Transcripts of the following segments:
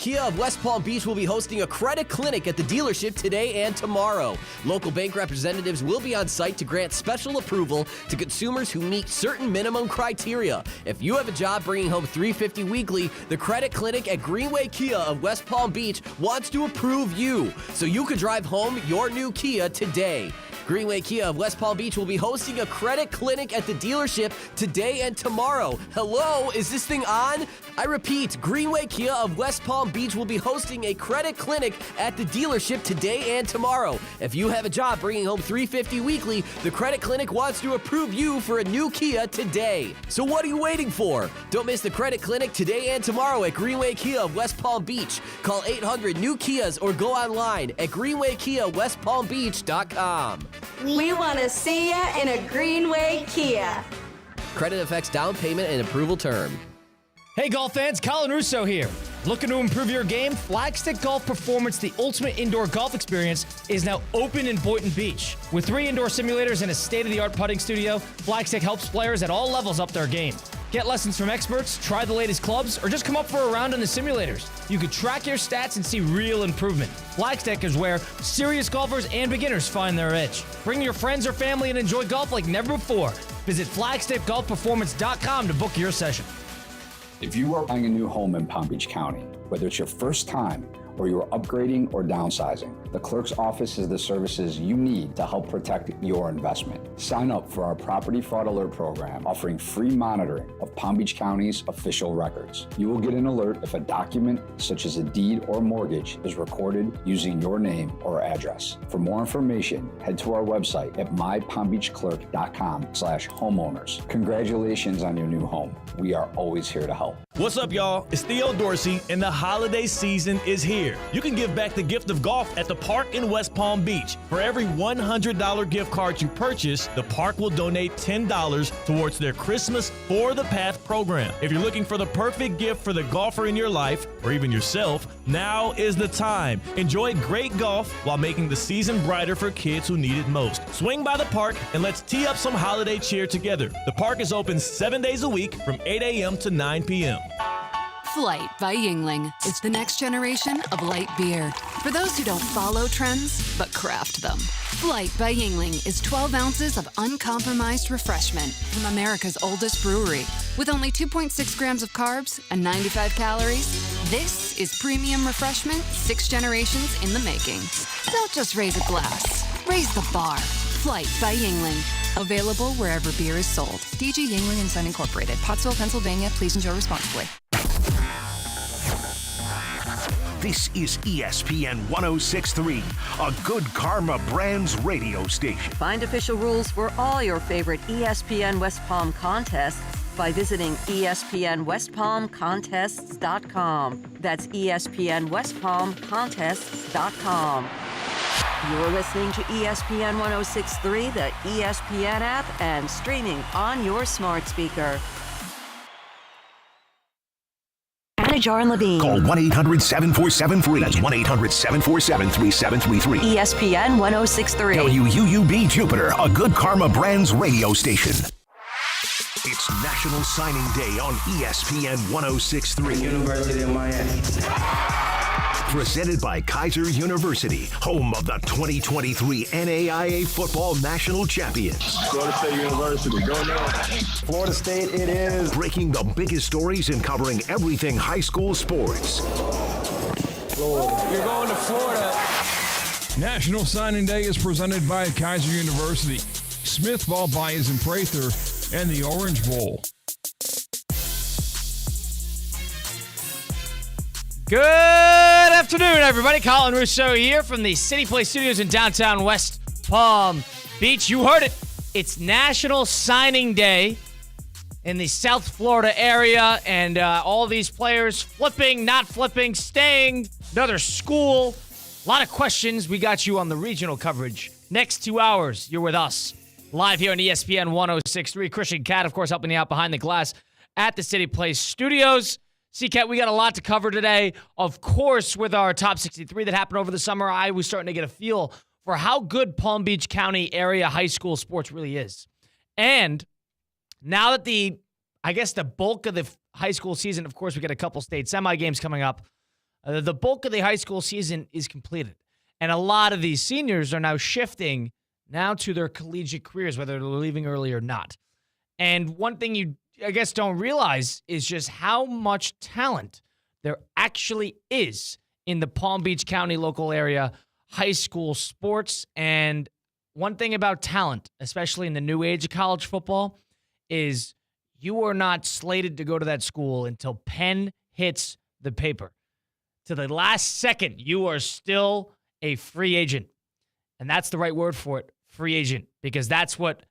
Kia of West Palm Beach will be hosting a credit clinic at the dealership today and tomorrow. Local bank representatives will be on site to grant special approval to consumers who meet certain minimum criteria. If you have a job bringing home $350 weekly, the credit clinic at Greenway Kia of West Palm Beach wants to approve you, so you can drive home your new Kia today. Greenway Kia of West Palm Beach will be hosting a credit clinic at the dealership today and tomorrow. Hello, is this thing on? I repeat, Greenway Kia of West Palm Beach will be hosting a credit clinic at the dealership today and tomorrow. If you have a job bringing home $350 weekly, the credit clinic wants to approve you for a new Kia today. So what are you waiting for? Don't miss the credit clinic today and tomorrow at Greenway Kia of West Palm Beach. Call 800-NEW-KIAs or go online at greenwaykiawestpalmbeach.com. We want to see you in a Greenway Kia. Credit affects down payment and approval term. Hey golf fans, Colin Russo here. Looking to improve your game? Flagstick Golf Performance, the ultimate indoor golf experience, is now open in Boynton Beach. With 3 indoor simulators and a state-of-the-art putting studio, Flagstick helps players at all levels up their game. Get lessons from experts, try the latest clubs, or just come up for a round in the simulators. You can track your stats and see real improvement. Flagstick is where serious golfers and beginners find their edge. Bring your friends or family and enjoy golf like never before. Visit flagstickgolfperformance.com to book your session. If you are buying a new home in Palm Beach County, whether it's your first time or you are upgrading or downsizing, the clerk's office is the services you need to help protect your investment. Sign up for our Property Fraud Alert program, offering free monitoring of Palm Beach County's official records. You will get an alert if a document, such as a deed or mortgage, is recorded using your name or address. For more information, head to our website at mypalmbeachclerk.com/homeowners. Congratulations on your new home. We are always here to help. What's up, y'all? It's Theo Dorsey, and the holiday season is here. You can give back the gift of golf at the park in West Palm Beach. For every $100 gift card you purchase, the park will donate $10 towards their Christmas For the Path program. If you're looking for the perfect gift for the golfer in your life, or even yourself, now is the time. Enjoy great golf while making the season brighter for kids who need it most. Swing by the park and let's tee up some holiday cheer together. The park is open 7 days a week from 8 a.m. to 9 p.m. Flight by Yuengling is the next generation of light beer. For those who don't follow trends, but craft them. Flight by Yuengling is 12 ounces of uncompromised refreshment from America's oldest brewery. With only 2.6 grams of carbs and 95 calories, this is premium refreshment 6 generations in the making. Don't just raise a glass, raise the bar. Flight by Yuengling. Available wherever beer is sold. DG Yuengling and Son Incorporated, Pottsville, Pennsylvania. Please enjoy responsibly. This is ESPN 106.3, a Good Karma Brands radio station. Find official rules for all your favorite ESPN West Palm contests by visiting ESPNWestPalmContests.com. That's ESPNWestPalmContests.com. You're listening to ESPN 106.3, the ESPN app, and streaming on your smart speaker. Anagar Lavine. Call 1-800-747-FREE. That's 1-800-747-3733. ESPN 106.3. WUUB Jupiter, a Good Karma Brands radio station. It's National Signing Day on ESPN 106.3. University of Miami. Presented by Keiser University, home of the 2023 NAIA Football National Champions. Florida State University, go now. Florida State it is. Breaking the biggest stories and covering everything high school sports. Florida. You're going to Florida. National Signing Day is presented by Keiser University, Smith Ball Bias in Prather, and the Orange Bowl. Good afternoon, everybody. Colin Russo here from the City Place Studios in downtown West Palm Beach. You heard it. It's National Signing Day in the South Florida area, and all these players flipping, not flipping, staying, another school. A lot of questions. We got you on the regional coverage. Next 2 hours, you're with us. Live here on ESPN 106.3. Christian Cat, of course, helping you out behind the glass at the City Place Studios. C-Cat, we got a lot to cover today. Of course, with our top 63 that happened over the summer, I was starting to get a feel for how good Palm Beach County area high school sports really is. And now that the bulk of the high school season, of course, we got a couple state semi games coming up. The bulk of the high school season is completed. And a lot of these seniors are now shifting now to their collegiate careers, whether they're leaving early or not. And one thing you, I guess, don't realize is just how much talent there actually is in the Palm Beach County local area high school sports. And one thing about talent, especially in the new age of college football, is you are not slated to go to that school until pen hits the paper. To the last second, you are still a free agent. And that's the right word for it, free agent, because that's what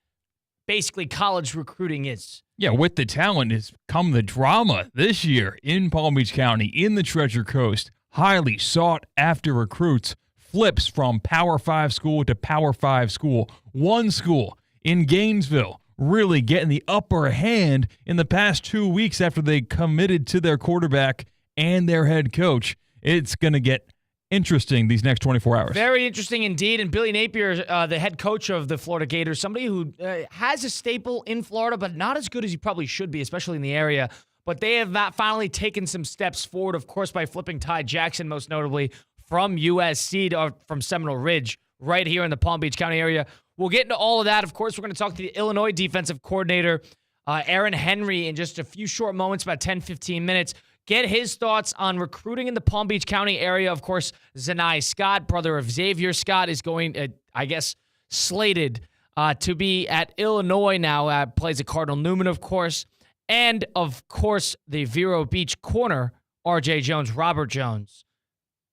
basically college recruiting is. Yeah, with the talent has come the drama this year in Palm Beach County, in the Treasure Coast. Highly sought after recruits, flips from Power 5 school to Power 5 school. One school in Gainesville really getting the upper hand in the past 2 weeks after they committed to their quarterback and their head coach. It's going to get interesting these next 24 hours. Very interesting indeed. And Billy Napier, the head coach of the Florida Gators, somebody who has a staple in Florida, but not as good as he probably should be, especially in the area. But they have finally taken some steps forward, of course, by flipping Ty Jackson, most notably, from USC to, from Seminole Ridge, right here in the Palm Beach County area. We'll get into all of that. Of course, we're going to talk to the Illinois defensive coordinator, Aaron Henry, in just a few short moments, about 10, 15 minutes. Get his thoughts on recruiting in the Palm Beach County area. Of course, Zanai Scott, brother of Xavier Scott, is going, slated to be at Illinois now. Plays at Cardinal Newman, of course. And, of course, the Vero Beach corner, R.J. Jones, Robert Jones,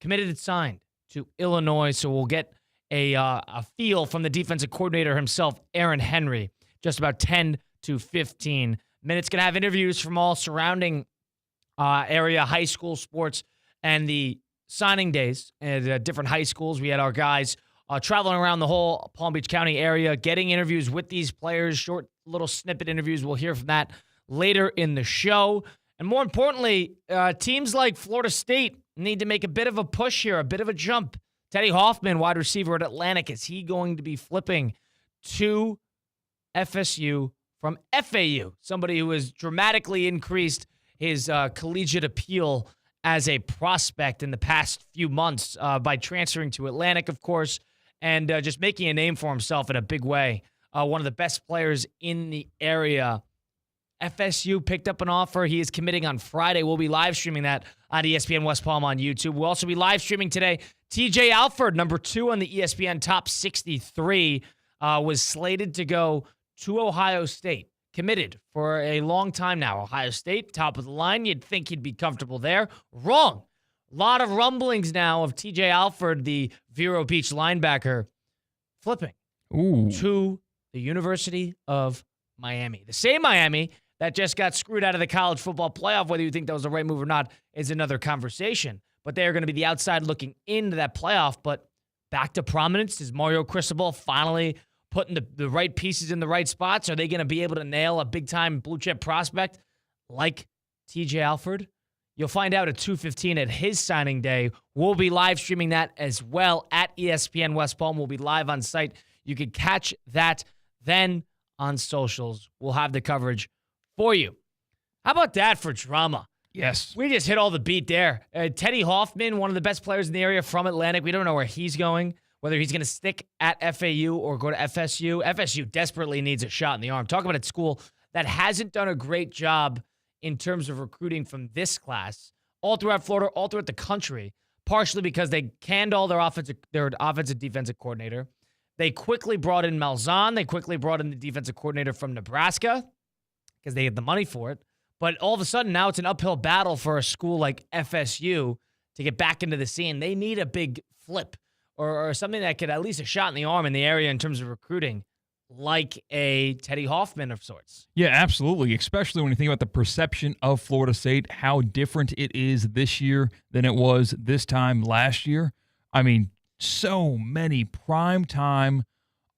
committed and signed to Illinois. So we'll get a feel from the defensive coordinator himself, Aaron Henry, just about 10 to 15 minutes. Going to have interviews from all surrounding area high school sports and the signing days at different high schools. We had our guys traveling around the whole Palm Beach County area, getting interviews with these players, short little snippet interviews. We'll hear from that later in the show. And more importantly, teams like Florida State need to make a bit of a push here, a bit of a jump. Teddy Hoffman, wide receiver at Atlantic, is he going to be flipping to FSU from FAU? Somebody who has dramatically increased his collegiate appeal as a prospect in the past few months by transferring to Atlantic, of course, and just making a name for himself in a big way. One of the best players in the area. FSU picked up an offer. He is committing on Friday. We'll be live streaming that on ESPN West Palm on YouTube. We'll also be live streaming today. TJ Alford, number 2 on the ESPN Top 63, was slated to go to Ohio State. Committed for a long time now. Ohio State, top of the line. You'd think he'd be comfortable there. Wrong. A lot of rumblings now of TJ Alford, the Vero Beach linebacker, flipping to the University of Miami. The same Miami that just got screwed out of the college football playoff. Whether you think that was the right move or not is another conversation. But they are going to be the outside looking into that playoff. But back to prominence. Is Mario Cristobal finally putting the right pieces in the right spots? Are they going to be able to nail a big-time blue-chip prospect like TJ Alford? You'll find out at 2:15 at his signing day. We'll be live streaming that as well at ESPN West Palm. We'll be live on site. You can catch that then on socials. We'll have the coverage for you. How about that for drama? Yes. We just hit all the beat there. Teddy Hoffman, one of the best players in the area from Atlantic. We don't know where he's going, whether he's going to stick at FAU or go to FSU. FSU desperately needs a shot in the arm. Talk about a school that hasn't done a great job in terms of recruiting from this class all throughout Florida, all throughout the country, partially because they canned all their offensive defensive coordinator. They quickly brought in Malzahn. They quickly brought in the defensive coordinator from Nebraska because they had the money for it. But all of a sudden, now it's an uphill battle for a school like FSU to get back into the scene. They need a big flip or something that could at least a shot in the arm in the area in terms of recruiting, like a Teddy Hoffman of sorts. Yeah, absolutely, especially when you think about the perception of Florida State, how different it is this year than it was this time last year. I mean, so many prime-time,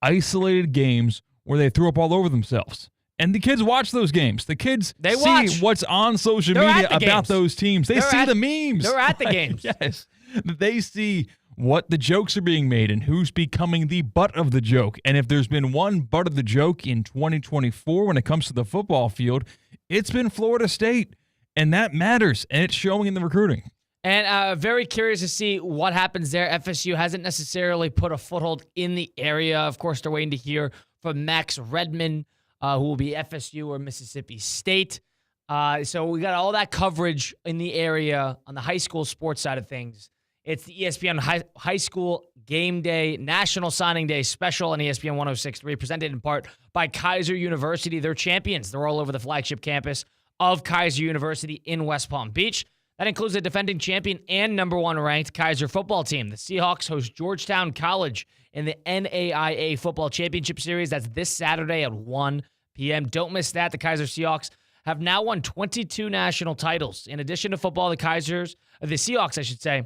isolated games where they threw up all over themselves. And the kids watch those games. The kids see what's on social media about those teams. They see the memes. They're at the games. Yes. They see what the jokes are being made and who's becoming the butt of the joke. And if there's been one butt of the joke in 2024 when it comes to the football field, it's been Florida State. And that matters, and it's showing in the recruiting. And very curious to see what happens there. FSU hasn't necessarily put a foothold in the area. Of course, they're waiting to hear from Max Redman, who will be FSU or Mississippi State. So we got all that coverage in the area on the high school sports side of things. It's the ESPN High School Game Day, National Signing Day special on ESPN 106.3, presented in part by Keiser University. They're champions. They're all over the flagship campus of Keiser University in West Palm Beach. That includes the defending champion and number 1 ranked Keiser football team. The Seahawks host Georgetown College in the NAIA Football Championship Series. That's this Saturday at 1 p.m. Don't miss that. The Keiser Seahawks have now won 22 national titles. In addition to football, the Seahawks, I should say,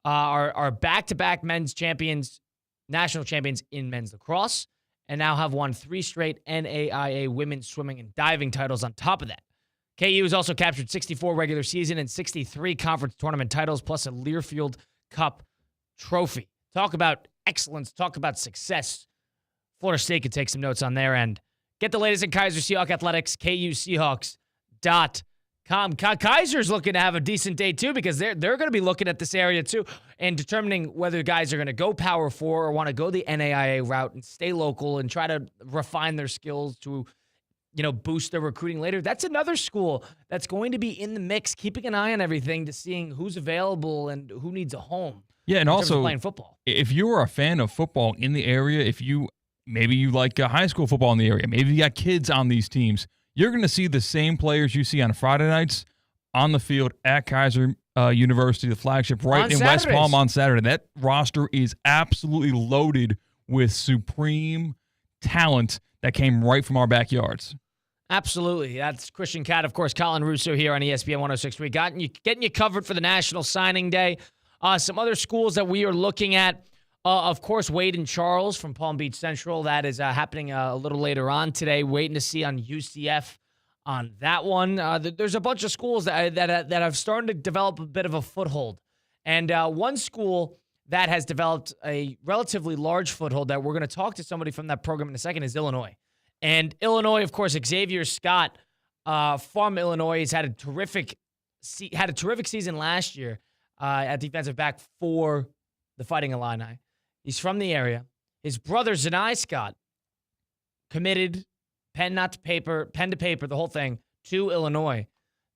are back-to-back men's champions, national champions in men's lacrosse, and now have won 3 straight NAIA women's swimming and diving titles on top of that. KU has also captured 64 regular season and 63 conference tournament titles, plus a Learfield Cup trophy. Talk about excellence, talk about success. Florida State could take some notes on their end. Get the latest in Keiser Seahawk Athletics, kuseahawks.com. Kaiser's looking to have a decent day, too, because they're going to be looking at this area, too, and determining whether guys are going to go Power 4 or want to go the NAIA route and stay local and try to refine their skills to, boost their recruiting later. That's another school that's going to be in the mix, keeping an eye on everything to seeing who's available and who needs a home. Yeah, and also, playing football. If you're a fan of football in the area, maybe you like high school football in the area, maybe you got kids on these teams, you're going to see the same players you see on Friday nights on the field at Keiser University, the flagship, right in West Palm on Saturday. That roster is absolutely loaded with supreme talent that came right from our backyards. Absolutely. That's Christian Cat, of course, Colin Russo here on ESPN 106.3. Getting you covered for the National Signing Day. Some other schools that we are looking at, of course, Wade and Charles from Palm Beach Central. That is happening a little later on today. Waiting to see on UCF on that one. There's a bunch of schools that have started to develop a bit of a foothold. And one school that has developed a relatively large foothold that we're going to talk to somebody from that program in a second is Illinois. And Illinois, of course, Xavier Scott from Illinois has had a terrific season last year at defensive back for the Fighting Illini. He's from the area. His brother, Zanai Scott, committed pen to paper, the whole thing, to Illinois.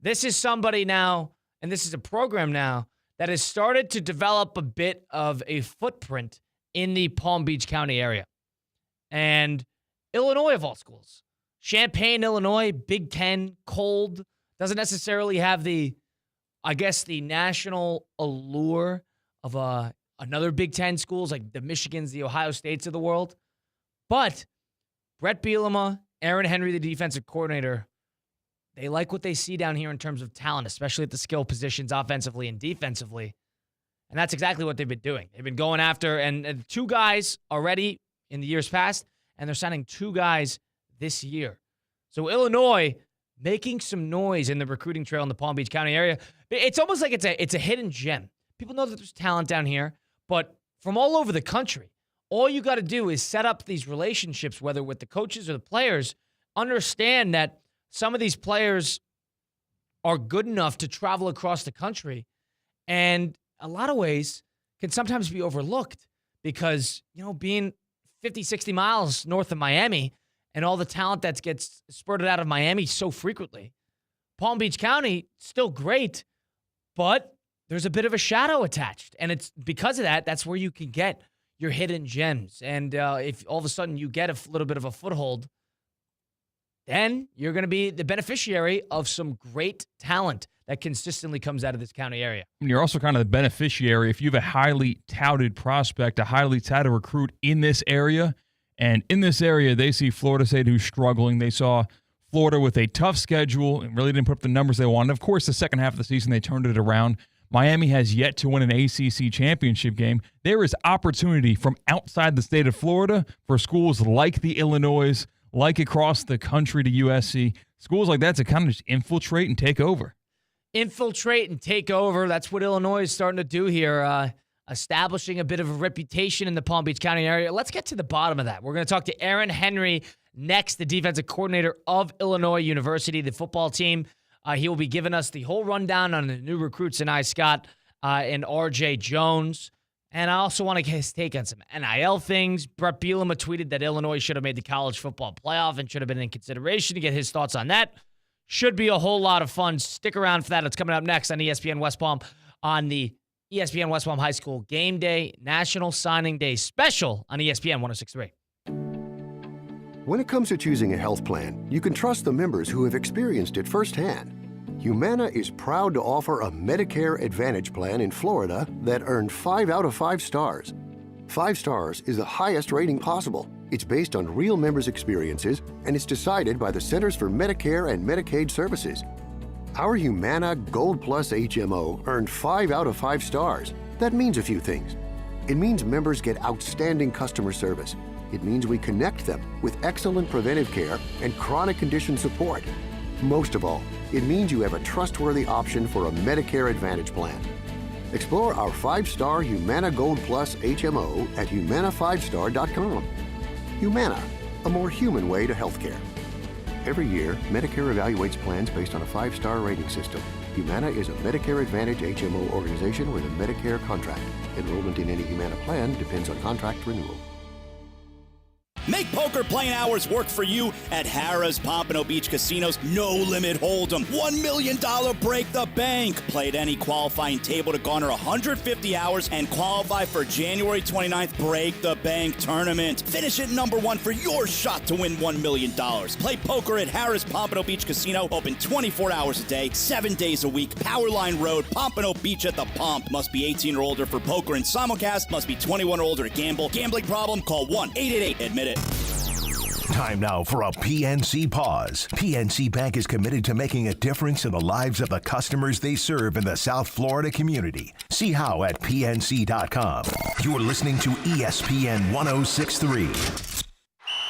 This is somebody now, and this is a program now, that has started to develop a bit of a footprint in the Palm Beach County area. And Illinois, of all schools, Champaign, Illinois, Big Ten, cold, doesn't necessarily have the national allure of another Big Ten schools like the Michigans, the Ohio States of the world. But Brett Bielema, Aaron Henry, the defensive coordinator, they like what they see down here in terms of talent, especially at the skill positions offensively and defensively. And that's exactly what they've been doing. They've been going after and 2 guys already in the years past, and they're signing 2 guys this year. So Illinois making some noise in the recruiting trail in the Palm Beach County area. It's almost like it's a hidden gem. People know that there's talent down here, but from all over the country, all you got to do is set up these relationships, whether with the coaches or the players, understand that some of these players are good enough to travel across the country, and a lot of ways can sometimes be overlooked because, being 50, 60 miles north of Miami and all the talent that gets spurted out of Miami so frequently. Palm Beach County, still great, but there's a bit of a shadow attached. And it's because of that, that's where you can get your hidden gems. And if all of a sudden you get a little bit of a foothold, then you're going to be the beneficiary of some great talent that consistently comes out of this county area. And you're also kind of the beneficiary if you have a highly touted prospect, a highly touted recruit in this area. And in this area, they see Florida State who's struggling. They saw Florida with a tough schedule and really didn't put up the numbers they wanted. Of course, the second half of the season, they turned it around. Miami has yet to win an ACC championship game. There is opportunity from outside the state of Florida for schools like the Illinois, like across the country to USC, schools like that to kind of just infiltrate and take over. Infiltrate and take over. That's what Illinois is starting to do here, establishing a bit of a reputation in the Palm Beach County area. Let's get to the bottom of that. We're going to talk to Aaron Henry next, the defensive coordinator of Illinois University, the football team. He will be giving us the whole rundown on the new recruits and Scott and RJ Jones. And I also want to get his take on some NIL things. Brett Bielema tweeted that Illinois should have made the college football playoff and should have been in consideration, to get his thoughts on that. Should be a whole lot of fun. Stick around for that. It's coming up next on ESPN West Palm on the ESPN West Palm High School Game Day National Signing Day special on ESPN 106.3. When it comes to choosing a health plan, you can trust the members who have experienced it firsthand. Humana is proud to offer a Medicare Advantage plan in Florida that earned 5 out of 5 stars. 5 stars is the highest rating possible. It's based on real members' experiences, and it's decided by the Centers for Medicare and Medicaid Services. Our Humana Gold Plus HMO earned 5 out of 5 stars. That means a few things. It means members get outstanding customer service. It means we connect them with excellent preventive care and chronic condition support. Most of all, it means you have a trustworthy option for a Medicare Advantage plan. Explore our 5-star Humana Gold Plus HMO at humana5star.com. Humana, a more human way to healthcare. Every year, Medicare evaluates plans based on a 5-star rating system. Humana is a Medicare Advantage HMO organization with a Medicare contract. Enrollment in any Humana plan depends on contract renewal. Make poker playing hours work for you at Harrah's Pompano Beach Casino's No Limit Hold'em. $1 million break the bank. Play at any qualifying table to garner 150 hours and qualify for January 29th Break the Bank tournament. Finish at number 1 for your shot to win $1 million. Play poker at Harrah's Pompano Beach Casino. Open 24 hours a day, 7 days a week. Powerline Road, Pompano Beach at the Pomp. Must be 18 or older for poker and simulcast. Must be 21 or older to gamble. Gambling problem? Call 1-888-ADMIT-IT. Time now for a PNC Pause. PNC Bank is committed to making a difference in the lives of the customers they serve in the South Florida community. See how at PNC.com. You're listening to ESPN 106.3.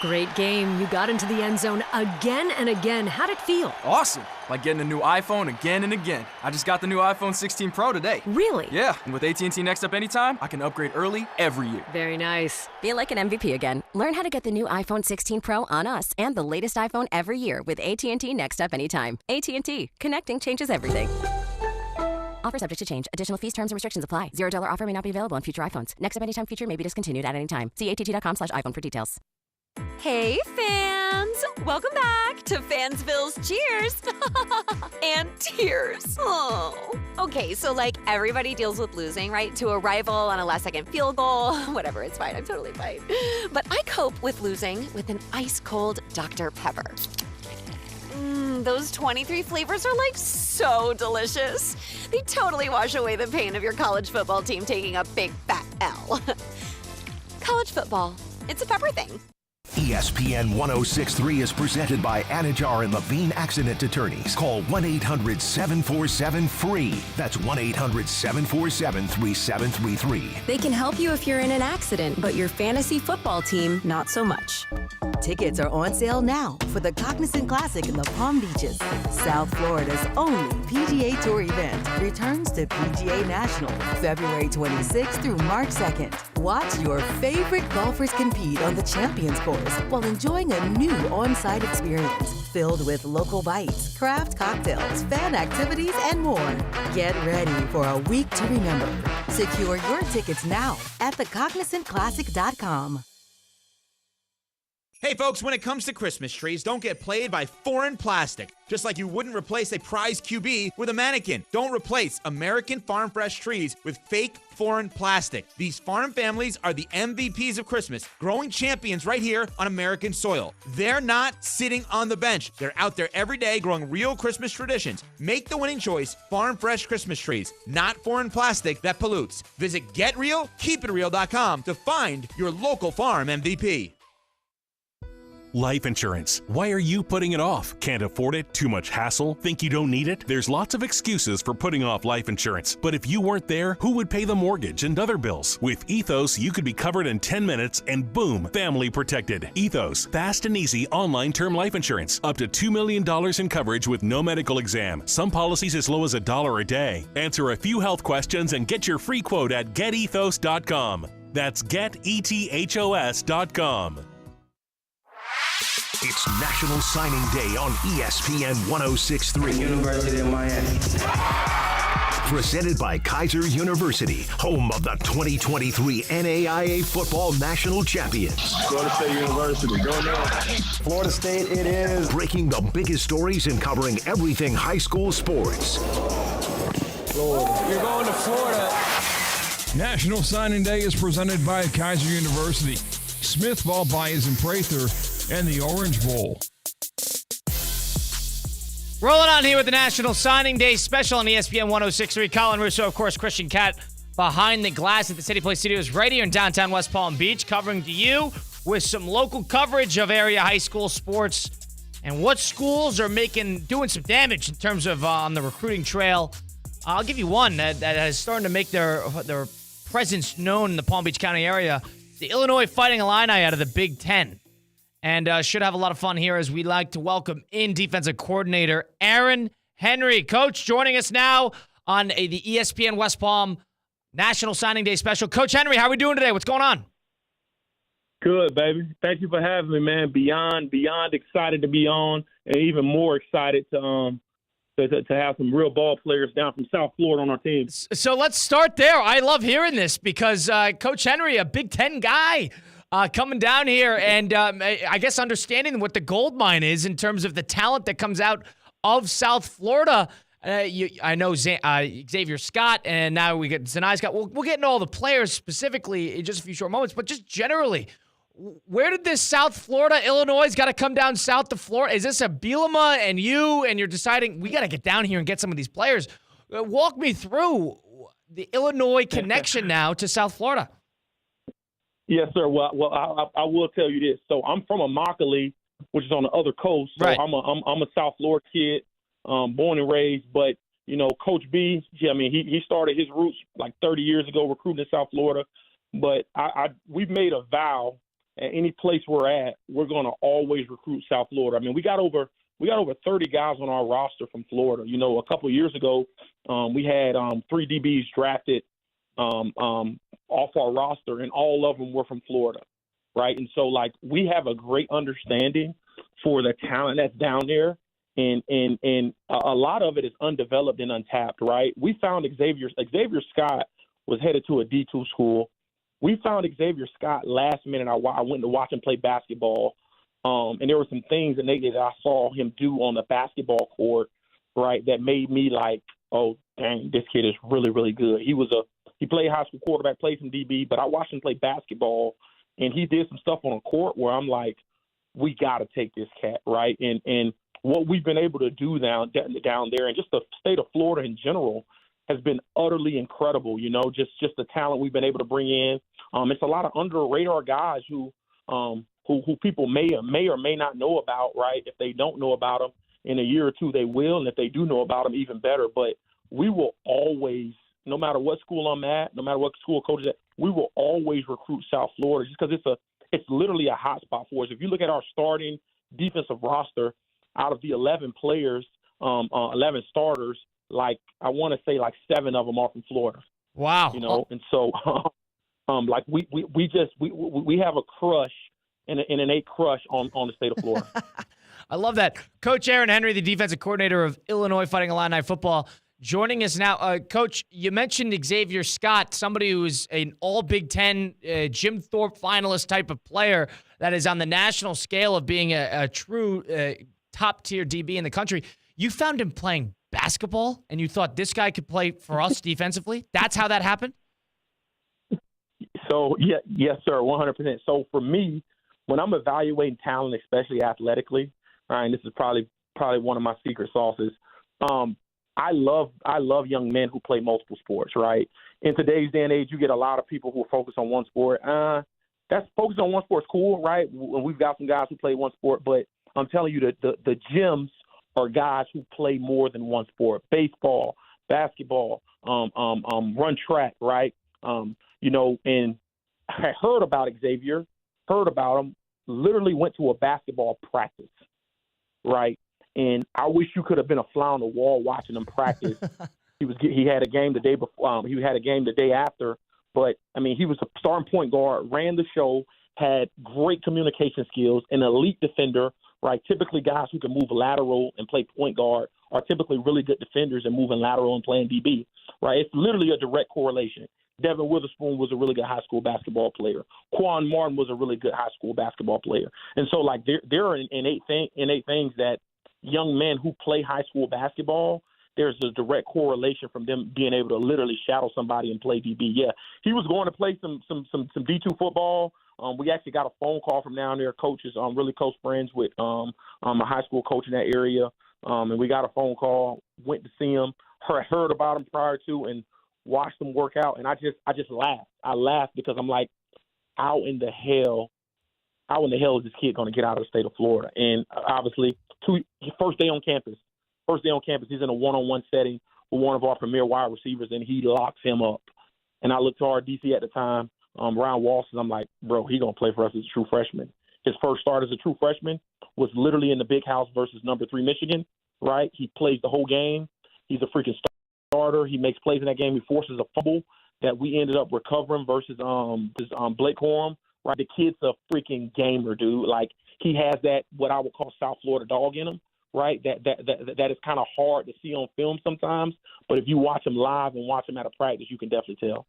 Great game. You got into the end zone again and again. How'd it feel? Awesome. Like getting a new iPhone again and again. I just got the new iPhone 16 Pro today. Really? Yeah, and with AT&T Next Up Anytime, I can upgrade early every year. Very nice. Feel like an MVP again. Learn how to get the new iPhone 16 Pro on us and the latest iPhone every year with AT&T Next Up Anytime. AT&T. Connecting changes everything. Offer subject to change. Additional fees, terms, and restrictions apply. $0 offer may not be available on future iPhones. Next Up Anytime feature may be discontinued at any time. See att.com/iPhone for details. Hey, fans! Welcome back to Fansville's Cheers and Tears. Oh. Okay, so like everybody deals with losing, right? To a rival on a last-second field goal. Whatever, it's fine. I'm totally fine. But I cope with losing with an ice-cold Dr. Pepper. Those 23 flavors are like so delicious. They totally wash away the pain of your college football team taking a big fat L. College football, it's a pepper thing. ESPN 106.3 is presented by Anagar Lavine Accident Attorneys. Call 1-800-747-FREE. That's 1-800-747-3733. They can help you if you're in an accident, but your fantasy football team, not so much. Tickets are on sale now for the Cognizant Classic in the Palm Beaches. South Florida's only PGA Tour event returns to PGA National February 26th through March 2nd. Watch your favorite golfers compete on the Champions Course while enjoying a new on-site experience filled with local bites, craft cocktails, fan activities, and more. Get ready for a week to remember. Secure your tickets now at thecognizantclassic.com. Hey folks, when it comes to Christmas trees, don't get played by foreign plastic. Just like you wouldn't replace a prize QB with a mannequin. Don't replace American farm fresh trees with fake foreign plastic. These farm families are the MVPs of Christmas, growing champions right here on American soil. They're not sitting on the bench. They're out there every day growing real Christmas traditions. Make the winning choice, farm fresh Christmas trees, not foreign plastic that pollutes. Visit GetRealKeepItReal.com to find your local farm MVP. Life insurance. Why are you putting it off? Can't afford it? Too much hassle? Think you don't need it? There's lots of excuses for putting off life insurance. But if you weren't there, who would pay the mortgage and other bills? With Ethos, you could be covered in 10 minutes and boom, family protected. Ethos, fast and easy online term life insurance. Up to $2 million in coverage with no medical exam. Some policies as low as $1 a day. Answer a few health questions and get your free quote at getethos.com. That's getethos.com. It's National Signing Day on ESPN 106.3. University of Miami. Presented by Keiser University, home of the 2023 NAIA Football National Champions. Florida State University, go Noles. Florida State it is. Breaking the biggest stories and covering everything high school sports. Florida. You're going to Florida. National Signing Day is presented by Keiser University, Smith Ball Bias in Prather, and the Orange Bowl. Rolling on here with the National Signing Day special on ESPN 106.3. Colin Russo, of course, Christian Cat behind the glass at the City Place Studios right here in downtown West Palm Beach, covering to you with some local coverage of area high school sports and what schools are doing some damage in terms of on the recruiting trail. I'll give you one that is starting to make their presence known in the Palm Beach County area. The Illinois Fighting Illini out of the Big Ten. And should have a lot of fun here as we like to welcome in defensive coordinator Aaron Henry. Coach, joining us now on the ESPN West Palm National Signing Day special. Coach Henry, how are we doing today? What's going on? Good, baby. Thank you for having me, man. Beyond excited to be on, and even more excited to have some real ball players down from South Florida on our team. So let's start there. I love hearing this because Coach Henry, a Big Ten guy, coming down here and I guess understanding what the gold mine is in terms of the talent that comes out of South Florida. I know Xavier Scott, and now we get Signage Scott. We'll get into all the players specifically in just a few short moments, but just generally, where did this South Florida, Illinois got to come down south to Florida? Is this a Bielema and you're deciding we got to get down here and get some of these players? Walk me through the Illinois connection now to South Florida. Yes, sir. Well, I will tell you this. So I'm from Immokalee, which is on the other coast. So right. I'm a South Florida kid, born and raised. But Coach B, he started his roots like 30 years ago recruiting in South Florida. But we've made a vow at any place we're at, we're going to always recruit South Florida. I mean, we got over 30 guys on our roster from Florida. A couple of years ago, we had 3 DBs drafted off our roster, and all of them were from Florida, right? And so, we have a great understanding for the talent that's down there, and a lot of it is undeveloped and untapped, right? We found Xavier Scott was headed to a D2 school. We found Xavier Scott last minute. I went to watch him play basketball, and there were some things that I saw him do on the basketball court, right, that made me like, oh, dang, this kid is really, really good. He played high school quarterback, played some DB, but I watched him play basketball, and he did some stuff on the court where I'm like, we got to take this cat, right? And what we've been able to do down there, and just the state of Florida in general, has been utterly incredible. Just the talent we've been able to bring in. It's a lot of under radar guys who people may or may not know about, right? If they don't know about them in a year or two, they will, and if they do know about them, even better. But we will always, no matter what school I'm at, no matter what school coach is at, we will always recruit South Florida just because it's literally a hot spot for us. If you look at our starting defensive roster, out of the 11 players, 11 starters, I want to say 7 of them are from Florida. Wow. And so we have a crush and an innate crush on the state of Florida. I love that. Coach Aaron Henry, the defensive coordinator of Illinois Fighting Illini football, joining us now. Coach, you mentioned Xavier Scott, somebody who is an all Big Ten Jim Thorpe finalist type of player that is on the national scale of being a true top-tier DB in the country. You found him playing basketball, and you thought this guy could play for us defensively? That's how that happened? So, yes, sir, 100%. So, for me, when I'm evaluating talent, especially athletically, right, this is probably one of my secret sauces, I love young men who play multiple sports, right? In today's day and age, you get a lot of people who focus on one sport. That's focusing on one sport's cool, right? We've got some guys who play one sport, but I'm telling you the gems are guys who play more than one sport: baseball, basketball, run track, right? And I heard about Xavier, heard about him, literally went to a basketball practice, right? And I wish you could have been a fly on the wall watching him practice. He had a game the day before. He had a game the day after. But he was a starting point guard, ran the show, had great communication skills, an elite defender right? Typically, guys who can move lateral and play point guard are typically really good defenders and moving lateral and playing DB, right? It's literally a direct correlation. Devin Witherspoon was a really good high school basketball player. Quan Martin was a really good high school basketball player. And so, like, there are innate things that young men who play high school basketball, there's a direct correlation from them being able to literally shadow somebody and play DB. Yeah, he was going to play some D2 football. We actually got a phone call from down there. Coaches, really close friends with a high school coach in that area. And we got a phone call, went to see him, heard about him prior to, and watched him work out. And I just laughed. I laughed because I'm like, how in the hell is this kid going to get out of the state of Florida? And obviously, first day on campus, he's in a one-on-one setting with one of our premier wide receivers, and he locks him up. And I looked to our DC at the time, Ryan Walsh, and I'm like, bro, he going to play for us as a true freshman. His first start as a true freshman was literally in the big house versus number 3 Michigan, right? He plays the whole game. He's a freaking starter. He makes plays in that game. He forces a fumble that we ended up recovering versus Blake Corum, right? The kid's a freaking gamer, dude. Like, he has that, what I would call South Florida dog in him, right? That is kind of hard to see on film sometimes. But if you watch him live and watch him at a practice, you can definitely tell.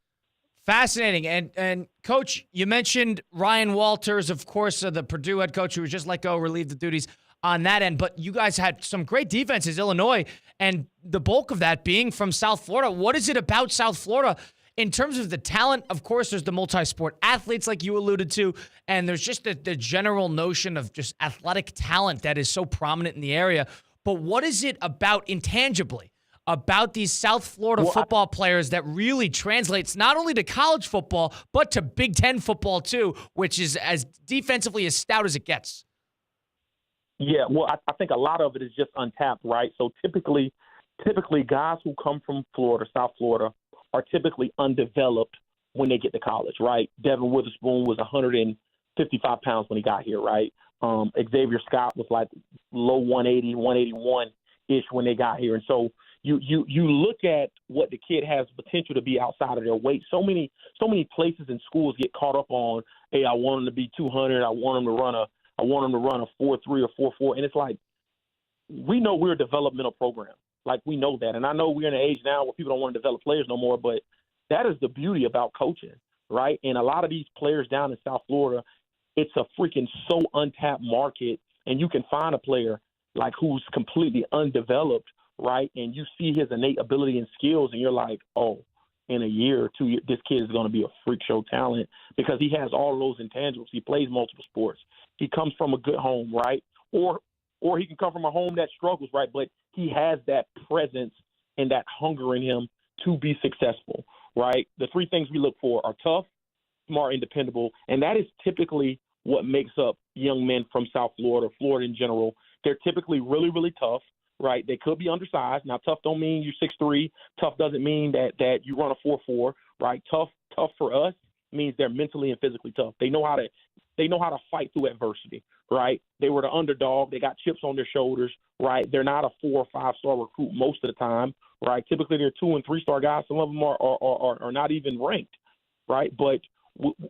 Fascinating. And Coach, you mentioned Ryan Walters, of course, the Purdue head coach who was just let go, relieved the duties on that end. But you guys had some great defenses, Illinois, and the bulk of that being from South Florida. What is it about South Florida in terms of the talent? Of course, there's the multi-sport athletes like you alluded to, and there's just the general notion of just athletic talent that is so prominent in the area. But what is it about intangibly about these South Florida football players that really translates not only to college football, but to Big Ten football too, which is as defensively as stout as it gets? Yeah, well, I think a lot of it is just untapped, right? So typically guys who come from Florida, South Florida, are typically undeveloped when they get to college, right? Devin Witherspoon was 155 pounds when he got here, right? Xavier Scott was like low 180, 181-ish when they got here. And so you look at what the kid has potential to be outside of their weight. So many places and schools get caught up on, hey, I want him to be 200. I want him to run a 4.3 or 4.4. And it's like, we know we're a developmental program. Like, we know that. And I know we're in an age now where people don't want to develop players no more, but that is the beauty about coaching, right? And a lot of these players down in South Florida, it's a freaking so untapped market, and you can find a player like who's completely undeveloped, right? And you see his innate ability and skills, and you're like, oh, in a year or 2 years, this kid is going to be a freak show talent because he has all of those intangibles. He plays multiple sports. He comes from a good home, right? Or he can come from a home that struggles, right? But he has that presence and that hunger in him to be successful, right? The 3 things we look for are tough, smart, and dependable. And that is typically what makes up young men from South Florida, Florida in general. They're typically really, really tough, right? They could be undersized. Now, tough don't mean you're 6'3". Tough doesn't mean that you run a 4.4, right? Tough for us means they're mentally and physically tough. They know how to fight through adversity, right? They were the underdog. They got chips on their shoulders, right? They're not a 4 or 5-star recruit most of the time, right? Typically, they're 2 and 3-star guys. Some of them are not even ranked, right? But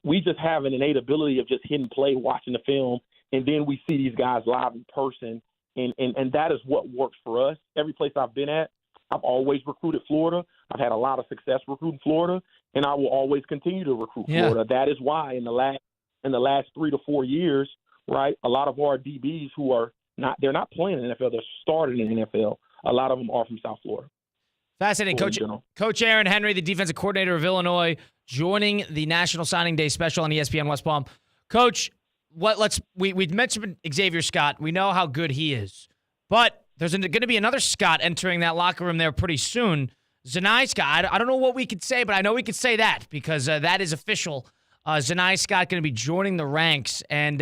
we just have an innate ability of just hitting play, watching the film, and then we see these guys live in person, and that is what works for us. Every place I've been at, I've always recruited Florida. I've had a lot of success recruiting Florida, and I will always continue to recruit Florida. That is why in the last 3 to 4 years, right, a lot of our DBs who are they're not playing in the NFL, they're starting in the NFL. A lot of them are from South Florida. Fascinating. Coach Aaron Henry, the defensive coordinator of Illinois, joining the National Signing Day special on ESPN West Palm. Coach, we mentioned Xavier Scott. We know how good he is. But there's going to be another Scott entering that locker room there pretty soon. Zanai Scott, I don't know what we could say, but I know we could say that because that is official. Zanai Scott going to be joining the ranks. And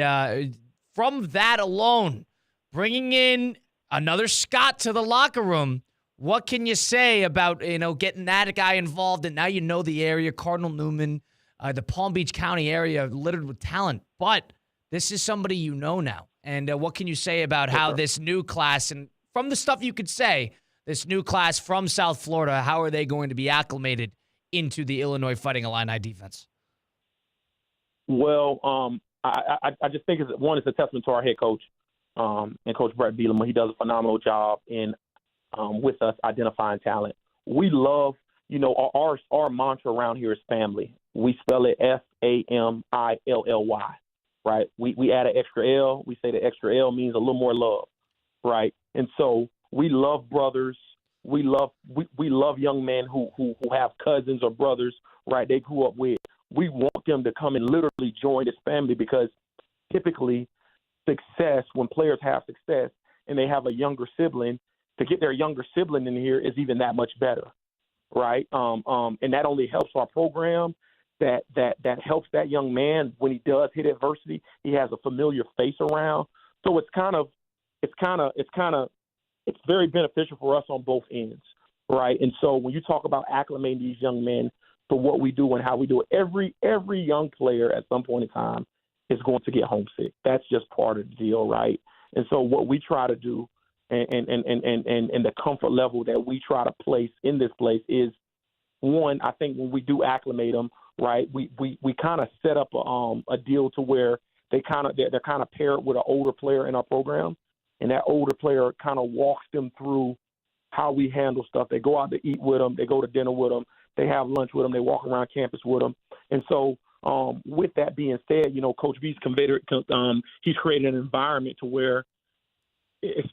from that alone, bringing in another Scott to the locker room, what can you say about, getting that guy involved? And now you know the area, Cardinal Newman, the Palm Beach County area littered with talent. But this is somebody you know now. And what can you say about how this new class, and from the stuff you could say, this new class from South Florida, how are they going to be acclimated into the Illinois Fighting Illini defense? Well, I just think it's a testament to our head coach. and Coach Brett Bielema. He does a phenomenal job in with us identifying talent. We love, our mantra around here is family. We spell it FAMILLY, right? We add an extra L. We say the extra L means a little more love, right? And so we love brothers. We love young men who have cousins or brothers, right? They grew up with. We want them to come and literally join this family, because typically success, when players have success and they have a younger sibling, to get their younger sibling in here is even that much better, right? And that only helps our program. That helps that young man when he does hit adversity. He has a familiar face around. So it's very beneficial for us on both ends, right? And so when you talk about acclimating these young men for what we do and how we do it, every young player at some point in time is going to get homesick. That's just part of the deal, right? And so what we try to do and the comfort level that we try to place in this place is, one, I think when we do acclimate them, right, we kind of set up a deal to where they're kind of paired with an older player in our program, and that older player kind of walks them through how we handle stuff. They go out to eat with them, they go to dinner with them, they have lunch with them, they walk around campus with them. And so with that being said, Coach B's he's created an environment to where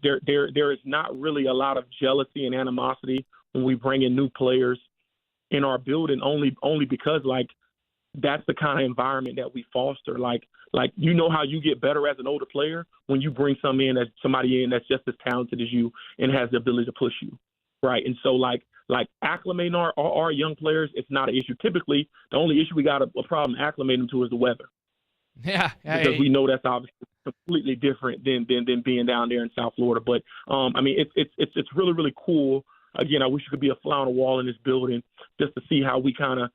there is not really a lot of jealousy and animosity when we bring in new players in our building, only because that's the kind of environment that we foster. Like how you get better as an older player when you bring somebody in that's just as talented as you and has the ability to push you, right? And so acclimating our young players, it's not an issue. Typically, the only issue we got a problem acclimating to is the weather. Yeah, because we know that's obviously completely different than being down there in South Florida. But it's really, really cool. Again, I wish you could be a fly on the wall in this building just to see how we kind of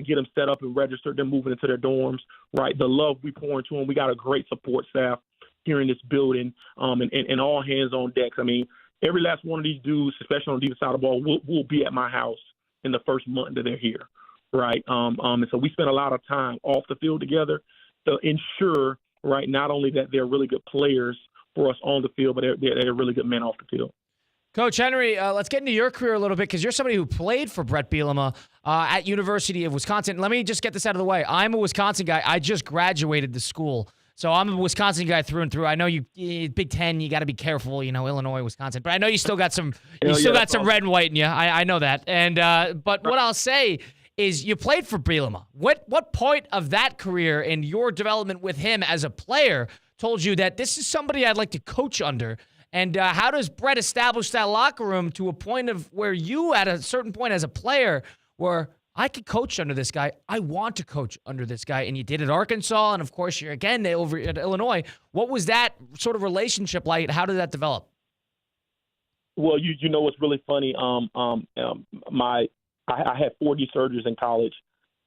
get them set up and registered, them moving into their dorms, right? The love we pour into them. We got a great support staff here in this building, and all hands on deck. I mean, every last one of these dudes, especially on the defensive side of the ball, will be at my house in the first month that they're here, right? And so we spend a lot of time off the field together to ensure, right, not only that they're really good players for us on the field, but they're really good men off the field. Coach Henry, let's get into your career a little bit, because you're somebody who played for Brett Bielema at University of Wisconsin. Let me just get this out of the way. I'm a Wisconsin guy. I just graduated the school, so I'm a Wisconsin guy through and through. I know you, Big Ten, you got to be careful, Illinois, Wisconsin, but I know you still got some red and white in you. I know that. And but what I'll say is you played for Bielema. What point of that career and your development with him as a player told you that this is somebody I'd like to coach under? And how does Brett establish that locker room to a point of where you, at a certain point as a player, where I could coach under this guy, I want to coach under this guy, and you did at Arkansas, and of course you're again over at Illinois. What was that sort of relationship like? How did that develop? Well, you know what's really funny? I had 4 knee surgeries in college,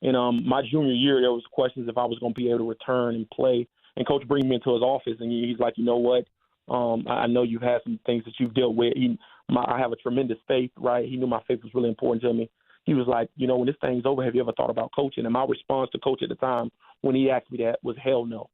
and my junior year there was questions if I was going to be able to return and play. And Coach bring me into his office, and he's like, you know what? I know you've had some things that you've dealt with. I have a tremendous faith, right? He knew my faith was really important to me. He was like, when this thing's over, have you ever thought about coaching? And my response to Coach at the time when he asked me that was hell no,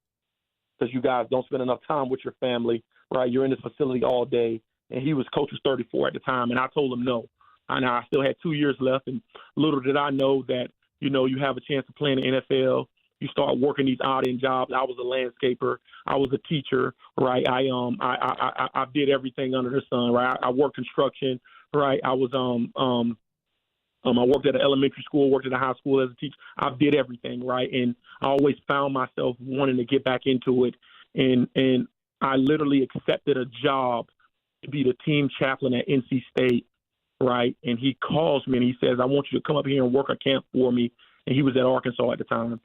because you guys don't spend enough time with your family, right? You're in this facility all day. And Coach was 34 at the time, and I told him no. And I still had 2 years left, and little did I know that, you have a chance to play in the NFL. You start working these odd-end jobs. I was a landscaper. I was a teacher, right? I did everything under the sun, right? I worked construction, right? I was I worked at an elementary school, worked at a high school as a teacher. I did everything, right? And I always found myself wanting to get back into it, and I literally accepted a job to be the team chaplain at NC State, right? And he calls me and he says, I want you to come up here and work a camp for me. And he was at Arkansas at the time.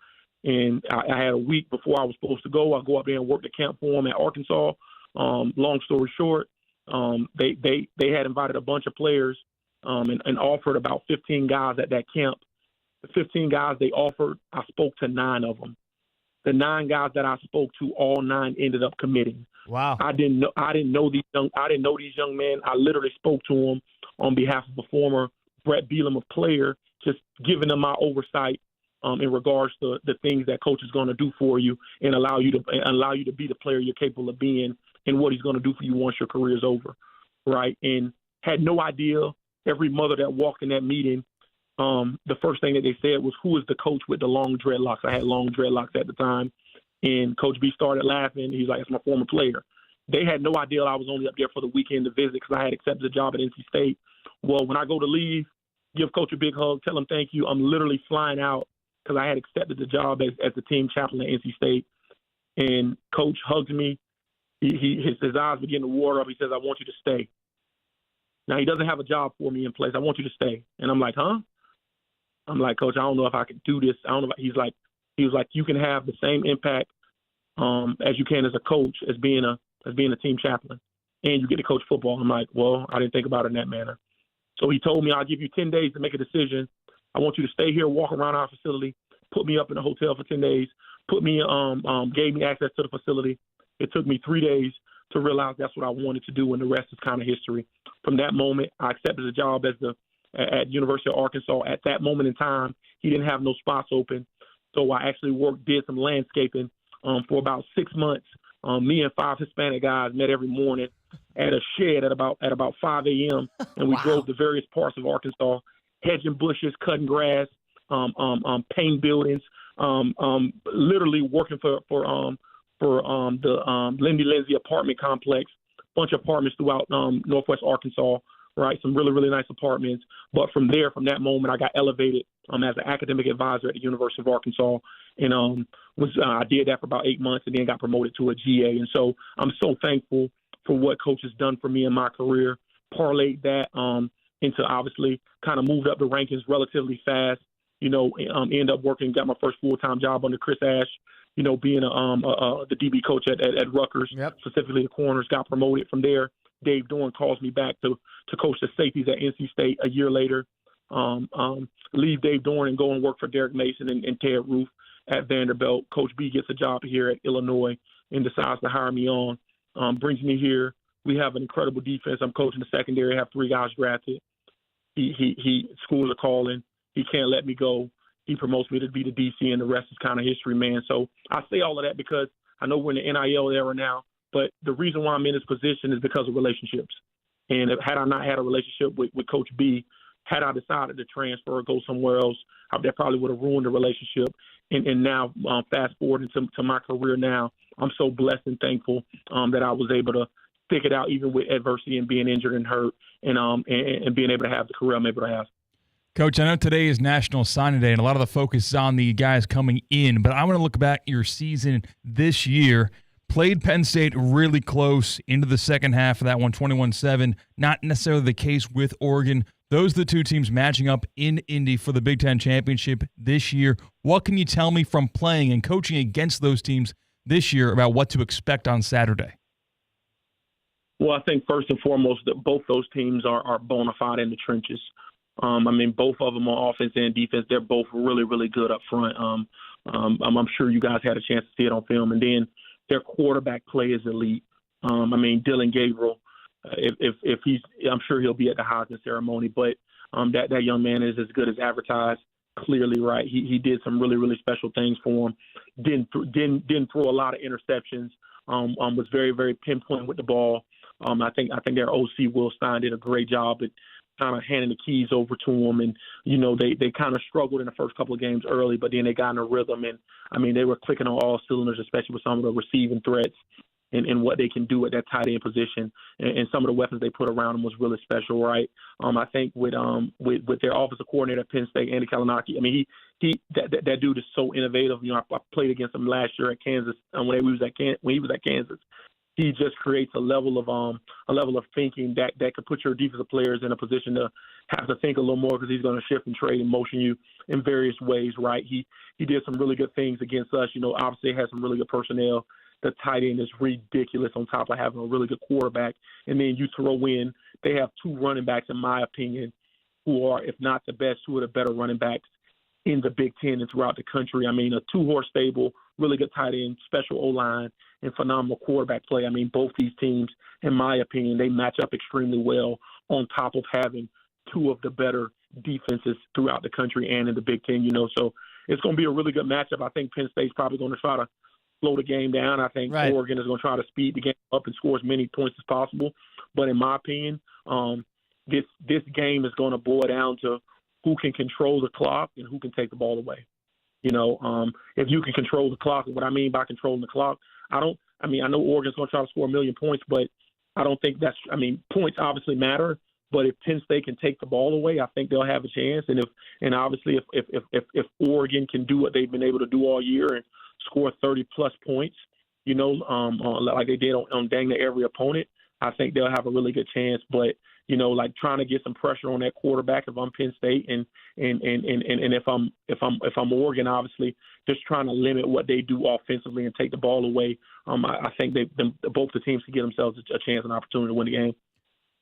And I had a week before I was supposed to go. I go up there and work the camp for him at Arkansas. Long story short, they had invited a bunch of players and offered about 15 guys at that camp. The 15 guys they offered, I spoke to 9 of them. The 9 guys that I spoke to, all 9 ended up committing. Wow! I didn't know these young men. I literally spoke to them on behalf of a former Brett Bielema player, just giving them my oversight in regards to the things that coach is going to do for you and allow you to be the player you're capable of being and what he's going to do for you once your career is over, right? And had no idea. Every mother that walked in that meeting, the first thing that they said was, who is the coach with the long dreadlocks? I had long dreadlocks at the time. And Coach B started laughing. He's like, it's my former player. They had no idea I was only up there for the weekend to visit because I had accepted a job at NC State. Well, when I go to leave, give Coach a big hug, tell him thank you. I'm literally flying out because I had accepted the job as the team chaplain at NC State. And Coach hugs me. His eyes begin to water up. He says, I want you to stay. Now, he doesn't have a job for me in place. I want you to stay. And I'm like, huh? I'm like, Coach, I don't know if I can do this. I don't know. He was like, you can have the same impact as you can as a coach as being a team chaplain, and you get to coach football. I'm like, well, I didn't think about it in that manner. So he told me, I'll give you 10 days to make a decision. I want you to stay here, walk around our facility, put me up in a hotel for 10 days, gave me access to the facility. It took me 3 days to realize that's what I wanted to do, and the rest is kind of history. From that moment, I accepted a job at University of Arkansas. At that moment in time, he didn't have no spots open. So I actually did some landscaping for about 6 months. Me and 5 Hispanic guys met every morning at a shed at about 5 a.m. and we drove to various parts of Arkansas, hedging bushes, cutting grass, painting buildings, literally working for the Lindsay apartment complex, bunch of apartments throughout Northwest Arkansas. Right, some really, really nice apartments. But from that moment, I got elevated as an academic advisor at the University of Arkansas, and I did that for about 8 months, and then got promoted to a GA. And so I'm so thankful for what Coach has done for me in my career. Parlayed that into obviously kind of moved up the rankings relatively fast. Ended up got my first full-time job under Chris Ash. Being the DB coach at Rutgers, specifically the corners. Got promoted from there. Dave Dorn calls me back to coach the safeties at NC State a year later. Leave Dave Dorn and go and work for Derek Mason and Ted Roof at Vanderbilt. Coach B gets a job here at Illinois and decides to hire me on. Brings me here. We have an incredible defense. I'm coaching the secondary. I have 3 guys drafted. Schools are calling. He can't let me go. He promotes me to be the DC, and the rest is kind of history, man. So I say all of that because I know we're in the NIL era now. But the reason why I'm in this position is because of relationships. And had I not had a relationship with Coach B, had I decided to transfer or go somewhere else, that probably would have ruined the relationship. And now, fast forward to my career now, I'm so blessed and thankful that I was able to stick it out even with adversity and being injured and hurt and being able to have the career I'm able to have. Coach, I know today is National Signing Day, and a lot of the focus is on the guys coming in, but I want to look back at your season this year. Played Penn State really close into the second half of that one, 21-7. Not necessarily the case with Oregon. Those are the 2 teams matching up in Indy for the Big Ten Championship this year. What can you tell me from playing and coaching against those teams this year about what to expect on Saturday? Well, I think first and foremost that both those teams are bona fide in the trenches. Both of them on offense and defense, they're both really, really good up front. I'm sure you guys had a chance to see it on film. And then their quarterback play is elite. Dylan Gabriel, if he's, I'm sure he'll be at the Heisman ceremony, but that young man is as good as advertised. Clearly, right? He did some really, really special things for him. Didn't throw a lot of interceptions. Was very, very pinpoint with the ball. I think their OC Will Stein did a great job at kind of handing the keys over to him. And, they kind of struggled in the first couple of games early, but then they got in a rhythm. And, they were clicking on all cylinders, especially with some of the receiving threats and what they can do at that tight end position. And some of the weapons they put around them was really special, right? I think with their offensive coordinator at Penn State, Andy Kalinowski, that dude is so innovative. I played against him last year at Kansas when he was at Kansas. He just creates a level of thinking that could put your defensive players in a position to have to think a little more because he's going to shift and trade and motion you in various ways, right? He did some really good things against us. Obviously has some really good personnel. The tight end is ridiculous on top of having a really good quarterback. And then you throw in, they have 2 running backs, in my opinion, who are, if not the best, 2 of the better running backs in the Big Ten and throughout the country. A 2-horse stable, really good tight end, special O-line, and phenomenal quarterback play. Both these teams, in my opinion, they match up extremely well on top of having 2 of the better defenses throughout the country and in the Big Ten, So it's going to be a really good matchup. I think Penn State's probably going to try to slow the game down. I think Oregon is going to try to speed the game up and score as many points as possible. But in my opinion, this game is going to boil down to who can control the clock and who can take the ball away. If you can control the clock, what I mean by controlling the clock, I know Oregon's going to try to score 1 million points, but I don't think points obviously matter. But if Penn State can take the ball away, I think they'll have a chance. And obviously if Oregon can do what they've been able to do all year and score 30-plus points, like they did on dang near every opponent, I think they'll have a really good chance. But like trying to get some pressure on that quarterback if I'm Penn State and if I'm Oregon, obviously just trying to limit what they do offensively and take the ball away. I think both the teams can get themselves a chance and opportunity to win the game.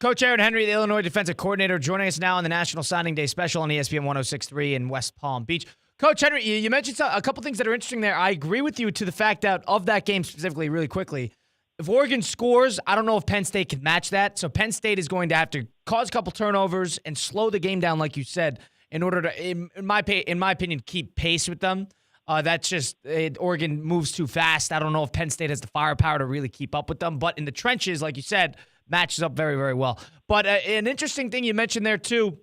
Coach Aaron Henry, the Illinois defensive coordinator, joining us now on the National Signing Day special on ESPN 106.3 in West Palm Beach. Coach Henry, you mentioned a couple things that are interesting there. I agree with you to the fact that of that game specifically, really quickly, if Oregon scores, I don't know if Penn State can match that. So Penn State is going to have to cause a couple turnovers and slow the game down, like you said, in order to, in my opinion, keep pace with them. That's just Oregon moves too fast. I don't know if Penn State has the firepower to really keep up with them. But in the trenches, like you said, matches up very, very well. But an interesting thing you mentioned there, too,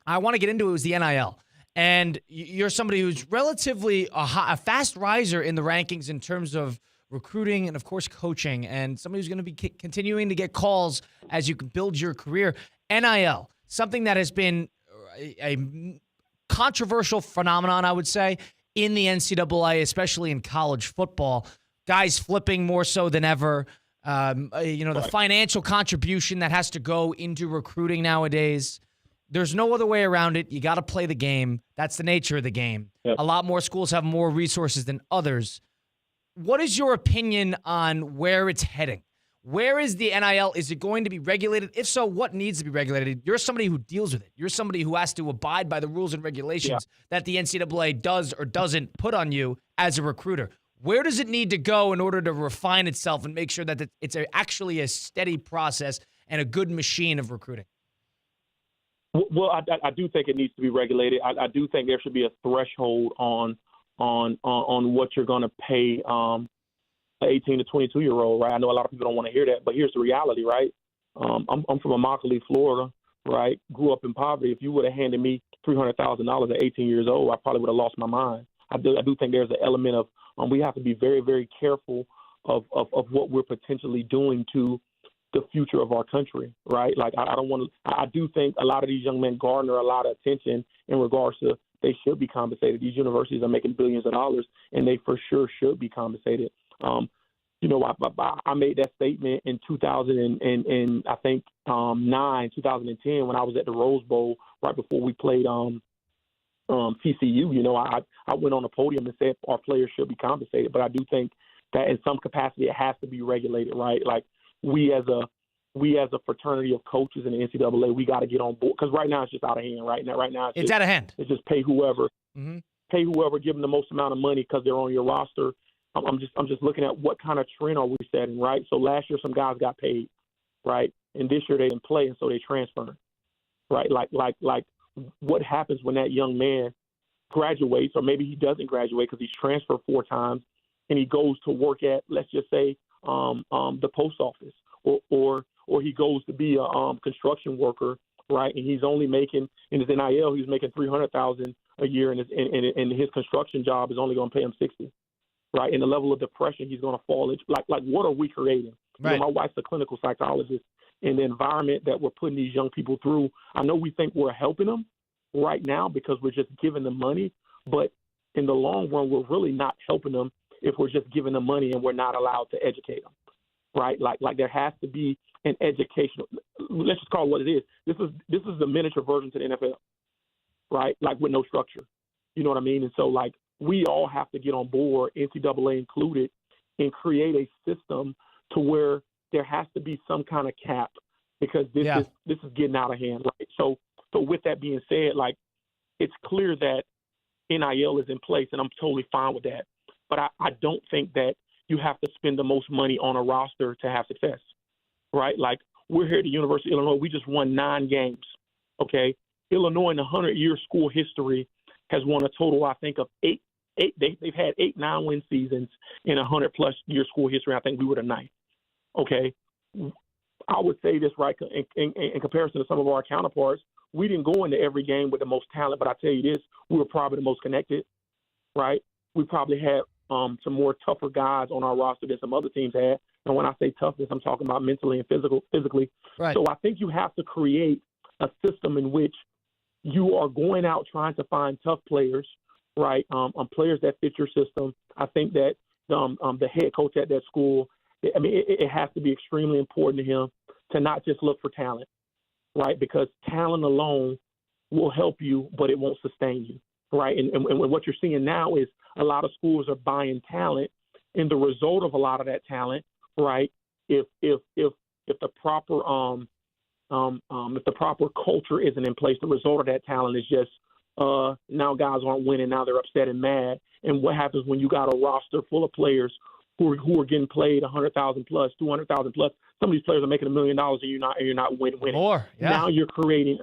I want to get into it, was the NIL. And you're somebody who's relatively a fast riser in the rankings in terms of recruiting and, of course, coaching, and somebody who's going to be continuing to get calls as you build your career. NIL, something that has been a controversial phenomenon, I would say, in the NCAA, especially in college football. Guys flipping more so than ever. The financial contribution that has to go into recruiting nowadays. There's no other way around it. You got to play the game. That's the nature of the game. Yep. A lot more schools have more resources than others. What is your opinion on where it's heading? Where is the NIL? Is it going to be regulated? If so, what needs to be regulated? You're somebody who deals with it. You're somebody who has to abide by the rules and regulations that the NCAA does or doesn't put on you as a recruiter. Where does it need to go in order to refine itself and make sure that it's actually a steady process and a good machine of recruiting? Well, I do think it needs to be regulated. I do think there should be a threshold on what you're going to pay an 18 to 22-year-old, right? I know a lot of people don't want to hear that, but here's the reality, right? I'm from Immokalee, Florida, right? Grew up in poverty. If you would have handed me $300,000 at 18 years old, I probably would have lost my mind. I do think there's an element of we have to be very, very careful of what we're potentially doing to the future of our country, right? Like I do think a lot of these young men garner a lot of attention in regards to they should be compensated. These universities are making billions of dollars, and they for sure should be compensated. I made that statement in 2010 when I was at the Rose Bowl right before we played TCU. I went on the podium and said our players should be compensated, but I do think that in some capacity it has to be regulated, right? Like we as a fraternity of coaches in the NCAA, we got to get on board because right now it's just out of hand. Right now it's out of hand. It's just pay whoever, give them the most amount of money because they're on your roster. I'm just looking at what kind of trend are we setting, right? So last year some guys got paid, right, and this year they didn't play and so they transferred, right? Like what happens when that young man graduates, or maybe he doesn't graduate because he's transferred 4 times, and he goes to work at, let's just say, the post office, or he goes to be a construction worker, right? And he's only making in his NIL, he's making $300,000 a year, and his construction job is only going to pay him $60,000, right? And the level of depression he's going to fall into, like what are we creating? Right. My wife's a clinical psychologist. In the environment that we're putting these young people through, I know we think we're helping them right now because we're just giving them money, but in the long run, we're really not helping them if we're just giving them money and we're not allowed to educate them, right? Like there has to be an educational. Let's just call it what it is. This is the miniature version to the NFL, right? Like with no structure, you know what I mean? And so like we all have to get on board, NCAA included, and create a system to where there has to be some kind of cap because this is getting out of hand. Right? So with that being said, like it's clear that NIL is in place, and I'm totally fine with that. But I don't think that you have to spend the most money on a roster to have success, right? Like we're here at the University of Illinois. We just won 9 games, okay? Illinois in the 100-year school history has won a total, I think, of 8 they've had 8, 9-win seasons in 100-plus year school history. I think we were the 9th. Okay, I would say this, right, in comparison to some of our counterparts, we didn't go into every game with the most talent, but I tell you this, we were probably the most connected, right? We probably had some more tougher guys on our roster than some other teams had. And when I say toughness, I'm talking about mentally and physically. Right. So I think you have to create a system in which you are going out trying to find tough players, right, players that fit your system. I think that the head coach at that school, I mean, it has to be extremely important to him to not just look for talent, right, because talent alone will help you, but it won't sustain you, right? And what you're seeing now is a lot of schools are buying talent, and the result of a lot of that talent, right, if the proper if the proper culture isn't in place, the result of that talent is just now guys aren't winning, now they're upset and mad. And what happens when you got a roster full of players who are getting played 100,000 plus, 200,000 plus? Some of these players are making $1 million, and you're not winning. More, yeah. Now you're creating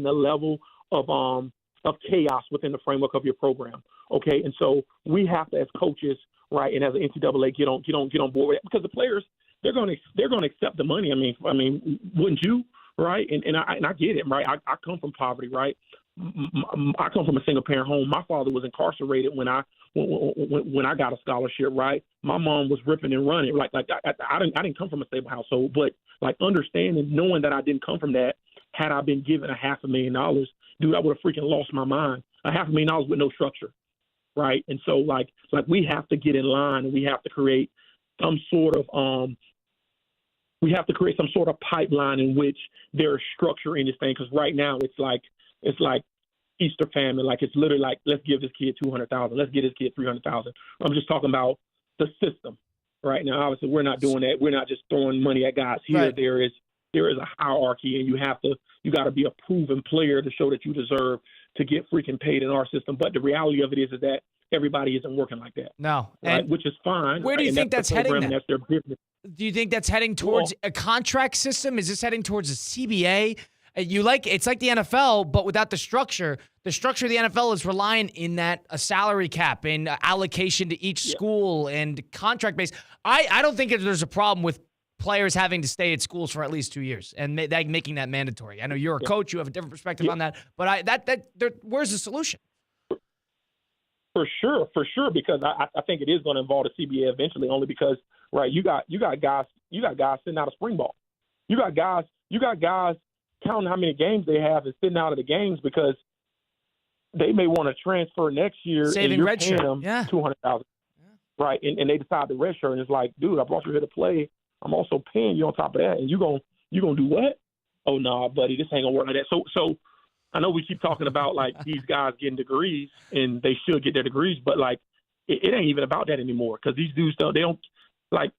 a level of chaos within the framework of your program. Okay, and so we have to, as coaches, right, and as an NCAA, get on board with it, because the players, they're going to accept the money. I mean, wouldn't you? Right, and I get it. Right, I come from poverty. Right, I come from a single parent home. My father was incarcerated when I got a scholarship. Right, my mom was ripping and running. Like I didn't come from a stable household, but like understanding, knowing that I didn't come from that. Had I been given $500,000, dude, I would have freaking lost my mind. $500,000 with no structure, right? And so like we have to get in line, and we have to create some sort of pipeline in which there is structure in this thing. Because right now it's like Easter famine. Like it's literally like, let's give this kid $200,000, let's give this kid $300,000. I'm just talking about the system right now. Obviously, we're not doing that. We're not just throwing money at guys. Here, right. There is a hierarchy, and you got to be a proven player to show that you deserve to get freaking paid in our system. But the reality of it is that everybody isn't working like that. No, right? Which is fine. Where do you think that's heading? That's their business. Do you think that's heading towards a contract system? Is this heading towards a CBA? It's like the NFL, but without the structure. The structure of the NFL is reliant in that a salary cap and allocation to each school and contract base. I don't think there's a problem with players having to stay at schools for at least 2 years and making that mandatory. I know you're a coach; you have a different perspective on that. But where's the solution? For sure, because I think it is going to involve the CBA eventually. Only because, right, you got guys sitting out of spring ball. You got guys counting how many games they have and sitting out of the games because they may want to transfer next year. Saving and you're red paying shirt. them Yeah. $200,000, right? And they decide the red shirt, and it's like, dude, I brought you here to play. I'm also paying you on top of that, and you gonna do what? Oh nah, buddy, this ain't gonna work like that. So I know we keep talking about like these guys getting degrees, and they should get their degrees, but like it ain't even about that anymore, because these dudes don't like,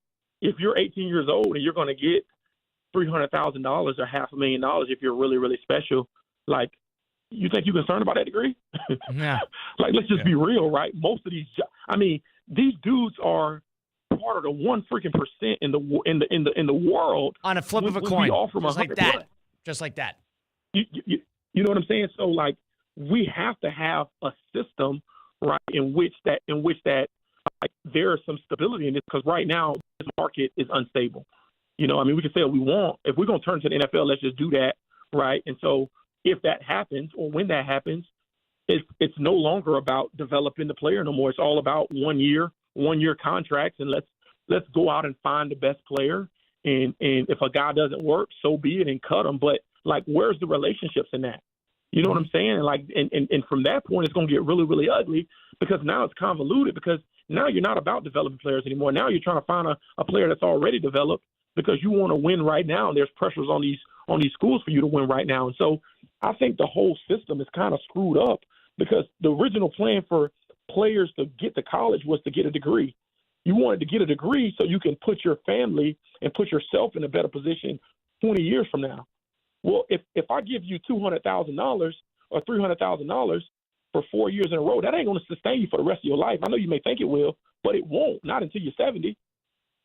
if you're 18 years old and you're gonna get $300,000 or $500,000 if you're really, really special, like, you think you're concerned about that degree? Yeah. Like, let's just be real, right? Most of these dudes are part of the 1% in the world. On a flip of a coin, just like that. Plus. Just like that. You know what I'm saying? So like, we have to have a system, right, in which that like, there is some stability in this, because right now this market is unstable. You know, I mean, we can say what we want. If we're gonna turn to the NFL, let's just do that, right? And so if that happens, or when that happens, it's no longer about developing the player no more. It's all about 1 year contracts, and let's go out and find the best player. And if a guy doesn't work, so be it, and cut him. But like, where's the relationships in that? You know what I'm saying? And like, and from that point, it's going to get really, really ugly, because now it's convoluted, because now you're not about developing players anymore. Now you're trying to find a player that's already developed, because you want to win right now, and there's pressures on these schools for you to win right now. And so I think the whole system is kind of screwed up, because the original plan for players to get to college was to get a degree. You wanted to get a degree so you can put your family and put yourself in a better position 20 years from now. Well, if I give you $200,000 or $300,000 for 4 years in a row, that ain't going to sustain you for the rest of your life. I know you may think it will, but it won't, not until you're 70,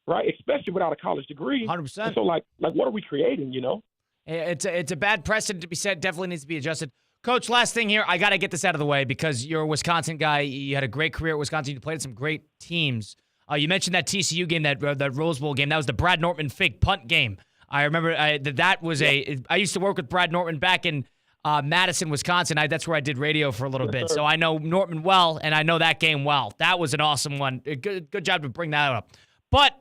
right? Especially without a college degree. 100%. And so like what are we creating, you know? It's a bad precedent to be set. Definitely needs to be adjusted. Coach, last thing here. I got to get this out of the way because you're a Wisconsin guy. You had a great career at Wisconsin. You played at some great teams. You mentioned that TCU game, that Rose Bowl game. That was the Brad Nortman fake punt game. I remember that was I used to work with Brad Nortman back in Madison, Wisconsin. That's where I did radio for a little bit. So I know Nortman well, and I know that game well. That was an awesome one. Good job to bring that up. But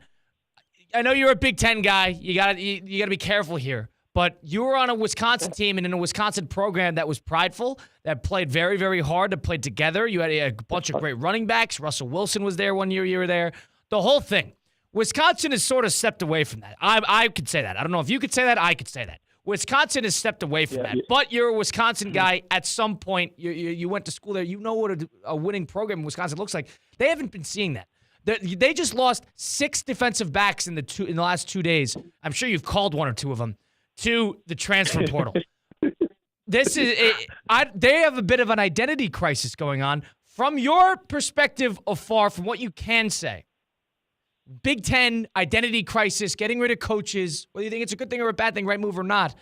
I know you're a Big Ten guy. You gotta be careful here. But you were on a Wisconsin team and in a Wisconsin program that was prideful, that played very, very hard, that played together. You had a bunch of great running backs. Russell Wilson was there one year you were there. The whole thing. Wisconsin has sort of stepped away from that. I could say that. I don't know if you could say that. I could say that. Wisconsin has stepped away from that. But you're a Wisconsin guy. At some point, you went to school there. You know what a winning program in Wisconsin looks like. They haven't been seeing that. They just lost 6 defensive backs in the last 2 days. I'm sure you've called one or two of them to the transfer portal. They have a bit of an identity crisis going on. From your perspective afar, from what you can say, Big Ten identity crisis, getting rid of coaches, whether you think it's a good thing or a bad thing, right move or not.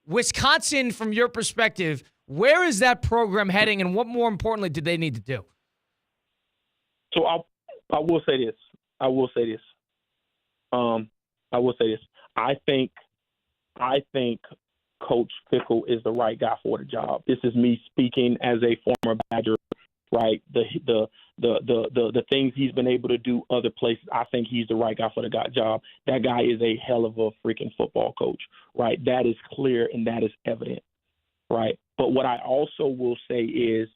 Wisconsin, from your perspective, where is that program heading, and what more importantly did they need to do? So I will say this. I will say this. I think Coach Fickell is the right guy for the job. This is me speaking as a former Badger, right? The things he's been able to do other places, I think he's the right guy for the job. That guy is a hell of a freaking football coach, right? That is clear and that is evident, right? But what I also will say is,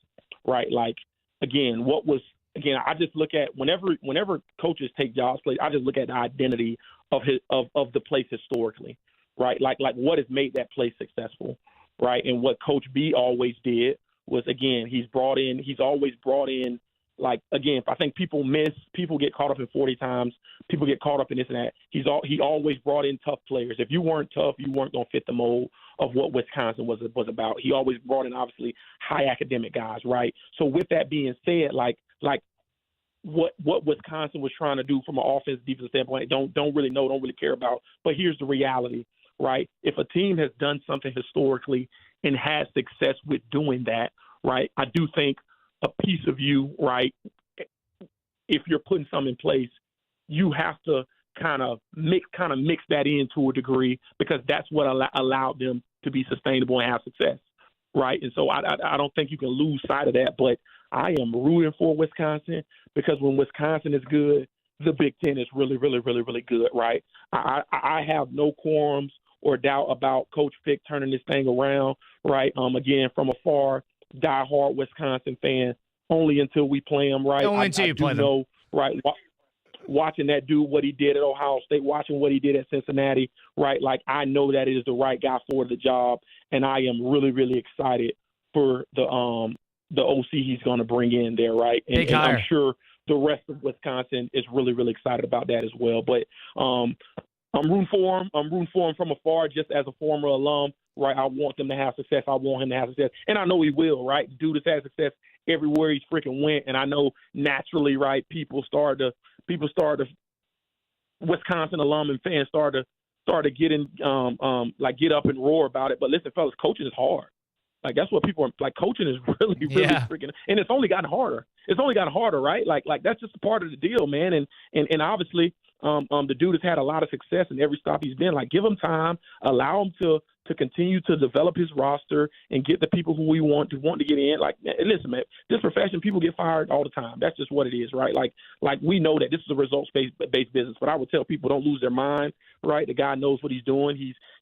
right, like, again, I just look at whenever coaches take jobs, I just look at the identity of the place historically, right? Like what has made that place successful, right? And what Coach B always did was, again, he's always brought in, like, again, I think people get caught up in 40 times, people get caught up in this and that. He always brought in tough players. If you weren't tough, you weren't going to fit the mold of what Wisconsin was about. He always brought in, obviously, high academic guys, right? So with that being said, like what Wisconsin was trying to do from an offense, defense standpoint, don't really know, don't really care about. But here's the reality, right? If a team has done something historically and has success with doing that, right, I do think a piece of you, right, if you're putting something in place, you have to kind of mix that in to a degree, because that's what allowed them to be sustainable and have success, right? And so I don't think you can lose sight of that. But I am rooting for Wisconsin, because when Wisconsin is good, the Big Ten is really, really, really, really good, right? I have no qualms or doubt about Coach Fick turning this thing around, right? Again, from afar, diehard Wisconsin fan, only until we play them, right? Only until you play them. Know, right? Watching that dude, what he did at Ohio State, watching what he did at Cincinnati, right? Like, I know that it is the right guy for the job, and I am really, really excited for the OC he's going to bring in there, right? And I'm sure the rest of Wisconsin is really, really excited about that as well. But I'm rooting for him. I'm rooting for him from afar, just as a former alum, right? I want them to have success. I want him to have success. And I know he will, right? The dude has had success everywhere he's freaking went. And I know naturally, right, people started Wisconsin alum and fans started to get in, get up and roar about it. But listen, fellas, coaching is hard. Like, that's what people are like. Coaching is really, really freaking, and it's only gotten harder. It's only gotten harder, right? Like that's just a part of the deal, man. And obviously, the dude has had a lot of success in every stop he's been. Like, give him time, allow him to continue to develop his roster and get the people who we want to get in. Like, listen, man, this profession, people get fired all the time. That's just what it is, right? Like we know that this is a results-based business, but I would tell people, don't lose their mind, right? The guy knows what he's doing.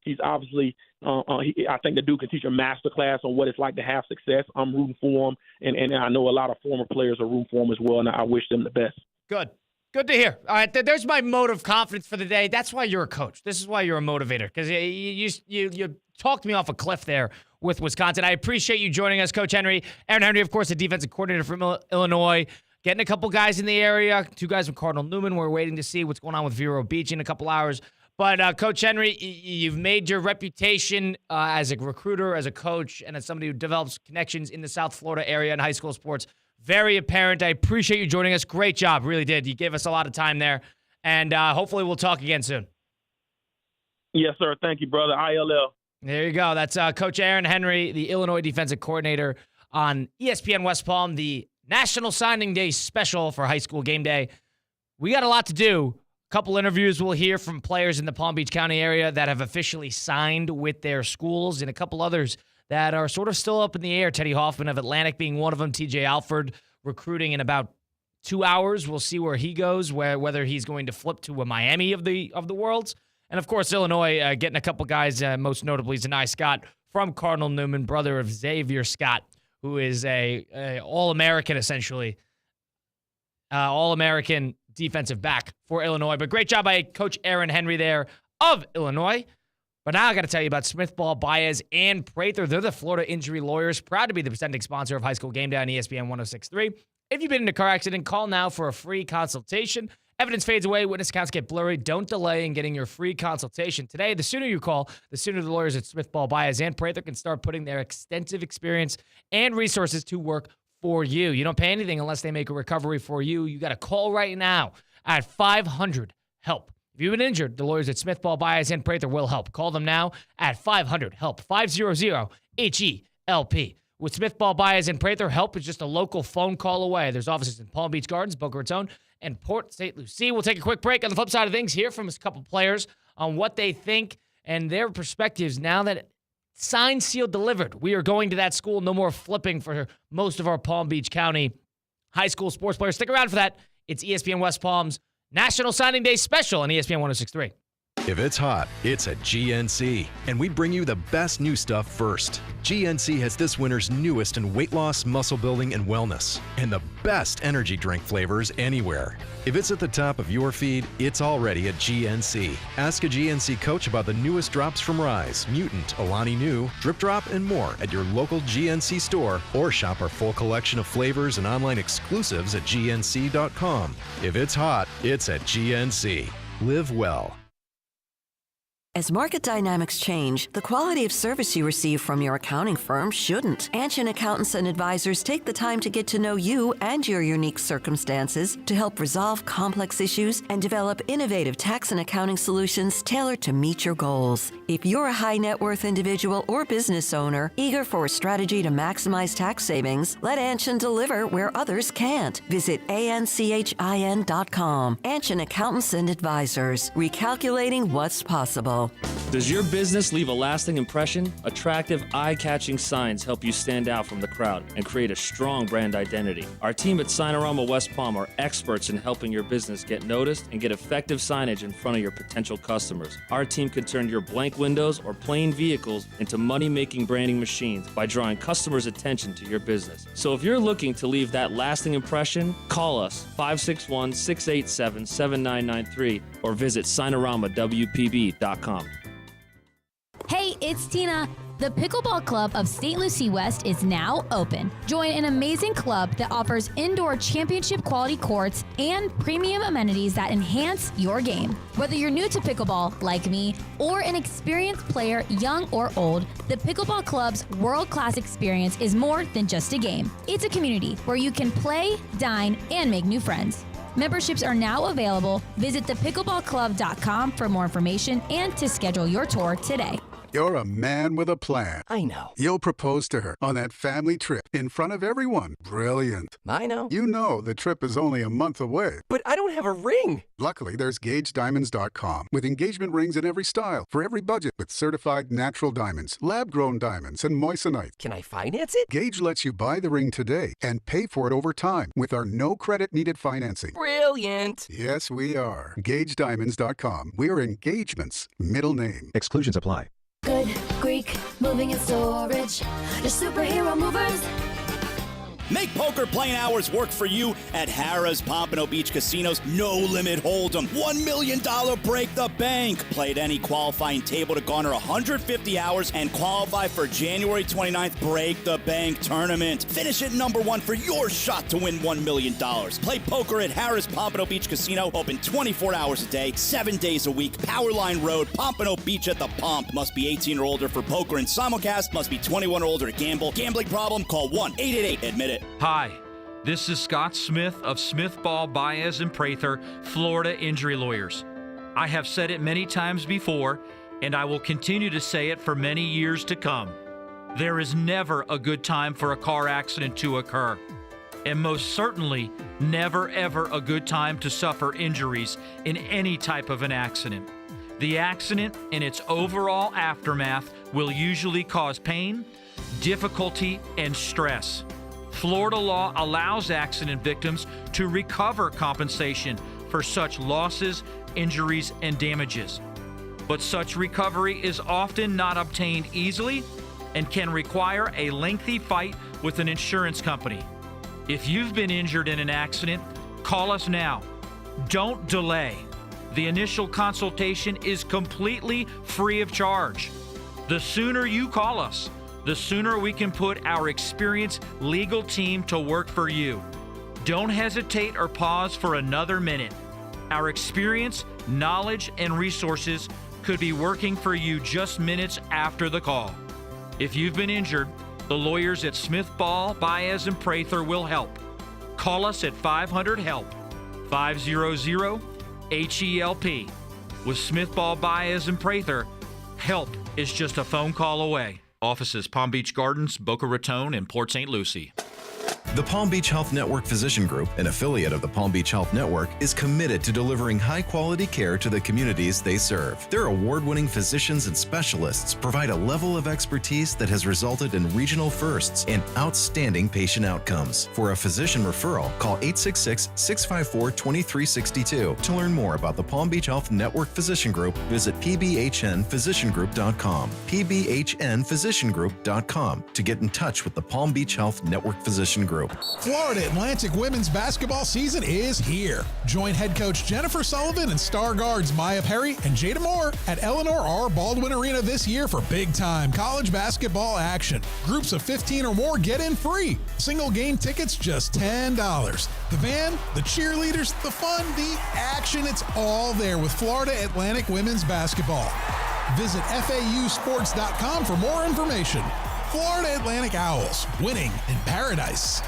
He's obviously, I think the dude can teach a master class on what it's like to have success. I'm rooting for him, and I know a lot of former players are rooting for him as well, and I wish them the best. Good. Good to hear. All right, there's my vote of confidence for the day. That's why you're a coach. This is why you're a motivator, because you talked me off a cliff there with Wisconsin. I appreciate you joining us, Coach Henry. Aaron Henry, of course, the defensive coordinator from Illinois. Getting a couple guys in the area, 2 guys from Cardinal Newman. We're waiting to see what's going on with Vero Beach in a couple hours. But, Coach Henry, you've made your reputation as a recruiter, as a coach, and as somebody who develops connections in the South Florida area in high school sports. Very apparent. I appreciate you joining us. Great job. Really did. You gave us a lot of time there. And hopefully we'll talk again soon. Yes, sir. Thank you, brother. ILL. There you go. That's Coach Aaron Henry, the Illinois defensive coordinator on ESPN West Palm, the National Signing Day special for high school game day. We got a lot to do. A couple interviews we'll hear from players in the Palm Beach County area that have officially signed with their schools, and a couple others that are sort of still up in the air. Teddy Hoffman of Atlantic being one of them. TJ Alford recruiting in about 2 hours. We'll see where he goes, whether he's going to flip to a Miami of the worlds. And, of course, Illinois getting a couple guys, most notably Zanai Scott from Cardinal Newman, brother of Xavier Scott, who is a All-American, essentially. All-American defensive back for Illinois. But great job by Coach Aaron Henry there of Illinois. But now I got to tell you about Smith Ball, Baez, and Prather. They're the Florida injury lawyers, proud to be the presenting sponsor of High School Game Day on ESPN 106.3. If you've been in a car accident, call now for a free consultation. Evidence fades away, witness accounts get blurry. Don't delay in getting your free consultation today. The sooner you call, the sooner the lawyers at Smith Ball, Baez, and Prather can start putting their extensive experience and resources to work for you. You don't pay anything unless they make a recovery for you. You got to call right now at 500-HELP. If you've been injured, the lawyers at Smith Ball, Baez, and Prather will help. Call them now at 500-HELP, 500-HELP. With Smith Ball, Baez, and Prather, help is just a local phone call away. There's offices in Palm Beach Gardens, Boca Raton, and Port St. Lucie. We'll take a quick break. On the flip side of things, hear from a couple players on what they think and their perspectives now that signed, sealed, delivered. We are going to that school. No more flipping for most of our Palm Beach County high school sports players. Stick around for that. It's ESPN West Palm's National Signing Day special on ESPN 106.3. If it's hot, it's at GNC, and we bring you the best new stuff first. GNC has this winter's newest in weight loss, muscle building, and wellness, and the best energy drink flavors anywhere. If it's at the top of your feed, it's already at GNC. Ask a GNC coach about the newest drops from Rise, Mutant, Alani Nu, Drip Drop, and more at your local GNC store, or shop our full collection of flavors and online exclusives at GNC.com. If it's hot, it's at GNC. Live well. As market dynamics change, the quality of service you receive from your accounting firm shouldn't. Anchin accountants and advisors take the time to get to know you and your unique circumstances to help resolve complex issues and develop innovative tax and accounting solutions tailored to meet your goals. If you're a high net worth individual or business owner eager for a strategy to maximize tax savings, let Anchin deliver where others can't. Visit anchin.com. Anchin Accountants and Advisors, recalculating what's possible. Does your business leave a lasting impression? Attractive, eye-catching signs help you stand out from the crowd and create a strong brand identity. Our team at Signorama West Palm are experts in helping your business get noticed and get effective signage in front of your potential customers. Our team can turn your blank windows or plain vehicles into money-making branding machines by drawing customers' attention to your business. So if you're looking to leave that lasting impression, call us 561-687-7993 or visit signoramawpb.com. Hey, it's Tina. The Pickleball Club of St. Lucie West is now open. Join an amazing club that offers indoor championship quality courts and premium amenities that enhance your game. Whether you're new to pickleball, like me, or an experienced player, young or old, the Pickleball Club's world-class experience is more than just a game. It's a community where you can play, dine, and make new friends. Memberships are now available. Visit thepickleballclub.com for more information and to schedule your tour today. You're a man with a plan. I know. You'll propose to her on that family trip in front of everyone. Brilliant. I know. You know the trip is only a month away. But I don't have a ring. Luckily, there's GageDiamonds.com with engagement rings in every style for every budget with certified natural diamonds, lab-grown diamonds, and moissanite. Can I finance it? Gage lets you buy the ring today and pay for it over time with our no credit needed financing. Brilliant. Yes, we are. GageDiamonds.com. We're engagements. Middle name. Exclusions apply. Good Greek moving and storage. Your superhero movers. Make poker playing hours work for you at Harrah's Pompano Beach Casino's No Limit Hold'em. $1 million break the bank. Play at any qualifying table to garner 150 hours and qualify for January 29th Break the Bank tournament. Finish at number one for your shot to win $1 million. Play poker at Harrah's Pompano Beach Casino. Open 24 hours a day, 7 days a week. Powerline Road, Pompano Beach at the Pomp. Must be 18 or older for poker and simulcast. Must be 21 or older to gamble. Gambling problem? Call 1-888-ADMIT-IT. Hi, this is Scott Smith of Smith Ball, Baez, and Prather, Florida Injury Lawyers. I have said it many times before, and I will continue to say it for many years to come. There is never a good time for a car accident to occur, and most certainly never ever a good time to suffer injuries in any type of an accident. The accident and its overall aftermath will usually cause pain, difficulty, and stress. Florida law allows accident victims to recover compensation for such losses, injuries, and damages. But such recovery is often not obtained easily and can require a lengthy fight with an insurance company. If you've been injured in an accident, call us now. Don't delay. The initial consultation is completely free of charge. The sooner you call us, the sooner we can put our experienced legal team to work for you. Don't hesitate or pause for another minute. Our experience, knowledge, and resources could be working for you just minutes after the call. If you've been injured, the lawyers at Smith, Ball, Baez, and Prather will help. Call us at 500-HELP, 500-HELP. With Smith, Ball, Baez, and Prather, help is just a phone call away. Offices Palm Beach Gardens, Boca Raton, and Port St. Lucie. The Palm Beach Health Network Physician Group, an affiliate of the Palm Beach Health Network, is committed to delivering high-quality care to the communities they serve. Their award-winning physicians and specialists provide a level of expertise that has resulted in regional firsts and outstanding patient outcomes. For a physician referral, call 866-654-2362. To learn more about the Palm Beach Health Network Physician Group, visit pbhnphysiciangroup.com, pbhnphysiciangroup.com, to get in touch with the Palm Beach Health Network Physician Group. Florida Atlantic women's basketball season is here. Join head coach Jennifer Sullivan and star guards Maya Perry and Jada Moore at Eleanor R. Baldwin Arena this year for big-time college basketball action. Groups of 15 or more get in free. Single game tickets just $10. The van, the cheerleaders, the fun, the action, it's all there with Florida Atlantic women's basketball. Visit FAUsports.com for more information. Florida Atlantic Owls, winning in paradise.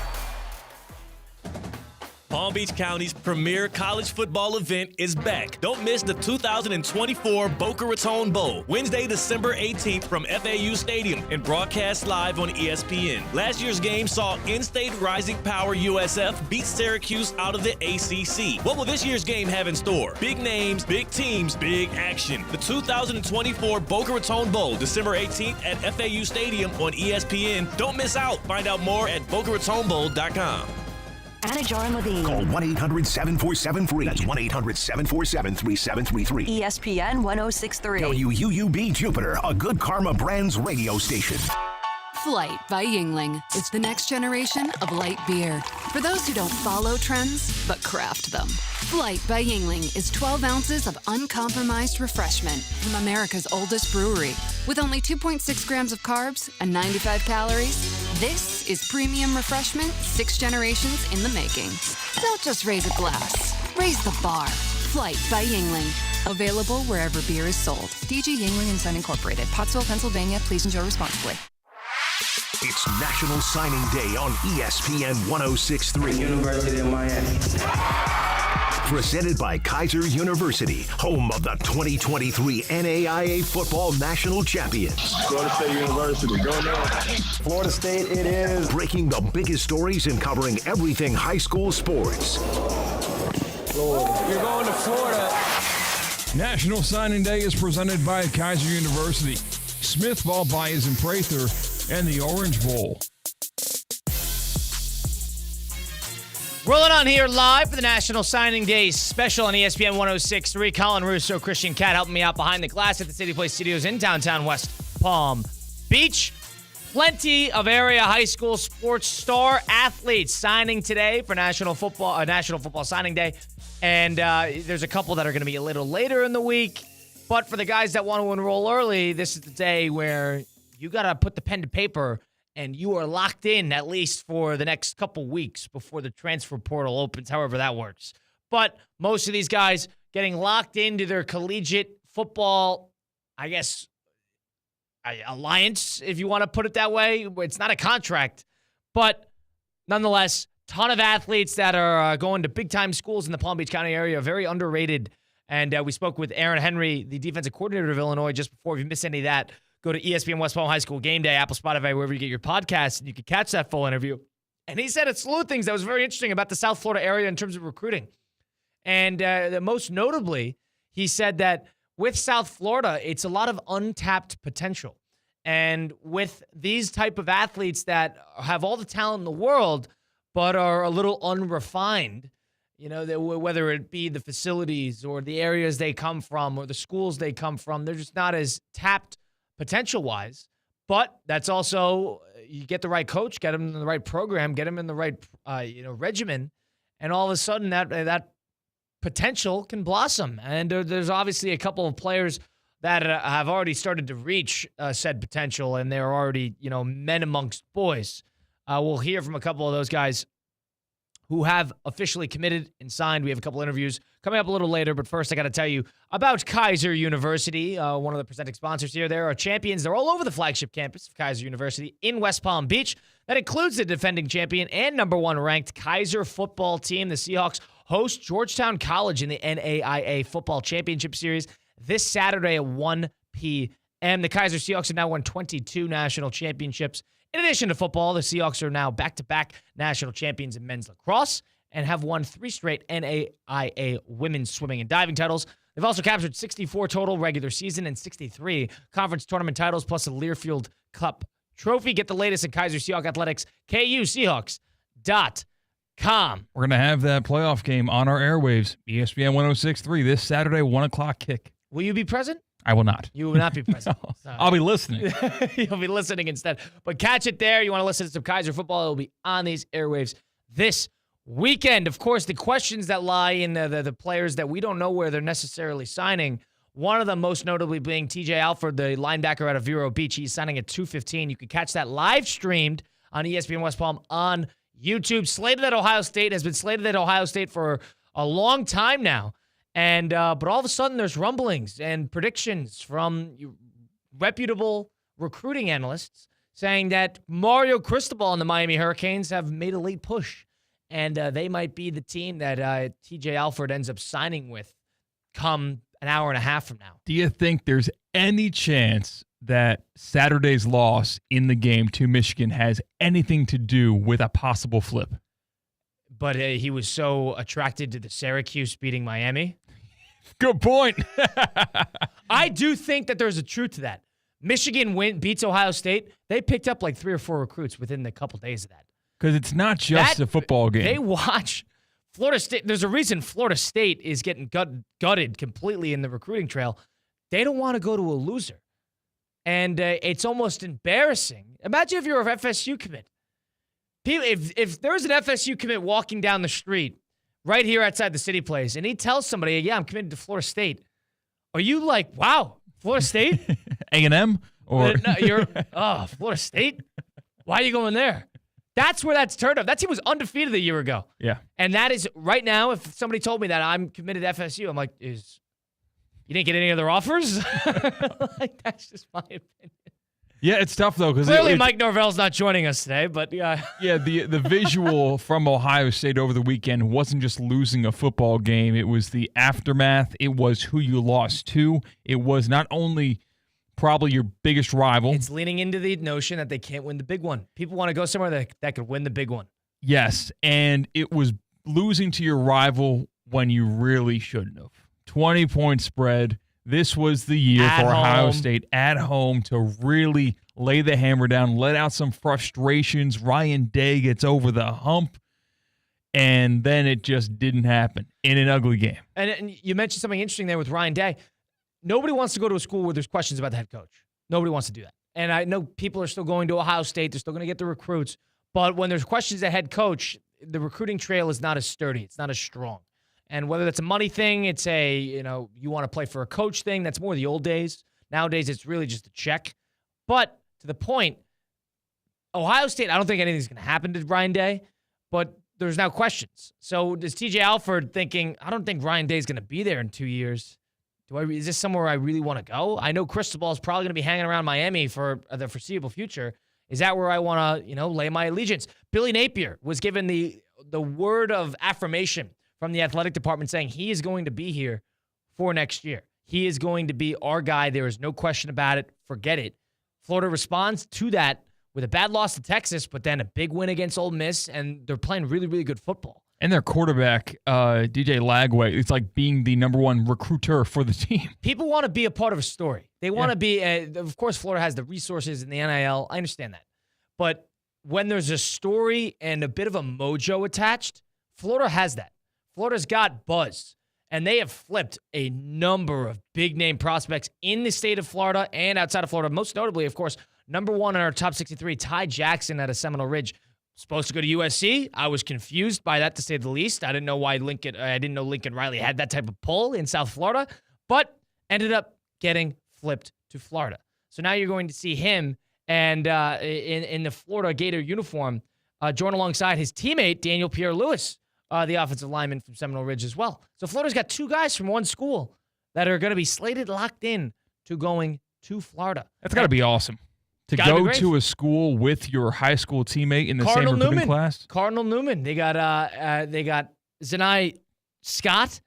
Palm Beach County's premier college football event is back. Don't miss the 2024 Boca Raton Bowl, Wednesday, December 18th from FAU Stadium and broadcast live on ESPN. Last year's game saw in-state Rising Power USF beat Syracuse out of the ACC. What will this year's game have in store? Big names, big teams, big action. The 2024 Boca Raton Bowl, December 18th at FAU Stadium on ESPN. Don't miss out. Find out more at BocaRatonBowl.com. Anagar Lavine. Call 1-800-747-FREE. That's 1-800-747-3733. ESPN 1063. WUUB Jupiter, a Good Karma Brands radio station. Flight by Yuengling. It's the next generation of light beer. For those who don't follow trends, but craft them. Flight by Yuengling is 12 ounces of uncompromised refreshment from America's oldest brewery. With only 2.6 grams of carbs and 95 calories, this is premium refreshment 6 generations in the making. Don't just raise a glass. Raise the bar. Flight by Yuengling. Available wherever beer is sold. DG Yuengling and Son Incorporated. Pottsville, Pennsylvania. Please enjoy responsibly. It's National Signing Day on ESPN 1063. University of Miami. Presented by Keiser University, home of the 2023 NAIA Football National Champions. Florida State University, go North. Florida State it is. Breaking the biggest stories and covering everything high school sports. Florida. You're going to Florida. National Signing Day is presented by Keiser University, Smith, Ball, Baez, and Prather, and the Orange Bowl. Rolling on here live for the National Signing Day special on ESPN 1063. Colin Russo, Christian Cat helping me out behind the glass at the City Place Studios in downtown West Palm Beach. Plenty of area high school sports star athletes signing today for National Football Signing Day. And there's a couple that are going to be a little later in the week. But for the guys that want to enroll early, this is the day where you got to put the pen to paper and you are locked in at least for the next couple weeks before the transfer portal opens, however that works. But most of these guys getting locked into their collegiate football, I guess, alliance, if you want to put it that way. It's not a contract, but nonetheless, ton of athletes that are going to big-time schools in the Palm Beach County area, very underrated And we spoke with Aaron Henry, the defensive coordinator of Illinois, just before. If you missed any of that, go to ESPN West Palm High School Game Day, Apple, Spotify, wherever you get your podcasts, and you can catch that full interview. And he said a slew of things that was very interesting about the South Florida area in terms of recruiting. And most notably, he said that with South Florida, it's a lot of untapped potential. And with these type of athletes that have all the talent in the world, but are a little unrefined, whether it be the facilities or the areas they come from or the schools they come from, they're just not as tapped potential-wise. But that's also, you get the right coach, get them in the right program, get them in the right regimen, and all of a sudden that potential can blossom. And there's obviously a couple of players that have already started to reach said potential, and they're already, men amongst boys. We'll hear from a couple of those guys who have officially committed and signed. We have a couple interviews coming up a little later, but first I got to tell you about Keiser University, one of the presenting sponsors here. There are champions. They're all over the flagship campus of Keiser University in West Palm Beach. That includes the defending champion and #1 ranked Keiser football team. The Seahawks host Georgetown College in the NAIA Football Championship Series this Saturday at 1 p.m. The Keiser Seahawks have now won 22 national championships. In addition to football, the Seahawks are now back-to-back national champions in men's lacrosse and have won 3 straight NAIA women's swimming and diving titles. They've also captured 64 total regular season and 63 conference tournament titles, plus a Learfield Cup trophy. Get the latest in Keiser Seahawks athletics, KUSeahawks.com. We're going to have that playoff game on our airwaves, ESPN 106.3, this Saturday, 1 o'clock kick. Will you be present? I will not. You will not be present. No, I'll be listening. You'll be listening instead. But catch it there. You want to listen to some Keiser football, it will be on these airwaves this weekend. Of course, the questions that lie in the players that we don't know where they're necessarily signing, one of them most notably being TJ Alford, the linebacker out of Vero Beach. He's signing at 2:15. You can catch that live streamed on ESPN West Palm on YouTube. Slated at Ohio State, has been slated at Ohio State for a long time now. And but all of a sudden there's rumblings and predictions from reputable recruiting analysts saying that Mario Cristobal and the Miami Hurricanes have made a late push. And they might be the team that TJ Alford ends up signing with come an hour and a half from now. Do you think there's any chance that Saturday's loss in the game to Michigan has anything to do with a possible flip? But he was so attracted to the Syracuse beating Miami. Good point. I do think that there's a truth to that. Michigan beats Ohio State. They picked up like 3 or 4 recruits within a couple days of that. Because it's not just a football game. They watch Florida State. There's a reason Florida State is getting gutted completely in the recruiting trail. They don't want to go to a loser. And it's almost embarrassing. Imagine if you're an FSU commit. If there's an FSU commit walking down the street right here outside the City Place, and he tells somebody, yeah, I'm committed to Florida State, are you like, wow, Florida State? A&M? Or no, Florida State? Why are you going there? That's where that's turned up. That team was undefeated a year ago. Yeah. And that is, right now, if somebody told me that I'm committed to FSU, I'm like, you didn't get any other offers? Like, that's just my opinion. Yeah, it's tough, though. Clearly, Mike Norvell's not joining us today, but yeah. Yeah, the visual from Ohio State over the weekend wasn't just losing a football game. It was the aftermath. It was who you lost to. It was not only probably your biggest rival. It's leaning into the notion that they can't win the big one. People want to go somewhere that could win the big one. Yes, and it was losing to your rival when you really shouldn't have. 20-point spread. This was the year for Ohio State at home to really lay the hammer down, let out some frustrations. Ryan Day gets over the hump, and then it just didn't happen in an ugly game. And you mentioned something interesting there with Ryan Day. Nobody wants to go to a school where there's questions about the head coach. Nobody wants to do that. And I know people are still going to Ohio State. They're still going to get the recruits. But when there's questions at head coach, the recruiting trail is not as sturdy. It's not as strong. And whether that's a money thing, it's you want to play for a coach thing, that's more the old days. Nowadays, it's really just a check. But to the point, Ohio State, I don't think anything's going to happen to Ryan Day, but there's now questions. So is TJ Alford thinking, I don't think Ryan Day's going to be there in 2 years. Is this somewhere I really want to go? I know Cristobal is probably going to be hanging around Miami for the foreseeable future. Is that where I want to, lay my allegiance? Billy Napier was given the word of affirmation from the athletic department saying he is going to be here for next year. He is going to be our guy. There is no question about it. Forget it. Florida responds to that with a bad loss to Texas, but then a big win against Ole Miss, and they're playing really, really good football. And their quarterback, DJ Lagway, it's like being the number one recruiter for the team. People want to be a part of a story. They want to be, of course, Florida has the resources in the NIL. I understand that. But when there's a story and a bit of a mojo attached, Florida has that. Florida's got buzz. And they have flipped a number of big-name prospects in the state of Florida and outside of Florida. Most notably, of course, number one in our top 63, Ty Jackson out of Seminole Ridge. Supposed to go to USC. I was confused by that, to say the least. I didn't know why Lincoln Riley had that type of pull in South Florida, but ended up getting flipped to Florida. So now you're going to see him and in the Florida Gator uniform join alongside his teammate, Daniel Pierre-Louis, the offensive lineman from Seminole Ridge as well. So Florida's got two guys from one school that are going to be slated, locked in to going to Florida. That's got to be awesome. To go to a school with your high school teammate in the same recruiting class? Cardinal Newman. They got Zanai Scott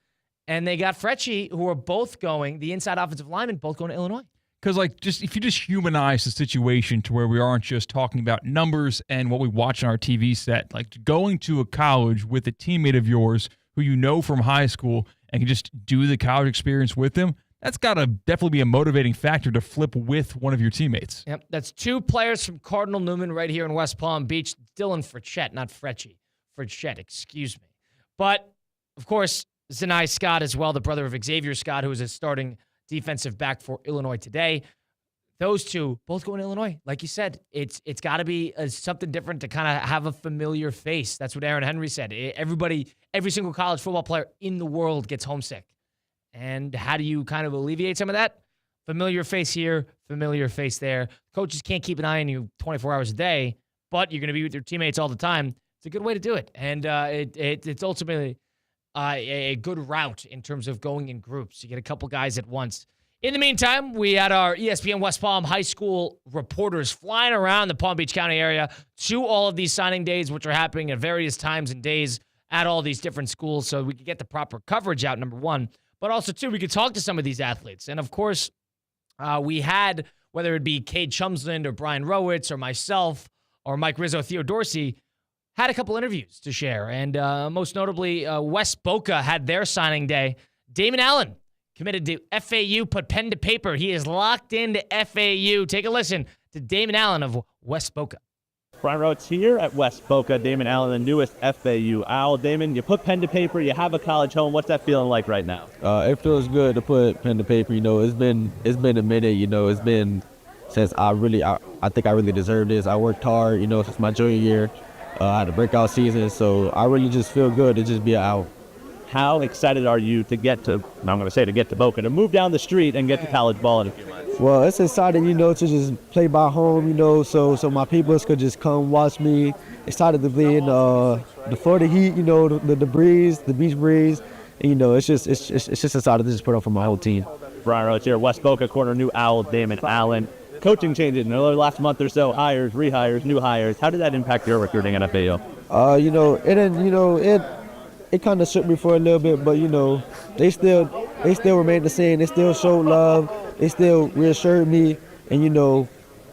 and they got Frecci, who are both going, the inside offensive linemen, both going to Illinois. Because, if you just humanize the situation to where we aren't just talking about numbers and what we watch on our TV set, like going to a college with a teammate of yours who you know from high school and can just do the college experience with them, that's got to definitely be a motivating factor to flip with one of your teammates. Yep, that's two players from Cardinal Newman right here in West Palm Beach. Dylan Frechette, not Frecci. Frechette, excuse me. But, of course, Zanai Scott as well, the brother of Xavier Scott, who is a starting defensive back for Illinois today. Those two both going to Illinois. Like you said, it's got to be something different to kind of have a familiar face. That's what Aaron Henry said. Every single college football player in the world gets homesick. And how do you kind of alleviate some of that? Familiar face here, familiar face there. Coaches can't keep an eye on you 24 hours a day, but you're going to be with your teammates all the time. It's a good way to do it. And it's ultimately a good route in terms of going in groups. You get a couple guys at once. In the meantime, we had our ESPN West Palm High School reporters flying around the Palm Beach County area to all of these signing days, which are happening at various times and days at all these different schools, so we could get the proper coverage out, number one. But also, too, we could talk to some of these athletes. And, of course, we had, whether it be Cade Chumsland or Brian Rowitz or myself or Mike Rizzo, Theo Dorsey, had a couple interviews to share. And most notably, West Boca had their signing day. Damon Allen committed to FAU, put pen to paper. He is locked into FAU. Take a listen to Damon Allen of West Boca. Brian Rowitz here at West Boca. Damon Allen, the newest FAU Owl. Damon, you put pen to paper. You have a college home. What's that feeling like right now? It feels good to put pen to paper. It's been a minute. It's been since I think I really deserved this. I worked hard. Since my junior year. I had a breakout season, so I really just feel good to just be an Owl. How excited are you to get to Boca, to move down the street and get to college ball in a few months? Well, it's exciting, to just play by home, so my people could just come watch me. Excited to be in the Florida heat, the breeze, the beach breeze. And, it's just excited to just put on for my whole team. Brian Rowitz here, West Boca corner, new Owl, Damon Allen. Coaching changes in the last month or so, hires, rehires, new hires. How did that impact your recruiting at FAU? It kind of shook me for a little bit, but they still remained the same. They still showed love. They still reassured me, and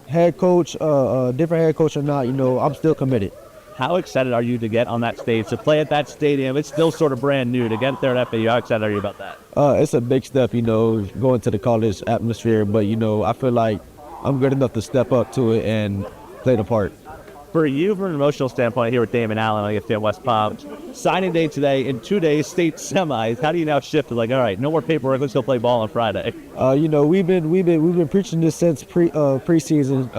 head coach, different head coach or not, I'm still committed. How excited are you to get on that stage, to play at that stadium? It's still sort of brand new. To get there at FAU, how excited are you about that? It's a big step, going to the college atmosphere, but I feel like I'm good enough to step up to it and play the part. For you, from an emotional standpoint, here with Damon Allen on ESPN West Palm, signing day today, in 2 days, state semis. How do you now shift to all right, no more paperwork, let's go play ball on Friday? We've been preaching this since preseason.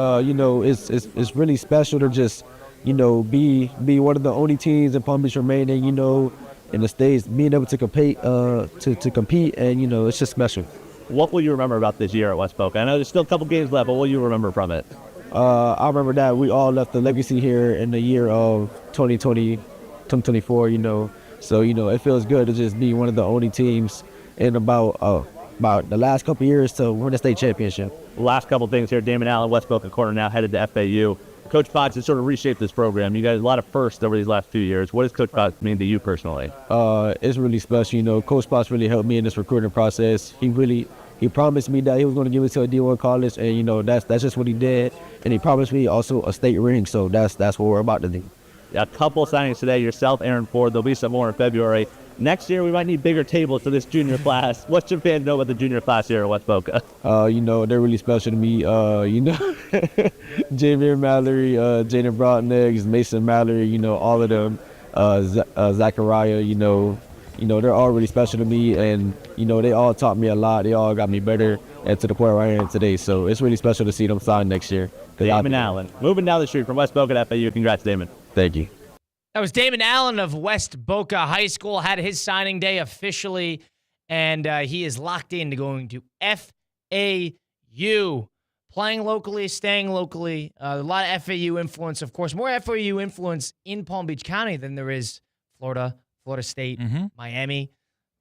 It's really special to just be one of the only teams in Palm Beach remaining, in the States, being able to compete, and it's just special. What will you remember about this year at West Boca? I know there's still a couple games left, but what will you remember from it? I remember that we all left the legacy here in the year of 2024, So, it feels good to just be one of the only teams in about the last couple years to win a state championship. Last couple things here. Damon Allen, West Boca corner, now headed to FAU. Coach Potts has sort of reshaped this program. You guys a lot of firsts over these last few years. What does Coach Potts mean to you personally? It's really special. You know, Coach Potts really helped me in this recruiting process. He promised me that he was going to give me to a D1 college, and you know that's just what he did. And he promised me also a state ring. So that's what we're about to do. A couple signings today. Yourself, Aaron Ford. There'll be some more in February. Next year, we might need bigger tables for this junior class. What's your fans know about the junior class here at West Boca? You know, they're really special to me. You know, Javier Mallory, Jaden Broadneggs, Mason Mallory, you know, all of them, Zachariah, you know, they're all really special to me. And, you know, they all taught me a lot. They all got me better and to the point where I am today. So it's really special to see them sign next year. Damon Allen, moving down the street from West Boca to FAU. Congrats, Damon. Thank you. That was Damon Allen of West Boca High School, had his signing day officially, and he is locked into going to FAU. Playing locally, staying locally. A lot of FAU influence, of course. More FAU influence in Palm Beach County than there is Florida State, Miami.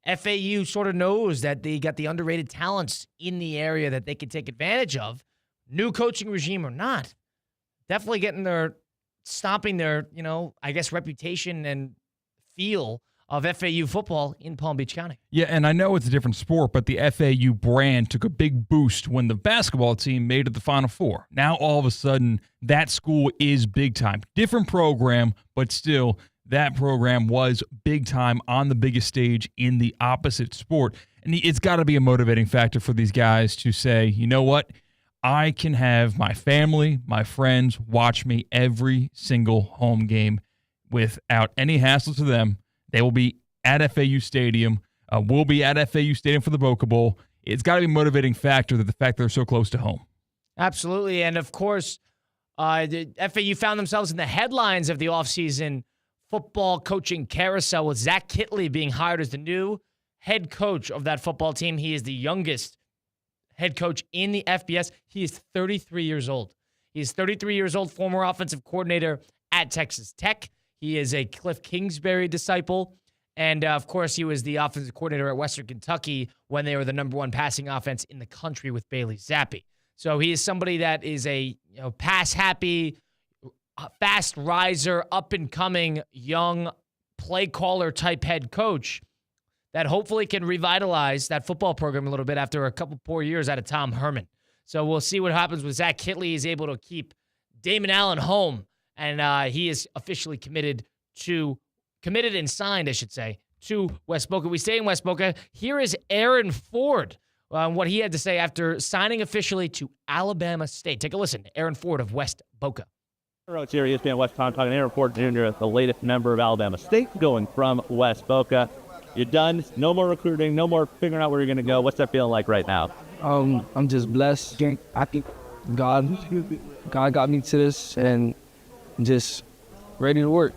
FAU sort of knows that they got the underrated talents in the area that they can take advantage of. New coaching regime or not. Definitely stomping their, you know, I guess reputation and feel of FAU football in Palm Beach County. Yeah, and I know it's a different sport, but the FAU brand took a big boost when the basketball team made it to the Final Four. Now, all of a sudden, that school is big time. Different program, but still, that program was big time on the biggest stage in the opposite sport. And it's got to be a motivating factor for these guys to say, you know what? I can have my family, my friends watch me every single home game without any hassle to them. They will be at FAU Stadium. We'll be at FAU Stadium for the Boca Bowl. It's got to be a motivating factor that the fact they're so close to home. Absolutely. And, of course, the FAU found themselves in the headlines of the offseason football coaching carousel with Zach Kittley being hired as the new head coach of that football team. He is the youngest head coach in the FBS. He is 33 years old. He's 33 years old, former offensive coordinator at Texas Tech. He is a Cliff Kingsbury disciple. And, of course, he was the offensive coordinator at Western Kentucky when they were the number one passing offense in the country with Bailey Zappi. So he is somebody that is a pass-happy, fast riser, up-and-coming, young play-caller type head coach that hopefully can revitalize that football program a little bit after a couple poor years out of Tom Herman. So we'll see what happens with Zach Kittley. He's able to keep Damon Allen home, and he is officially committed and signed, I should say, to West Boca. We stay in West Boca. Here is Aaron Ford on what he had to say after signing officially to Alabama State. Take a listen. Aaron Ford of West Boca. It's here, ESPN West Palm, talking Aaron Ford Jr., the latest member of Alabama State, going from West Boca. You're done. No more recruiting. No more figuring out where you're going to go. What's that feeling like right now? I'm just blessed. I think God got me to this and just ready to work.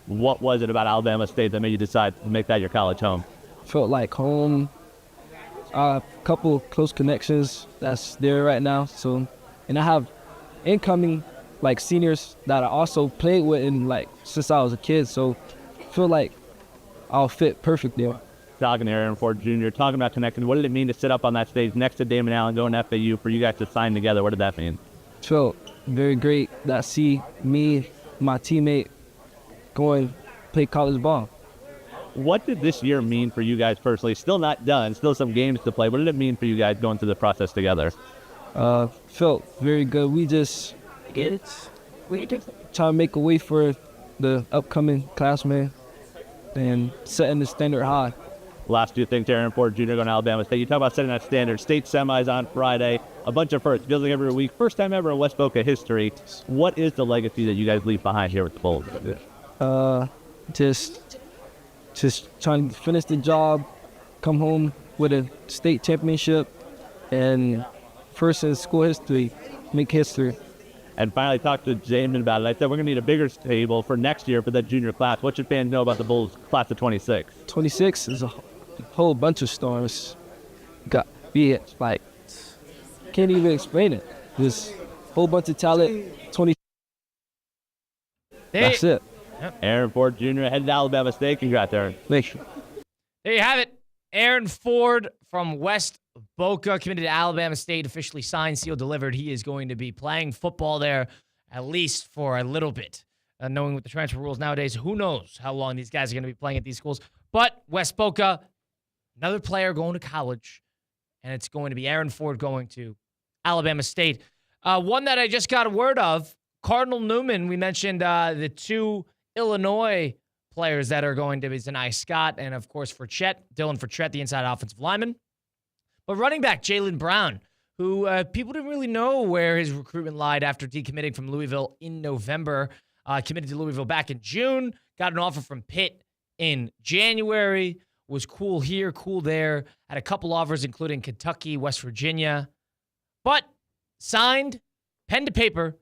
What was it about Alabama State that made you decide to make that your college home? Felt like home. A couple close connections that's there right now. So, and I have incoming seniors that I also played with since I was a kid. So, I feel like I'll fit perfectly. Talking to Aaron Ford Jr., talking about connecting. What did it mean to sit up on that stage next to Damon Allen, going to FAU, for you guys to sign together? What did that mean? It felt very great that see me, my teammate, going play college ball. What did this year mean for you guys personally? Still not done, still some games to play. What did it mean for you guys going through the process together? Felt very good. We just trying to make a way for the upcoming classmen and setting the standard high. Last two things, Aaron Ford Jr. going to Alabama State. You talk about setting that standard. State semis on Friday. A bunch of firsts. Feels like every week. First time ever in West Boca history. What is the legacy that you guys leave behind here with the Bulls? Just trying to finish the job, come home with a state championship, and first in school history, make history. And finally, talk to Damon about it. I said we're going to need a bigger table for next year for that junior class. What should fans know about the Bulls class of 26? 26 is a whole bunch of stars. Can't even explain it. Just a whole bunch of talent. That's it. Yep. Aaron Ford Jr. headed to Alabama State. Congrats, Aaron. Thank you. There you have it. Aaron Ford from West Boca, committed to Alabama State, officially signed, sealed, delivered. He is going to be playing football there at least for a little bit. Knowing with the transfer rules nowadays, who knows how long these guys are going to be playing at these schools. But West Boca, another player going to college, and it's going to be Aaron Ford going to Alabama State. One that I just got a word of, Cardinal Newman. We mentioned the two Illinois players that are going to be Zanai Scott and, of course, Dylan Frechette, the inside offensive lineman. But running back Jaylen Brown, who people didn't really know where his recruitment lied after decommitting from Louisville in November. Committed to Louisville back in June, got an offer from Pitt in January, was cool here, cool there, had a couple offers, including Kentucky, West Virginia, but signed, pen to paper,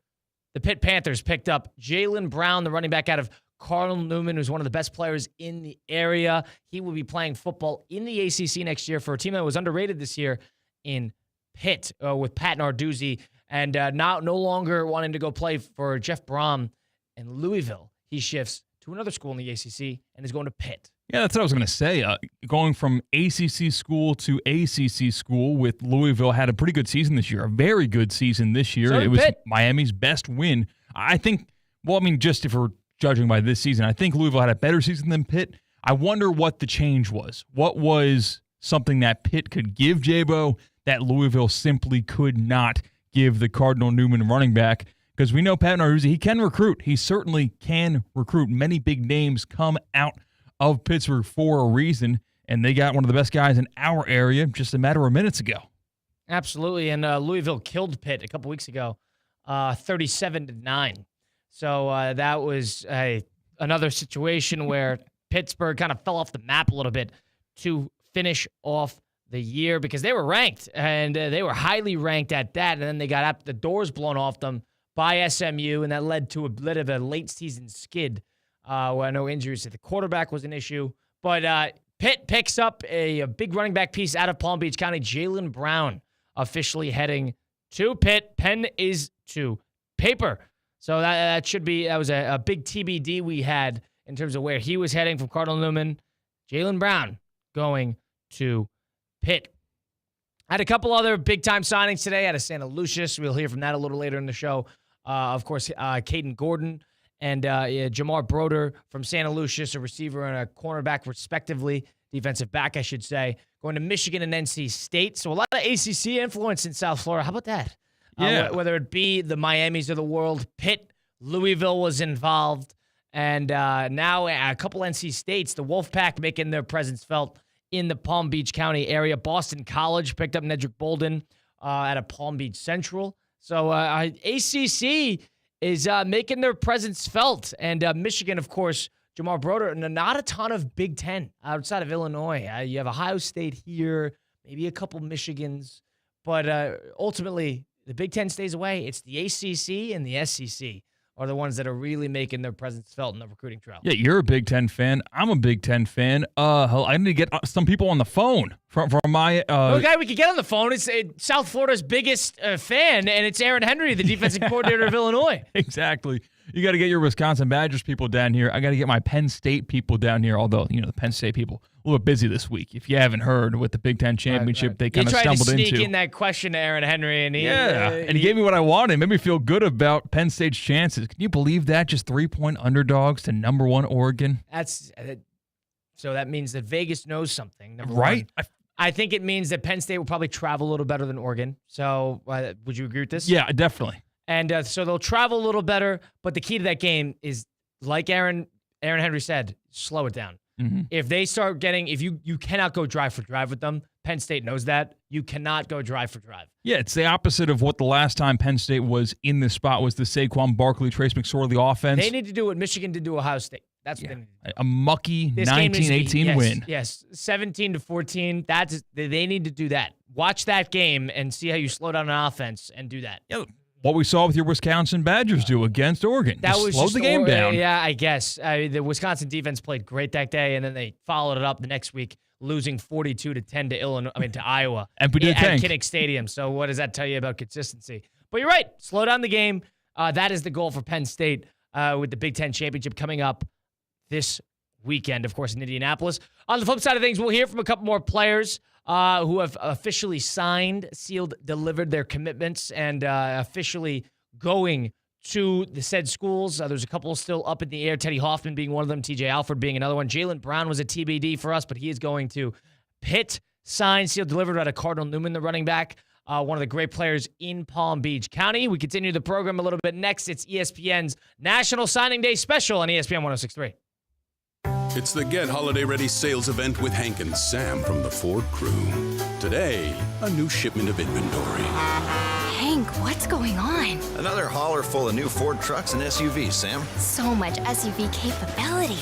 the Pitt Panthers picked up Jaylen Brown, the running back out of Cardinal Newman, who's one of the best players in the area. He will be playing football in the ACC next year for a team that was underrated this year in Pitt with Pat Narduzzi, and now no longer wanting to go play for Jeff Brom in Louisville. He shifts to another school in the ACC and is going to Pitt. Yeah, that's what I was going to say. Going from ACC school to ACC school with Louisville had a pretty good season this year, a very good season this year. So it was Pitt. Miami's best win. I think, just if we're judging by this season, I think Louisville had a better season than Pitt. I wonder what the change was. What was something that Pitt could give Jabo that Louisville simply could not give the Cardinal Newman running back? Because we know Pat Narduzzi, he can recruit. He certainly can recruit. Many big names come out of Pittsburgh for a reason, and they got one of the best guys in our area just a matter of minutes ago. Absolutely, and Louisville killed Pitt a couple weeks ago, 37-9. So that was another situation where Pittsburgh kind of fell off the map a little bit to finish off the year because they were ranked, and they were highly ranked at that, and then they got the doors blown off them by SMU, and that led to a bit of a late-season skid where no injuries to the quarterback was an issue. But Pitt picks up a big running back piece out of Palm Beach County, Jaylen Brown, officially heading to Pitt. Pen is to paper. So that was a big TBD we had in terms of where he was heading from Cardinal Newman. Jaylen Brown going to Pitt. I had a couple other big-time signings today out of Santa Lucia. We'll hear from that a little later in the show. Of course, Caden Gordon and Jamar Broder from Santa Lucia, a receiver and a cornerback, respectively. Defensive back, I should say. Going to Michigan and NC State. So a lot of ACC influence in South Florida. How about that? Yeah. Whether it be the Miamis of the world, Pitt, Louisville was involved. And now a couple NC States, the Wolfpack making their presence felt in the Palm Beach County area. Boston College picked up Nedrick Bolden out of Palm Beach Central. So ACC is making their presence felt. And Michigan, of course, Jamar Broder, and not a ton of Big Ten outside of Illinois. You have Ohio State here, maybe a couple Michigans. But ultimately, the Big Ten stays away. It's the ACC and the SEC are the ones that are really making their presence felt in the recruiting trail. Yeah, you're a Big Ten fan. I'm a Big Ten fan. I need to get some people on the phone from my... Okay, we could get on the phone. It's South Florida's biggest fan, and it's Aaron Henry, the defensive coordinator of Illinois. Exactly. You got to get your Wisconsin Badgers people down here. I got to get my Penn State people down here, although, the Penn State people a little busy this week. If you haven't heard, with the Big Ten championship, they kind of stumbled into. You tried to sneak in that question to Aaron Henry, and he gave me what I wanted. It made me feel good about Penn State's chances. Can you believe that? Just 3-point underdogs to number 1 Oregon. So that means that Vegas knows something. Right. I think it means that Penn State will probably travel a little better than Oregon. So would you agree with this? Yeah, definitely. And so they'll travel a little better, but the key to that game is, like Aaron Henry said, slow it down. Mm-hmm. If they start getting, if you cannot go drive for drive with them, Penn State knows that. You cannot go drive for drive. Yeah, it's the opposite of what the last time Penn State was in this spot was the Saquon Barkley, Trace McSorley offense. They need to do what Michigan did to Ohio State. That's what they need to do. A mucky 19-18 win. Yes, 17-14. They need to do that. Watch that game and see how you slow down an offense and do that. Yeah. What we saw with your Wisconsin Badgers do against Oregon. That was slowed the game down. Yeah, I guess. The Wisconsin defense played great that day, and then they followed it up the next week, losing 42-10 to Iowa and we did at Kinnick Stadium. So what does that tell you about consistency? But you're right. Slow down the game. That is the goal for Penn State with the Big Ten championship coming up this weekend, of course, in Indianapolis. On the flip side of things, we'll hear from a couple more players who have officially signed, sealed, delivered their commitments, and officially going to the said schools. There's a couple still up in the air, Teddy Hoffman being one of them, TJ Alford being another one. Jalen Brown was a TBD for us, but he is going to Pitt, signed, sealed, delivered out of Cardinal Newman, the running back, one of the great players in Palm Beach County. We continue the program a little bit. Next, it's ESPN's National Signing Day special on ESPN 106.3. It's the Get Holiday Ready sales event with Hank and Sam from the Ford crew. Today, a new shipment of inventory. Hank, what's going on? Another hauler full of new Ford trucks and SUVs, Sam. So much SUV capability.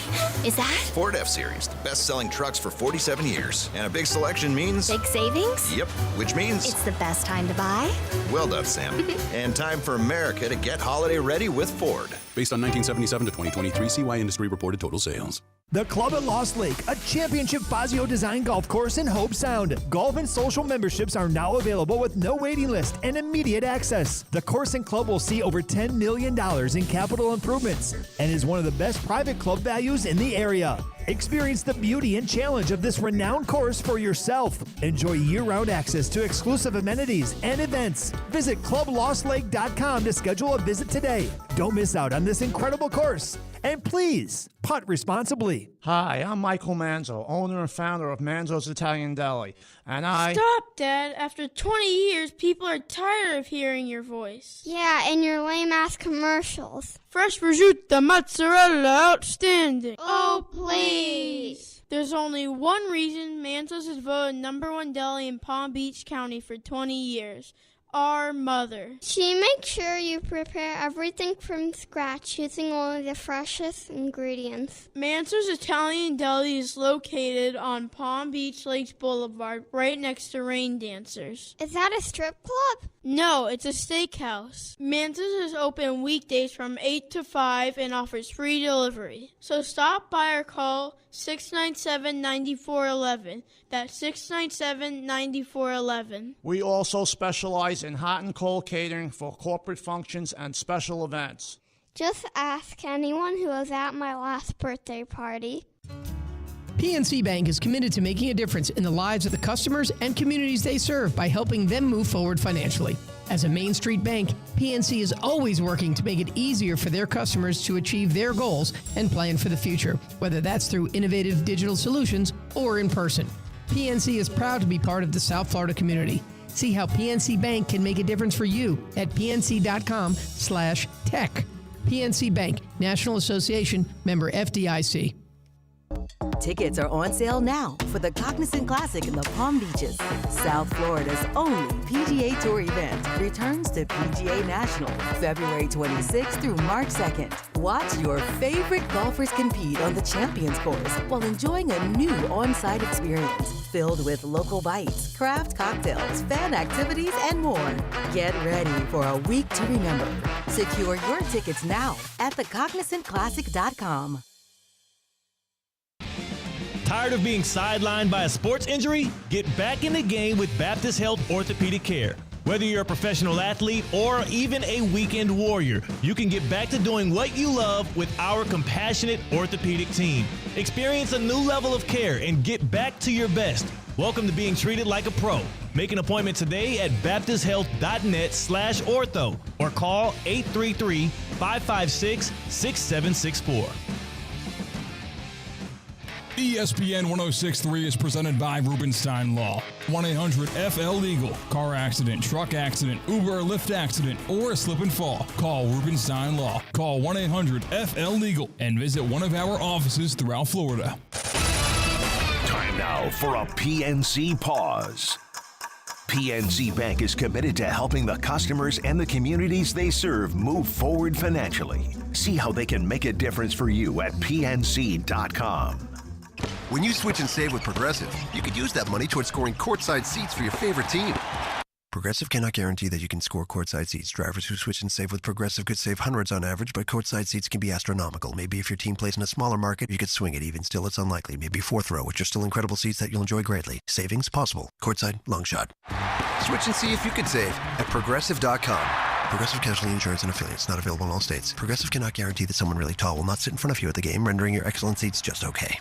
Is that? Ford F-Series, the best-selling trucks for 47 years. And a big selection means... big savings? Yep, which means... it's the best time to buy? Well done, Sam. And time for America to get holiday ready with Ford. Based on 1977 to 2023 CY Industry reported total sales. The Club at Lost Lake, a championship Fazio design golf course in Hope Sound. Golf and social memberships are now available with no waiting list and immediate access. The course and club will see over $10 million in capital improvements and is one of the best private club values in the area. Experience the beauty and challenge of this renowned course for yourself. Enjoy year-round access to exclusive amenities and events. Visit clublostlake.com to schedule a visit today. Don't miss out on this incredible course. And please, putt responsibly. Hi, I'm Michael Manzo, owner and founder of Manzo's Italian Deli. And Stop, Dad. After 20 years, people are tired of hearing your voice. Yeah, and your lame-ass commercials. Fresh prosciutto, mozzarella, outstanding. Oh, please. There's only one reason Manzo's is voted #1 deli in Palm Beach County for 20 years. Our mother. She makes sure you prepare everything from scratch using only the freshest ingredients. Manzo's Italian Deli is located on Palm Beach Lakes Boulevard, right next to Rain Dancers. Is that a strip club? No, it's a steakhouse. Manzo's is open weekdays from 8 to 5 and offers free delivery. So stop by or call 697-9411. That's 697-9411. we also specialize in hot and cold catering for corporate functions and special events. Just ask anyone who was at my last birthday party. PNC Bank is committed to making a difference in the lives of the customers and communities they serve by helping them move forward financially. As a Main Street bank, PNC is always working to make it easier for their customers to achieve their goals and plan for the future, whether that's through innovative digital solutions or in person. PNC is proud to be part of the South Florida community. See how PNC Bank can make a difference for you at pnc.com/tech. PNC Bank, National Association, member FDIC. Tickets are on sale now for the Cognizant Classic in the Palm Beaches. South Florida's only PGA Tour event returns to PGA National February 26th through March 2nd. Watch your favorite golfers compete on the Champions Course while enjoying a new on-site experience filled with local bites, craft cocktails, fan activities, and more. Get ready for a week to remember. Secure your tickets now at thecognizantclassic.com. Tired of being sidelined by a sports injury? Get back in the game with Baptist Health Orthopedic Care. Whether you're a professional athlete or even a weekend warrior, you can get back to doing what you love with our compassionate orthopedic team. Experience a new level of care and get back to your best. Welcome to being treated like a pro. Make an appointment today at baptisthealth.net/ortho or call 833-556-6764. ESPN 106.3 is presented by Rubenstein Law. 1-800-FL-LEGAL. Car accident, truck accident, Uber or Lyft accident, or a slip and fall. Call Rubenstein Law. Call 1-800-FL-LEGAL and visit one of our offices throughout Florida. Time now for a PNC pause. PNC Bank is committed to helping the customers and the communities they serve move forward financially. See how they can make a difference for you at PNC.com. When you switch and save with Progressive, you could use that money towards scoring courtside seats for your favorite team. Progressive cannot guarantee that you can score courtside seats. Drivers who switch and save with Progressive could save hundreds on average, but courtside seats can be astronomical. Maybe if your team plays in a smaller market, you could swing it. Even still, it's unlikely. Maybe fourth row, which are still incredible seats that you'll enjoy greatly. Savings possible. Courtside, long shot. Switch and see if you could save at Progressive.com. Progressive Casualty Insurance and Affiliates. Not available in all states. Progressive cannot guarantee that someone really tall will not sit in front of you at the game, rendering your excellent seats just okay.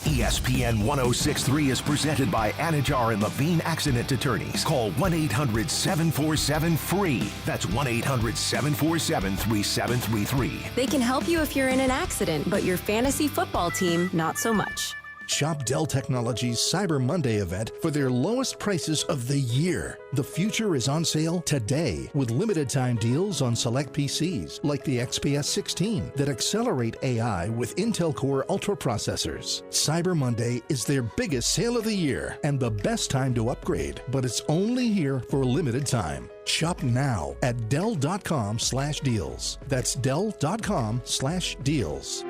ESPN 1063 is presented by Anagar Lavine Accident Attorneys. Call 1-800-747-FREE. That's 1-800-747-3733. They can help you if you're in an accident, but your fantasy football team, not so much. Shop Dell Technologies Cyber Monday event for their lowest prices of the year. The future is on sale today with limited time deals on select PCs like the XPS 16 that accelerate AI with Intel Core Ultra processors. Cyber Monday is their biggest sale of the year and the best time to upgrade, but it's only here for a limited time. Shop now at Dell.com/deals. That's Dell.com/deals.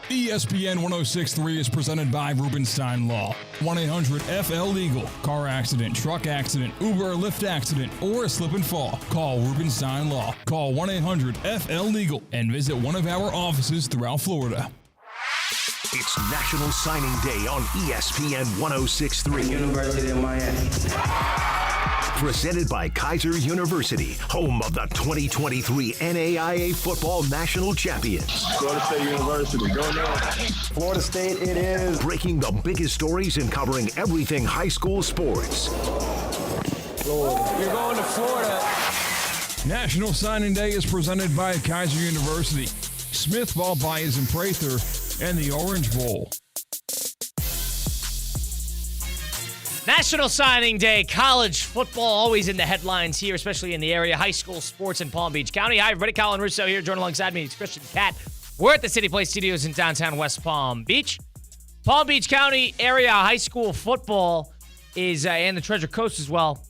ESPN 1063 is presented by Rubenstein Law. 1-800-FL-LEGAL. Car accident, truck accident, Uber or Lyft accident, or a slip and fall. Call Rubenstein Law. Call 1-800-FL-LEGAL and visit one of our offices throughout Florida. It's National Signing Day on ESPN 1063. University of Miami. Presented by Keiser University, home of the 2023 NAIA Football National Champions. Florida State University, go North. Florida State it is. Breaking the biggest stories and covering everything high school sports. Florida. You're going to Florida. National Signing Day is presented by Keiser University, Smith Ball Bias and Prather, and the Orange Bowl. National Signing Day, college football always in the headlines here, especially in the area. High school sports in Palm Beach County. Hi, everybody. Colin Russo here. Joined alongside me is Christian Cat. We're at the City Place Studios in downtown West Palm Beach. Palm Beach County area high school football is, and the Treasure Coast as well,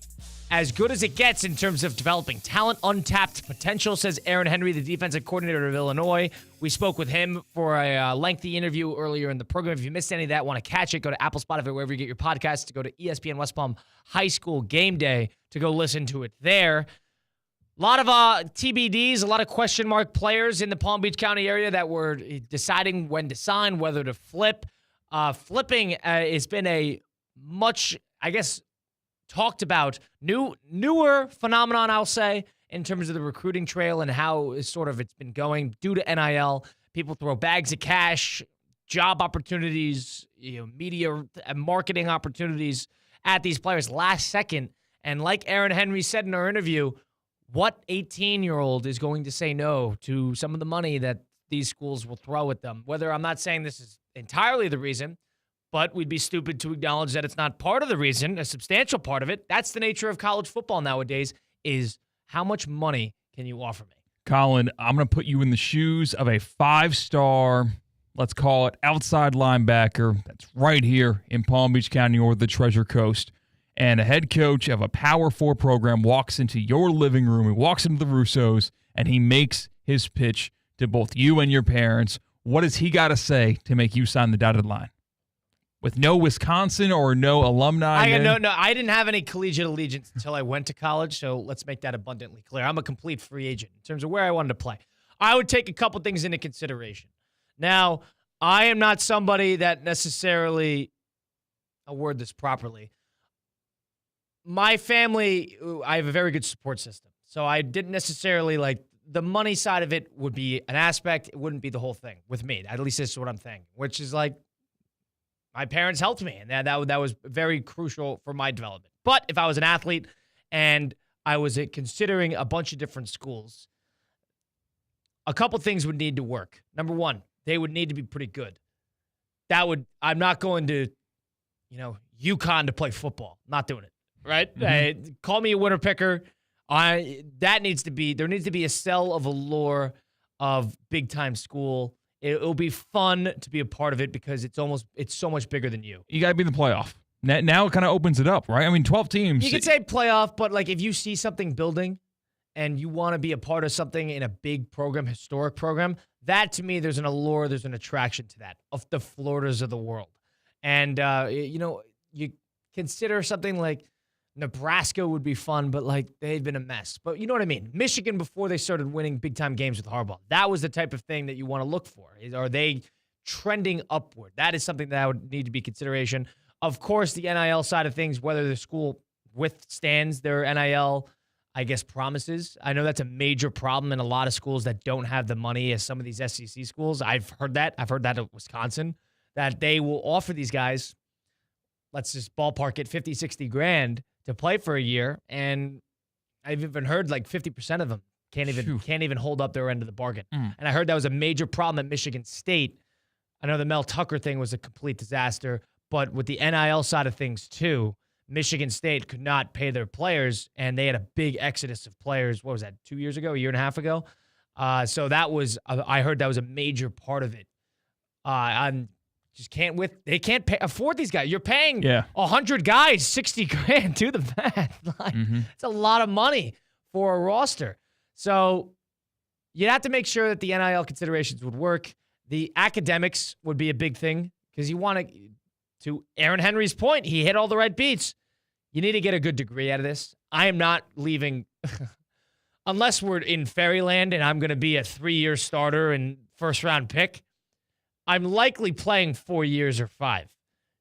as good as it gets in terms of developing talent, untapped potential, says Aaron Henry, the defensive coordinator of Illinois. We spoke with him for a lengthy interview earlier in the program. If you missed any of that, want to catch it, go to Apple, Spotify, wherever you get your podcasts, to go to ESPN West Palm High School Game Day to go listen to it there. A lot of TBDs, a lot of question mark players in the Palm Beach County area that were deciding when to sign, whether to flip. Flipping has been a much, I guess, talked about newer phenomenon, I'll say, in terms of the recruiting trail and how it's been going due to NIL. People throw bags of cash, job opportunities, media and marketing opportunities at these players last second. And like Aaron Henry said in our interview, what 18-year-old is going to say no to some of the money that these schools will throw at them? Whether, I'm not saying this is entirely the reason, but we'd be stupid to acknowledge that it's not part of the reason, a substantial part of it. That's the nature of college football nowadays, is how much money can you offer me? Colin, I'm going to put you in the shoes of a 5-star, let's call it outside linebacker that's right here in Palm Beach County or the Treasure Coast. And a head coach of a Power 4 program walks into your living room, he walks into the Russos, and he makes his pitch to both you and your parents. What does he got to say to make you sign the dotted line? With no Wisconsin or no alumni? I didn't have any collegiate allegiance until I went to college, so let's make that abundantly clear. I'm a complete free agent in terms of where I wanted to play. I would take a couple things into consideration. Now, I am not somebody that necessarily, I'll word this properly. My family, I have a very good support system, so I didn't necessarily the money side of it would be an aspect. It wouldn't be the whole thing with me. At least this is what I'm thinking, which is my parents helped me, and that was very crucial for my development. But if I was an athlete and I was considering a bunch of different schools, a couple things would need to work. Number one, they would need to be pretty good. I'm not going to, UConn to play football. Not doing it, right? Mm-hmm. Call me a winner picker. There needs to be a cell of allure of big time school. It'll be fun to be a part of it because it's so much bigger than you. You got to be in the playoff. Now it kind of opens it up, right? I mean, 12 teams. You could say playoff, but if you see something building and you want to be a part of something in a big program, historic program, that to me, there's an allure, there's an attraction to that, of the Floridas of the world. And, you consider something like Nebraska would be fun, but they've been a mess. But you know what I mean? Michigan, before they started winning big-time games with Harbaugh, that was the type of thing that you want to look for. Are they trending upward? That is something that would need to be consideration. Of course, the NIL side of things, whether the school withstands their NIL I guess, promises. I know that's a major problem in a lot of schools that don't have the money as some of these SEC schools. I've heard that. I've heard that at Wisconsin, that they will offer these guys, let's just ballpark it, 50, 60 grand to play for a year. And I've even heard like 50% of them can't even hold up their end of the bargain. And I heard that was a major problem at Michigan State. I know the Mel Tucker thing was a complete disaster, but with the NIL side of things too, Michigan State could not pay their players, and they had a big exodus of players. What was that, 2 years ago, a year and a half ago? So that was, I heard that was a major part of it. They can't afford these guys. You're paying 100 guys 60 grand. Do the math. It's a lot of money for a roster. So you'd have to make sure that the NIL considerations would work. The academics would be a big thing because you want to Aaron Henry's point, he hit all the right beats. You need to get a good degree out of this. I am not leaving unless we're in fairyland and I'm going to be a 3-year starter and first-round pick. I'm likely playing 4 years or 5.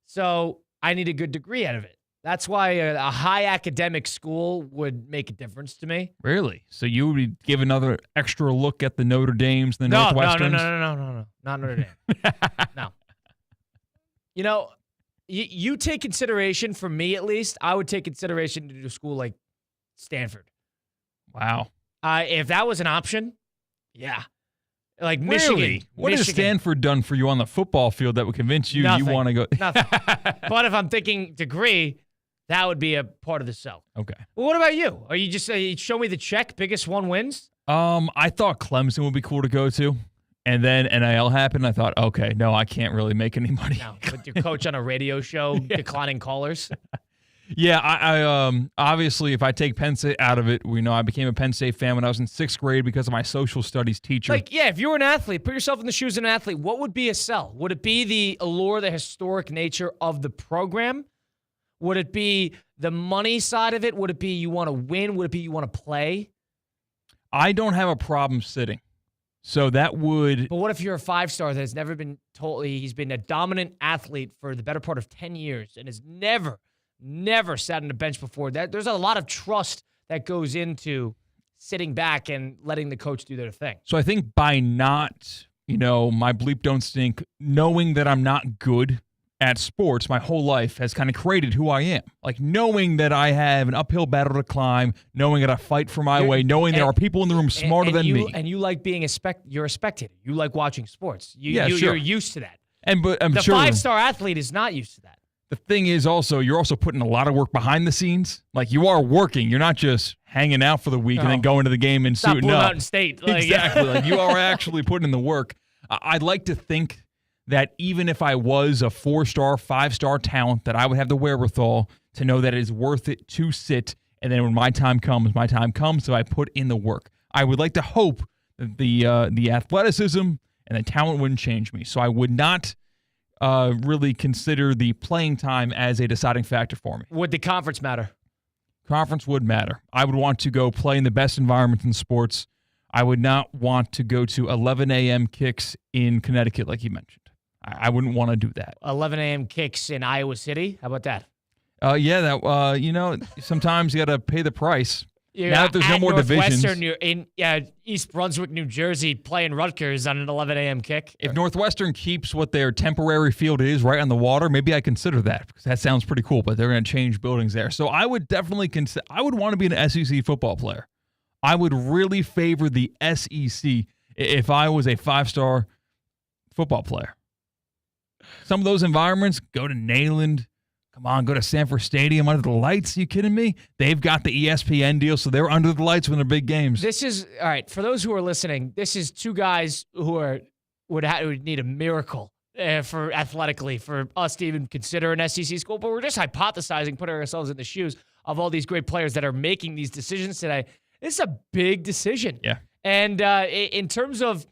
So I need a good degree out of it. That's why a high academic school would make a difference to me. Really? So you would give another extra look at the Notre Dames, the Northwesterns? No. Not Notre Dame. No. You know, you take consideration, for me at least, I would take consideration to do a school like Stanford. Wow. If that was an option, yeah. Like Really? Michigan. What has Stanford done for you on the football field that would convince you you want to go? Nothing. But if I'm thinking degree, that would be a part of the sell. Okay. Well, what about you? Are you just show me the check, biggest one wins? I thought Clemson would be cool to go to. And then NIL happened. I thought, okay, no, I can't really make any money. No, with your coach on a radio show declining callers. Yeah, I obviously, if I take Penn State out of it, I became a Penn State fan when I was in 6th grade because of my social studies teacher. Like, yeah, if you were an athlete, put yourself in the shoes of an athlete, what would be a sell? Would it be the allure, the historic nature of the program? Would it be the money side of it? Would it be you want to win? Would it be you want to play? I don't have a problem sitting. So that would... But what if you're a 5-star that has never been told... He's been a dominant athlete for the better part of 10 years and has never sat on a bench before. There's a lot of trust that goes into sitting back and letting the coach do their thing. So I think by not, my bleep don't stink, knowing that I'm not good at sports my whole life has kind of created who I am. Like knowing that I have an uphill battle to climb, knowing that I fight for my way, knowing there are people in the room smarter than me. And you like being you're a spectator. You like watching sports. Sure. You're used to that. But I'm the sure 5-star athlete is not used to that. The thing is also, you're also putting a lot of work behind the scenes. Like you are working. You're not just hanging out for the week and then going to the game and suiting Blue up. Mountain State. Exactly. Like you are actually putting in the work. I'd like to think that even if I was a 4-star, 5-star talent, that I would have the wherewithal to know that it is worth it to sit. And then when my time comes, so I put in the work. I would like to hope that the athleticism and the talent wouldn't change me. So I would not really consider the playing time as a deciding factor for me. Would the conference matter? Conference would matter. I would want to go play in the best environments in sports. I would not want to go to 11 a.m. kicks in Connecticut like you mentioned. I wouldn't want to do that. 11 a.m. kicks in Iowa City? How about that? Sometimes you got to pay the price. You're now that there's no more divisions. You're in East Brunswick, New Jersey, playing Rutgers on an 11 a.m. kick. If Northwestern keeps what their temporary field is right on the water, maybe I consider that because that sounds pretty cool, but they're going to change buildings there. So I would definitely I would want to be an SEC football player. I would really favor the SEC if I was a 5-star football player. Some of those environments, go to Neyland. Come on, go to Sanford Stadium under the lights. Are you kidding me? They've got the ESPN deal, so they're under the lights when they're big games. This is, all right, for those who are listening, this is two guys who would need a miracle for athletically for us to even consider an SEC school, but we're just hypothesizing, putting ourselves in the shoes of all these great players that are making these decisions today. It's a big decision. Yeah. And in terms of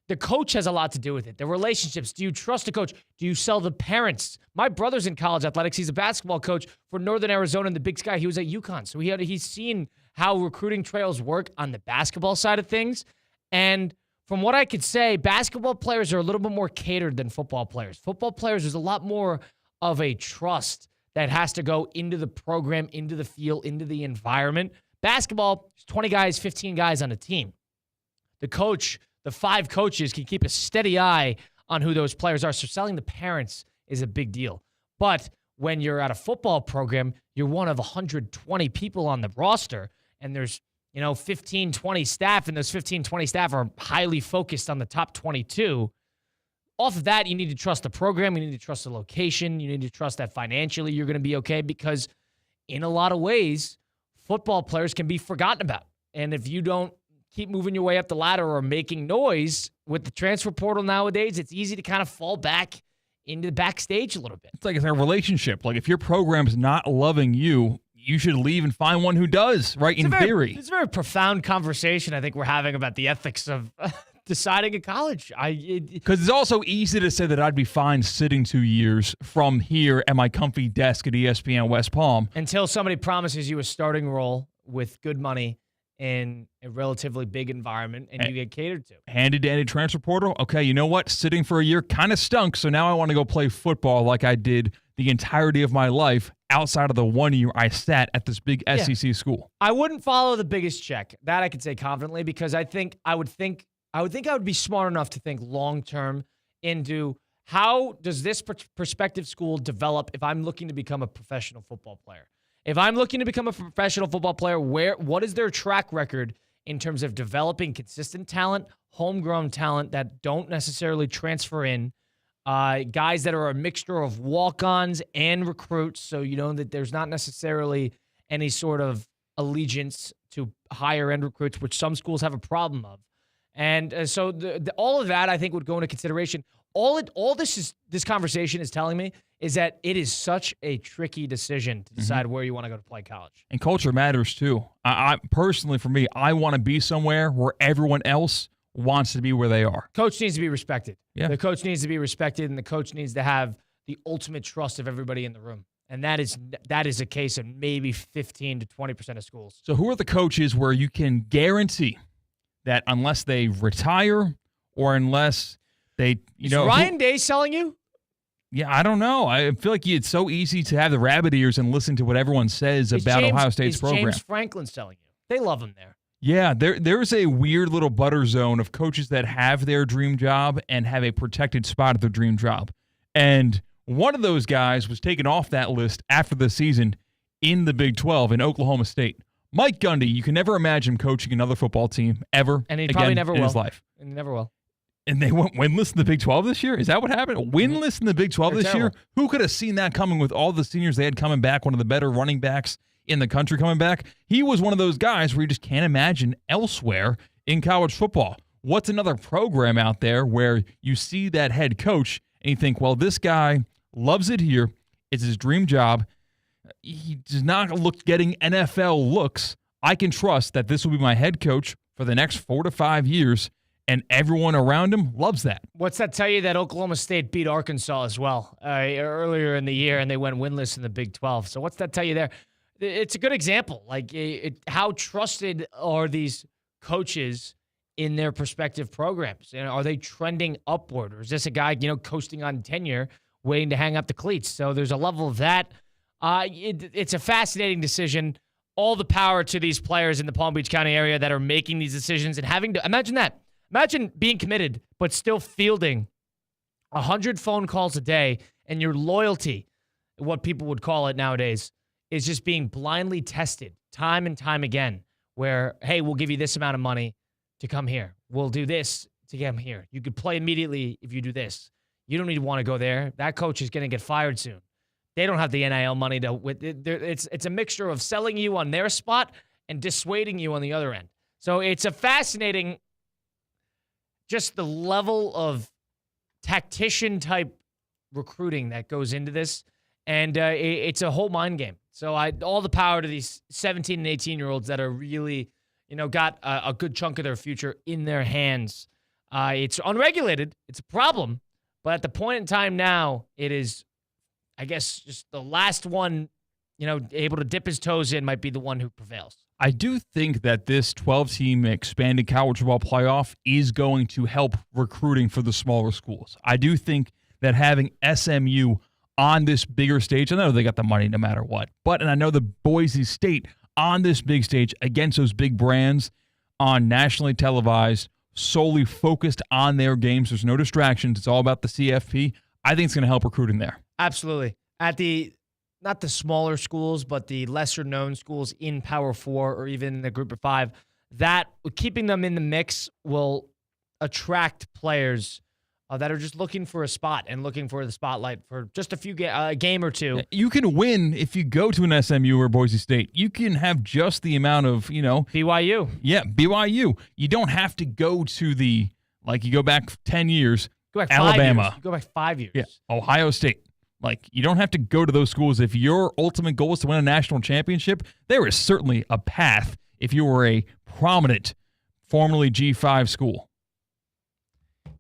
the coach has a lot to do with it. The relationships. Do you trust the coach? Do you sell the parents? My brother's in college athletics. He's a basketball coach for Northern Arizona in the Big Sky. He was at UConn. So he's seen how recruiting trails work on the basketball side of things. And from what I could say, basketball players are a little bit more catered than football players. Football players, there's a lot more of a trust that has to go into the program, into the field, into the environment. Basketball, 20 guys, 15 guys on a team. The coach, the 5 coaches can keep a steady eye on who those players are. So selling the parents is a big deal. But when you're at a football program, you're one of 120 people on the roster, and there's 15, 20 staff, and those 15, 20 staff are highly focused on the top 22. Off of that, you need to trust the program. You need to trust the location. You need to trust that financially you're going to be okay, because in a lot of ways, football players can be forgotten about. And if you don't keep moving your way up the ladder or making noise with the transfer portal nowadays, it's easy to kind of fall back into the backstage a little bit. It's like it's a relationship. Like if your program's not loving you, you should leave and find one who does, right? In theory. It's a very profound conversation I think we're having about the ethics of deciding a college. Because it's also easy to say that I'd be fine sitting 2 years from here at my comfy desk at ESPN West Palm. Until somebody promises you a starting role with good money in a relatively big environment and you get catered to. Handy-dandy transfer portal. Okay, you know what? Sitting for a year kind of stunk, so now I want to go play football like I did the entirety of my life outside of the 1 year I sat at this big SEC school. I wouldn't follow the biggest check. That I could say confidently, because I would be smart enough to think long-term into how does this prospective school develop if I'm looking to become a professional football player. If I'm looking to become a professional football player, what is their track record in terms of developing consistent talent, homegrown talent that don't necessarily transfer in, guys that are a mixture of walk-ons and recruits, so you know that there's not necessarily any sort of allegiance to higher-end recruits, which some schools have a problem of. And so all of that, I think, would go into consideration. All this conversation is telling me is that it is such a tricky decision to decide where you want to go to play college. And culture matters, too. I personally, for me, I want to be somewhere where everyone else wants to be where they are. Coach needs to be respected. Yeah. The coach needs to be respected, and the coach needs to have the ultimate trust of everybody in the room. And that is a case of maybe 15 to 20% of schools. So who are the coaches where you can guarantee that unless they retire or unless they, Is Ryan Day selling you? Yeah, I don't know. I feel like it's so easy to have the rabbit ears and listen to what everyone says about Ohio State's program. James Franklin selling you? They love him there. Yeah, there's a weird little butter zone of coaches that have their dream job and have a protected spot at their dream job. And one of those guys was taken off that list after the season in the Big 12 in Oklahoma State. Mike Gundy, you can never imagine coaching another football team ever and he again probably never in will. his life. And he never will. And they went winless in the Big 12 this year? Is that what happened? Winless in the Big 12 this year? Who could have seen that coming with all the seniors they had coming back, one of the better running backs in the country coming back? He was one of those guys where you just can't imagine elsewhere in college football. What's another program out there where you see that head coach and you think, well, this guy loves it here. It's his dream job. He does not look getting NFL looks. I can trust that this will be my head coach for the next 4 to 5 years, and everyone around him loves that. What's that tell you that Oklahoma State beat Arkansas as well earlier in the year, and they went winless in the Big 12? So what's that tell you there? It's a good example. Like, how trusted are these coaches in their prospective programs? And are they trending upward, or is this a guy, coasting on tenure, waiting to hang up the cleats? So there's a level of that. It's a fascinating decision. All the power to these players in the Palm Beach County area that are making these decisions and having to imagine that. Imagine being committed, but still fielding 100 phone calls a day, and your loyalty, what people would call it nowadays, is just being blindly tested time and time again, where, hey, we'll give you this amount of money to come here. We'll do this to get them here. You could play immediately if you do this. You don't need to want to go there. That coach is going to get fired soon. They don't have the NIL money to. It's a mixture of selling you on their spot and dissuading you on the other end. So it's a fascinating, just the level of tactician type recruiting that goes into this, and it's a whole mind game. So all the power to these 17 and 18-year-olds that are really, got a good chunk of their future in their hands. It's unregulated. It's a problem, but at the point in time now, it is, I guess, just the last one, able to dip his toes in might be the one who prevails. I do think that this 12-team expanded college football playoff is going to help recruiting for the smaller schools. I do think that having SMU on this bigger stage, I know they got the money no matter what, and I know the Boise State on this big stage against those big brands on nationally televised, solely focused on their games. There's no distractions. It's all about the CFP. I think it's going to help recruiting there. Absolutely. At not the smaller schools, but the lesser known schools in Power 4 or even in the Group of 5, that keeping them in the mix will attract players that are just looking for a spot and looking for the spotlight for just a game or two. You can win if you go to an SMU or Boise State. You can have just the amount of, BYU. Yeah, BYU. You don't have to go to you go back 10 years, Go back Alabama. 5 years. Go back 5 years. Yeah, Ohio State. You don't have to go to those schools. If your ultimate goal is to win a national championship, there is certainly a path if you were a prominent, formerly G5 school.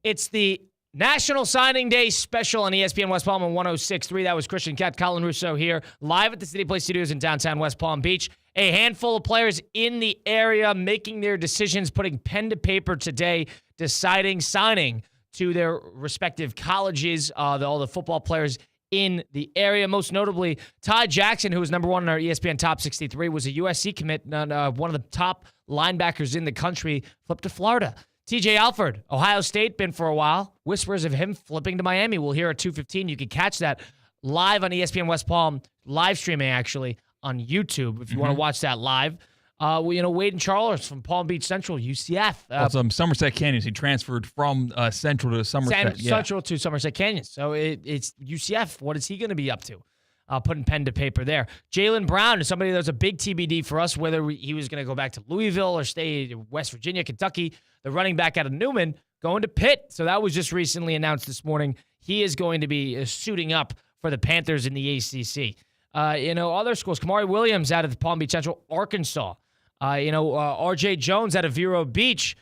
It's the National Signing Day special on ESPN West Palm on 106.3. That was Christian Cat, Colin Russo here, live at the City Place Studios in downtown West Palm Beach. A handful of players in the area making their decisions, putting pen to paper today, deciding signing to their respective colleges, all the football players in the area. Most notably, Ty Jackson, who was number 1 in our ESPN Top 63, was a USC commit, one of the top linebackers in the country, flipped to Florida. TJ Alford, Ohio State, been for a while. Whispers of him flipping to Miami. We'll hear at 2:15. You can catch that live on ESPN West Palm, live streaming actually on YouTube if you want to watch that live. Wade and Charles from Palm Beach Central, UCF. Somerset Canyons. He transferred from Central to Somerset. Central to Somerset Canyons. So it's UCF. What is he going to be up to? Putting pen to paper there. Jaylen Brown is somebody that's a big TBD for us, whether he was going to go back to Louisville or stay in West Virginia, Kentucky. The running back out of Newman going to Pitt. So that was just recently announced this morning. He is going to be suiting up for the Panthers in the ACC. Other schools, Kamari Williams out of the Palm Beach Central, Arkansas. RJ Jones out of Vero Beach,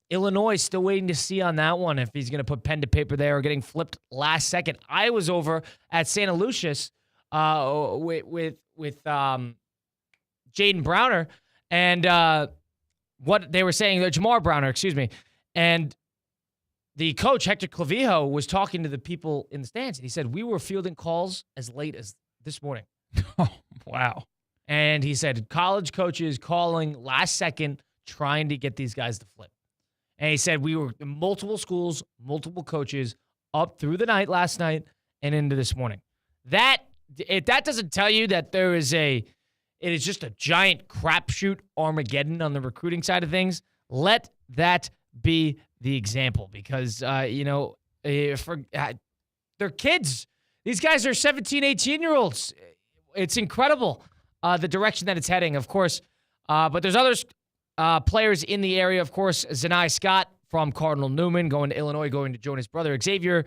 Illinois. Still waiting to see on that one if he's going to put pen to paper there or getting flipped last second. I was over at Santa Lucia's with Jaden Browner and what they were saying, Jamar Browner, excuse me, and the coach, Hector Clavijo, was talking to the people in the stands, and he said, we were fielding calls as late as this morning. Oh, wow. And he said, college coaches calling last second, trying to get these guys to flip. And he said, we were in multiple schools, multiple coaches, up through the night last night and into this morning. If that doesn't tell you that it is just a giant crapshoot Armageddon on the recruiting side of things, let that be the example because, they're kids. These guys are 17, 18-year-olds. It's incredible the direction that it's heading, of course. But there's other players in the area, of course. Zanai Scott from Cardinal Newman going to Illinois, going to join his brother Xavier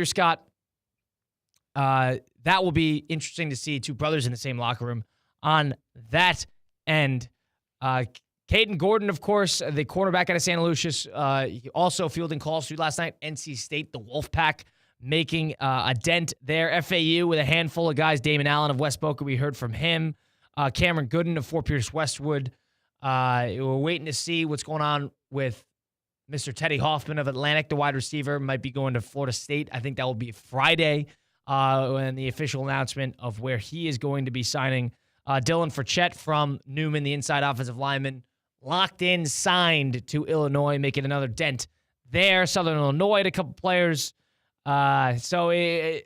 Scott. That will be interesting to see two brothers in the same locker room on that end. Caden Gordon, of course, the cornerback out of Santa Lucia's, also fielding calls through last night. NC State, the Wolfpack, making a dent there. FAU with a handful of guys. Damon Allen of West Boca, we heard from him. Cameron Gooden of Fort Pierce Westwood. We're waiting to see what's going on with Mr. Teddy Hoffman of Atlantic, the wide receiver, might be going to Florida State. I think that will be Friday when the official announcement of where he is going to be signing. Dylan Frechette from Newman, the inside offensive lineman, locked in, signed to Illinois, making another dent there. Southern Illinois had a couple players. So a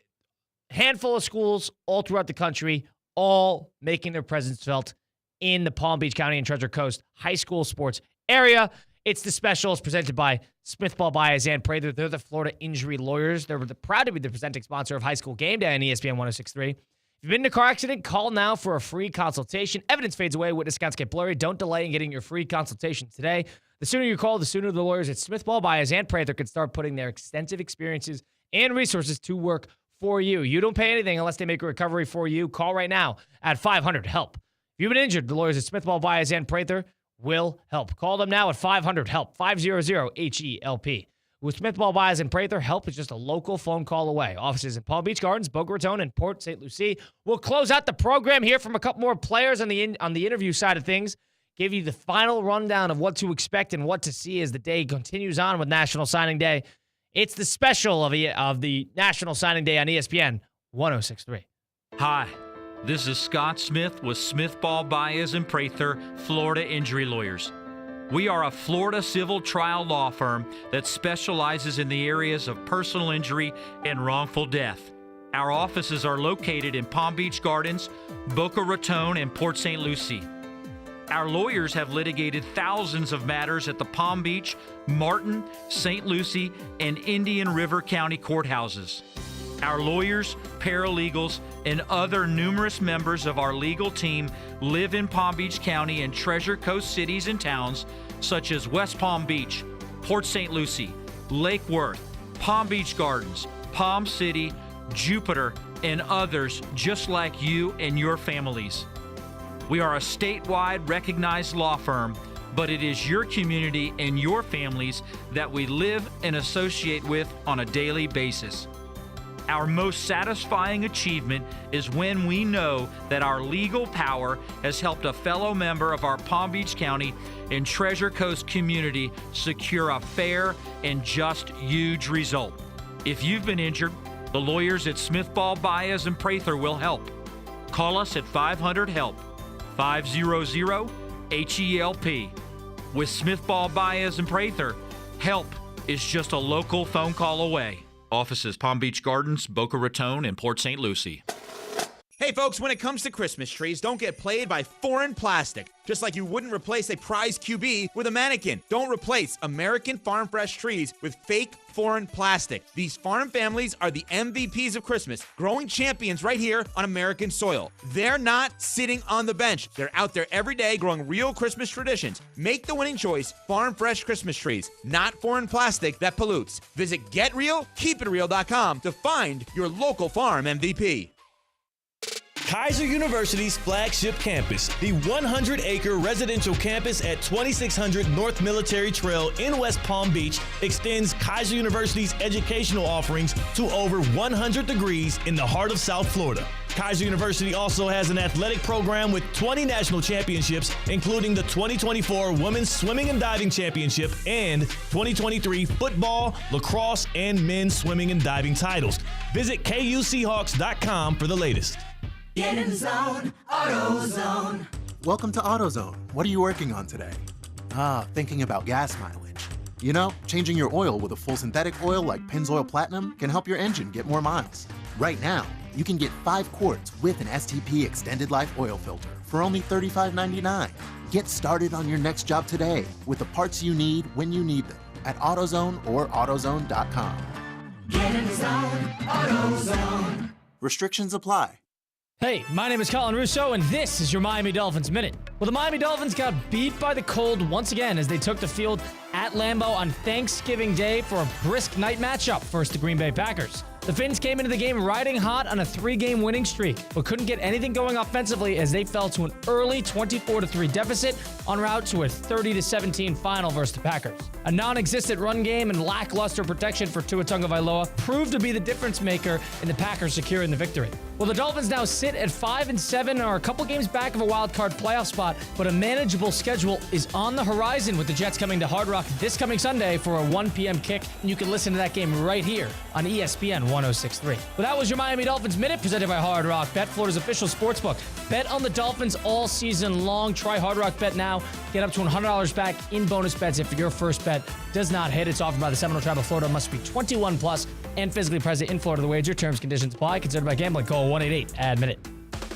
handful of schools all throughout the country, all making their presence felt in the Palm Beach County and Treasure Coast high school sports area. It's the specials presented by Smith Ball Baez and Prather. They're the Florida injury lawyers. They're proud to be the presenting sponsor of High School Game Day on ESPN 106.3. If you've been in a car accident, call now for a free consultation. Evidence fades away. Witness accounts get blurry. Don't delay in getting your free consultation today. The sooner you call, the sooner the lawyers at Smith Ball Baez and Prather can start putting their extensive experiences and resources to work for you. You don't pay anything unless they make a recovery for you. Call right now at 500-HELP. If you've been injured, the lawyers at Smith Ball Baez and Prather will help. Call them now at 500-HELP, 500-HELP. With Smith Ball Baez and Prather, help is just a local phone call away. Offices in Palm Beach Gardens, Boca Raton, and Port St. Lucie. We'll close out the program here from a couple more players on the interview side of things. Give you the final rundown of what to expect and what to see as the day continues on with National Signing Day. It's the special of the National Signing Day on ESPN 106.3. Hi, This is Scott Smith with Smith Ball Baez and Prather, Florida Injury Lawyers. We are a Florida civil trial law firm that specializes in the areas of personal injury and wrongful death. Our offices are located in Palm Beach Gardens, Boca Raton, and Port St. Lucie. Our lawyers have litigated thousands of matters at the Palm Beach, Martin, St. Lucie, and Indian River County courthouses. Our lawyers, paralegals, and other numerous members of our legal team live in Palm Beach County and Treasure Coast cities and towns such as West Palm Beach, Port St. Lucie, Lake Worth, Palm Beach Gardens, Palm City, Jupiter, and others just like you and your families. We are a statewide recognized law firm, but it is your community and your families that we live and associate with on a daily basis. Our most satisfying achievement is when we know that our legal power has helped a fellow member of our Palm Beach County and Treasure Coast community secure a fair and just huge result. If you've been injured, the lawyers at Smith Ball Baez and Prather will help. Call us at 500-HELP, 500-HELP. With Smith Ball Baez and Prather, help is just a local phone call away. Offices Palm Beach Gardens, Boca Raton, and Port St. Lucie. Hey folks, when it comes to Christmas trees, don't get played by foreign plastic. Just like you wouldn't replace a prize QB with a mannequin. Don't replace American Farm Fresh trees with fake foreign plastic. These farm families are the MVPs of Christmas, growing champions right here on American soil. They're not sitting on the bench. They're out there every day growing real Christmas traditions. Make the winning choice, Farm Fresh Christmas trees, not foreign plastic that pollutes. Visit GetRealKeepItReal.com to find your local farm MVP. Keiser University's flagship campus, the 100-acre residential campus at 2600 North Military Trail in West Palm Beach, extends Keiser University's educational offerings to over 100 degrees in the heart of South Florida. Keiser University also has an athletic program with 20 national championships, including the 2024 Women's Swimming and Diving Championship and 2023 football, lacrosse, and men's swimming and diving titles. Visit KUSeahawks.com for the latest. Get in the zone, AutoZone. Welcome to AutoZone. What are you working on today? Thinking about gas mileage. You know, changing your oil with a full synthetic oil like Pennzoil Platinum can help your engine get more miles. Right now, you can get 5 quarts with an STP Extended Life Oil Filter for only $35.99. Get started on your next job today with the parts you need when you need them at AutoZone or AutoZone.com. Get in the zone, AutoZone. Restrictions apply. Hey, my name is Colin Russo, and this is your Miami Dolphins Minute. Well, the Miami Dolphins got beat by the cold once again as they took the field at Lambeau on Thanksgiving Day for a brisk night matchup versus the Green Bay Packers. The Finns came into the game riding hot on a 3-game winning streak, but couldn't get anything going offensively as they fell to an early 24-3 deficit en route to a 30-17 final versus the Packers. A non-existent run game and lackluster protection for Tua Tagovailoa proved to be the difference maker in the Packers securing the victory. Well, the Dolphins now sit at 5-7 and are a couple games back of a wild card playoff spot, but a manageable schedule is on the horizon with the Jets coming to Hard Rock this coming Sunday for a 1 p.m. kick, and you can listen to that game right here on ESPN 106.3. Well, that was your Miami Dolphins Minute presented by Hard Rock Bet, Florida's official sportsbook. Bet on the Dolphins all season long. Try Hard Rock Bet now. Get up to $100 back in bonus bets if your first bet does not hit. It's offered by the Seminole Tribe of Florida. Must be 21 plus and physically present in Florida. The wager, terms, conditions apply. Considered by gambling. Call 1-888-ADMINUTE.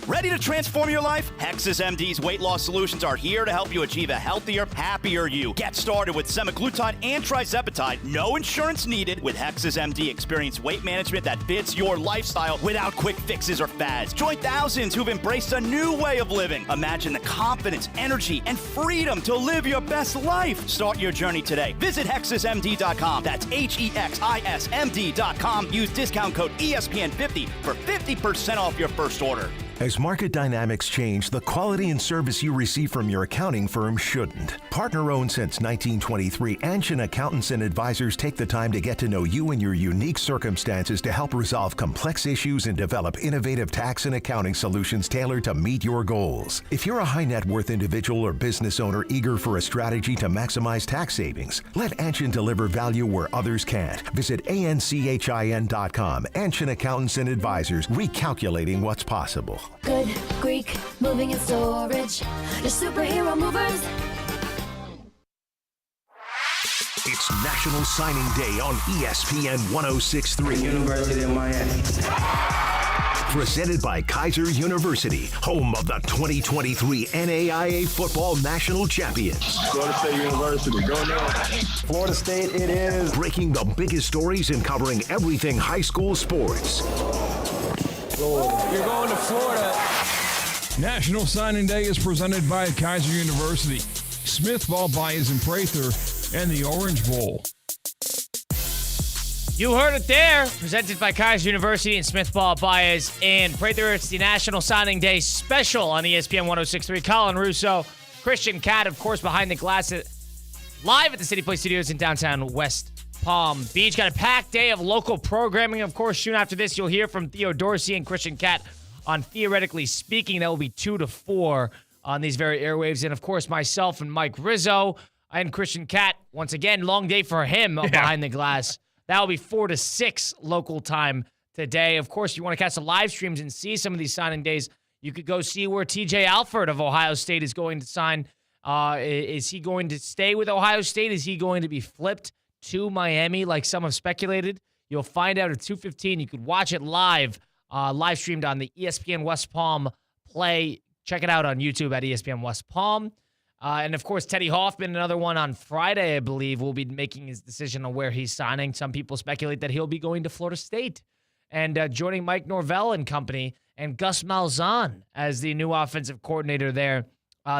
Ready to transform your life? Hexus MD's weight loss solutions are here to help you achieve a healthier, happier you. Get started with semaglutide and trizepatide. No insurance needed. With Hexus MD, experience weight management that fits your lifestyle without quick fixes or fads. Join thousands who've embraced a new way of living. Imagine the confidence, energy, and freedom to live your best life. Start your journey today. Visit HexusMD.com. That's HEXISMD.com. Use discount code ESPN50 for 50% off your first order. As market dynamics change, the quality and service you receive from your accounting firm shouldn't. Partner-owned since 1923, Anchin Accountants and Advisors take the time to get to know you and your unique circumstances to help resolve complex issues and develop innovative tax and accounting solutions tailored to meet your goals. If you're a high-net-worth individual or business owner eager for a strategy to maximize tax savings, let Anchin deliver value where others can't. Visit ANCHIN.com. Anchin Accountants and Advisors, recalculating what's possible. Good Greek, moving and storage. Your superhero movers. It's National Signing Day on ESPN 106.3. University of Miami. Presented by Keiser University, home of the 2023 NAIA Football National Champions. Florida State University, go North. Florida State it is. Breaking the biggest stories and covering everything high school sports. You're going to Florida. National Signing Day is presented by Keiser University, Smith Ball Baez in Prather, and the Orange Bowl. You heard it there. Presented by Keiser University and Smith Ball Baez in Prather. It's the National Signing Day special on ESPN 106.3. Colin Russo, Christian Cat, of course, behind the glass, live at the City Place Studios in downtown West Palm Beach. Got a packed day of local programming. Of course, soon after this, you'll hear from Theo Dorsey and Christian Cat on Theoretically Speaking. That will be 2 to 4 on these very airwaves. And, of course, myself and Mike Rizzo and Christian Cat. Once again, long day for him behind the glass. That will be 4 to 6 local time today. Of course, if you want to catch the live streams and see some of these signing days, you could go see where TJ Alford of Ohio State is going to sign. Is he going to stay with Ohio State? Is he going to be flipped to Miami like some have speculated? You'll find out at 2:15. You could watch it live streamed on the ESPN West Palm Play. Check it out on YouTube at ESPN West Palm. And, of course, Teddy Hoffman, another one on Friday, I believe, will be making his decision on where he's signing. Some people speculate that he'll be going to Florida State and joining Mike Norvell and company and Gus Malzahn as the new offensive coordinator there,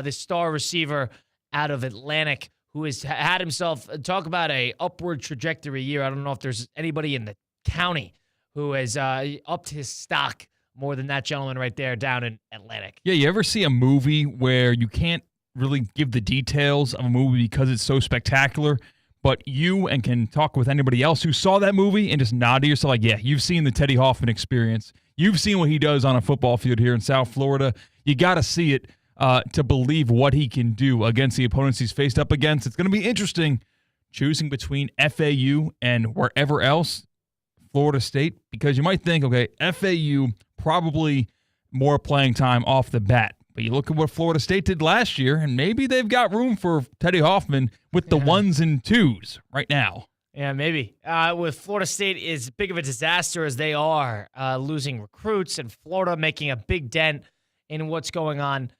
the star receiver out of Atlantic who has had himself talk about a upward trajectory year. I don't know if there's anybody in the county who has upped his stock more than that gentleman right there down in Atlantic. Yeah, you ever see a movie where you can't really give the details of a movie because it's so spectacular, but you and can talk with anybody else who saw that movie and just nod to yourself like, yeah, you've seen the Teddy Hoffman experience. You've seen what he does on a football field here in South Florida. You got to see it to believe what he can do against the opponents he's faced up against. It's going to be interesting choosing between FAU and wherever else, Florida State, because you might think, okay, FAU probably more playing time off the bat. But you look at what Florida State did last year, and maybe they've got room for Teddy Hoffman with the 1s and 2s right now. Yeah, maybe. With Florida State as big of a disaster as they are, losing recruits, and Florida making a big dent in what's going on,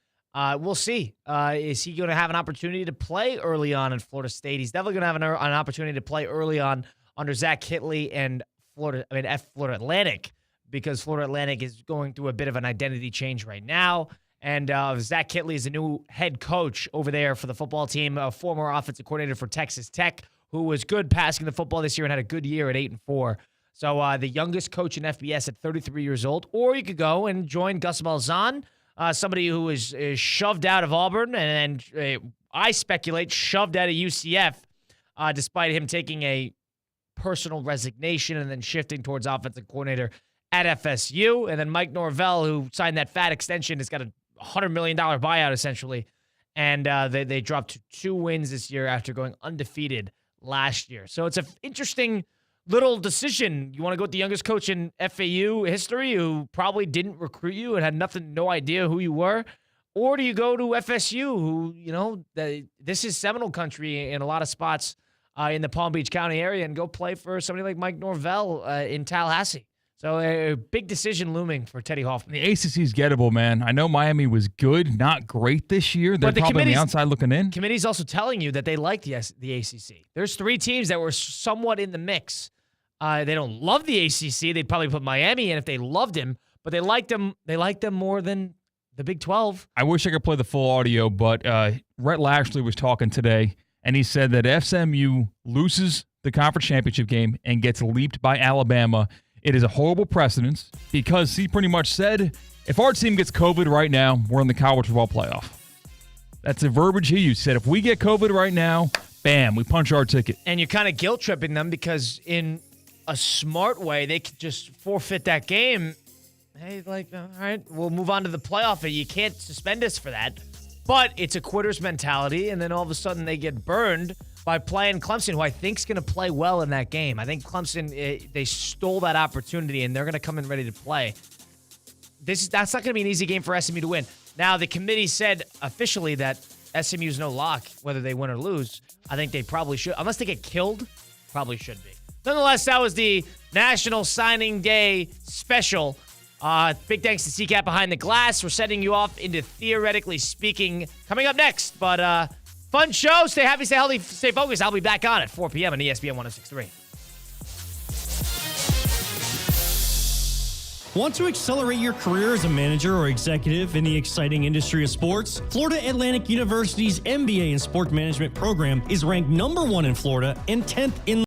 we'll see. Is he going to have an opportunity to play early on in Florida State? He's definitely going to have an opportunity to play early on under Zach Hitley and Florida Atlantic, because Florida Atlantic is going through a bit of an identity change right now. And Zach Hitley is the new head coach over there for the football team, a former offensive coordinator for Texas Tech, who was good passing the football this year and had a good year at 8-4. So the youngest coach in FBS at 33 years old. Or you could go and join Gus Malzahn, somebody who is shoved out of Auburn and I speculate shoved out of UCF, despite him taking a personal resignation and then shifting towards offensive coordinator at FSU. And then Mike Norvell, who signed that fat extension, has got a $100 million buyout, essentially. And they dropped to 2 wins this year after going undefeated last year. So it's an interesting little decision. You want to go with the youngest coach in FAU history who probably didn't recruit you and had no idea who you were? Or do you go to FSU, who, this is Seminole country in a lot of spots in the Palm Beach County area, and go play for somebody like Mike Norvell in Tallahassee? So a big decision looming for Teddy Hoffman. The ACC is gettable, man. I know Miami was good, not great this year. They're probably on the outside looking in. Committee's also telling you that they like the ACC. There's 3 teams that were somewhat in the mix. They don't love the ACC. They'd probably put Miami in if they loved him, but they liked them. They liked them more than the Big 12. I wish I could play the full audio, but Rhett Lashley was talking today, and he said that if SMU loses the conference championship game and gets leaped by Alabama, it is a horrible precedence, because he pretty much said, if our team gets COVID right now, we're in the college football playoff. That's the verbiage he used. He said, if we get COVID right now, bam, we punch our ticket. And you're kind of guilt-tripping them, because in a smart way, they could just forfeit that game. Hey, all right, we'll move on to the playoff. You can't suspend us for that. But it's a quitter's mentality, and then all of a sudden they get burned by playing Clemson, who I think is going to play well in that game. I think Clemson, they stole that opportunity, and they're going to come in ready to play. that's not going to be an easy game for SMU to win. Now, the committee said officially that SMU's no lock, whether they win or lose. I think they probably should. Unless they get killed, probably should be. Nonetheless, that was the National Signing Day special. Big thanks to CCAP Behind the Glass. We're sending you off into Theoretically Speaking coming up next. But fun show. Stay happy, stay healthy, stay focused. I'll be back on at 4 p.m. on ESPN 106.3. Want to accelerate your career as a manager or executive in the exciting industry of sports? Florida Atlantic University's MBA in Sport Management program is ranked #1 in Florida and 10th in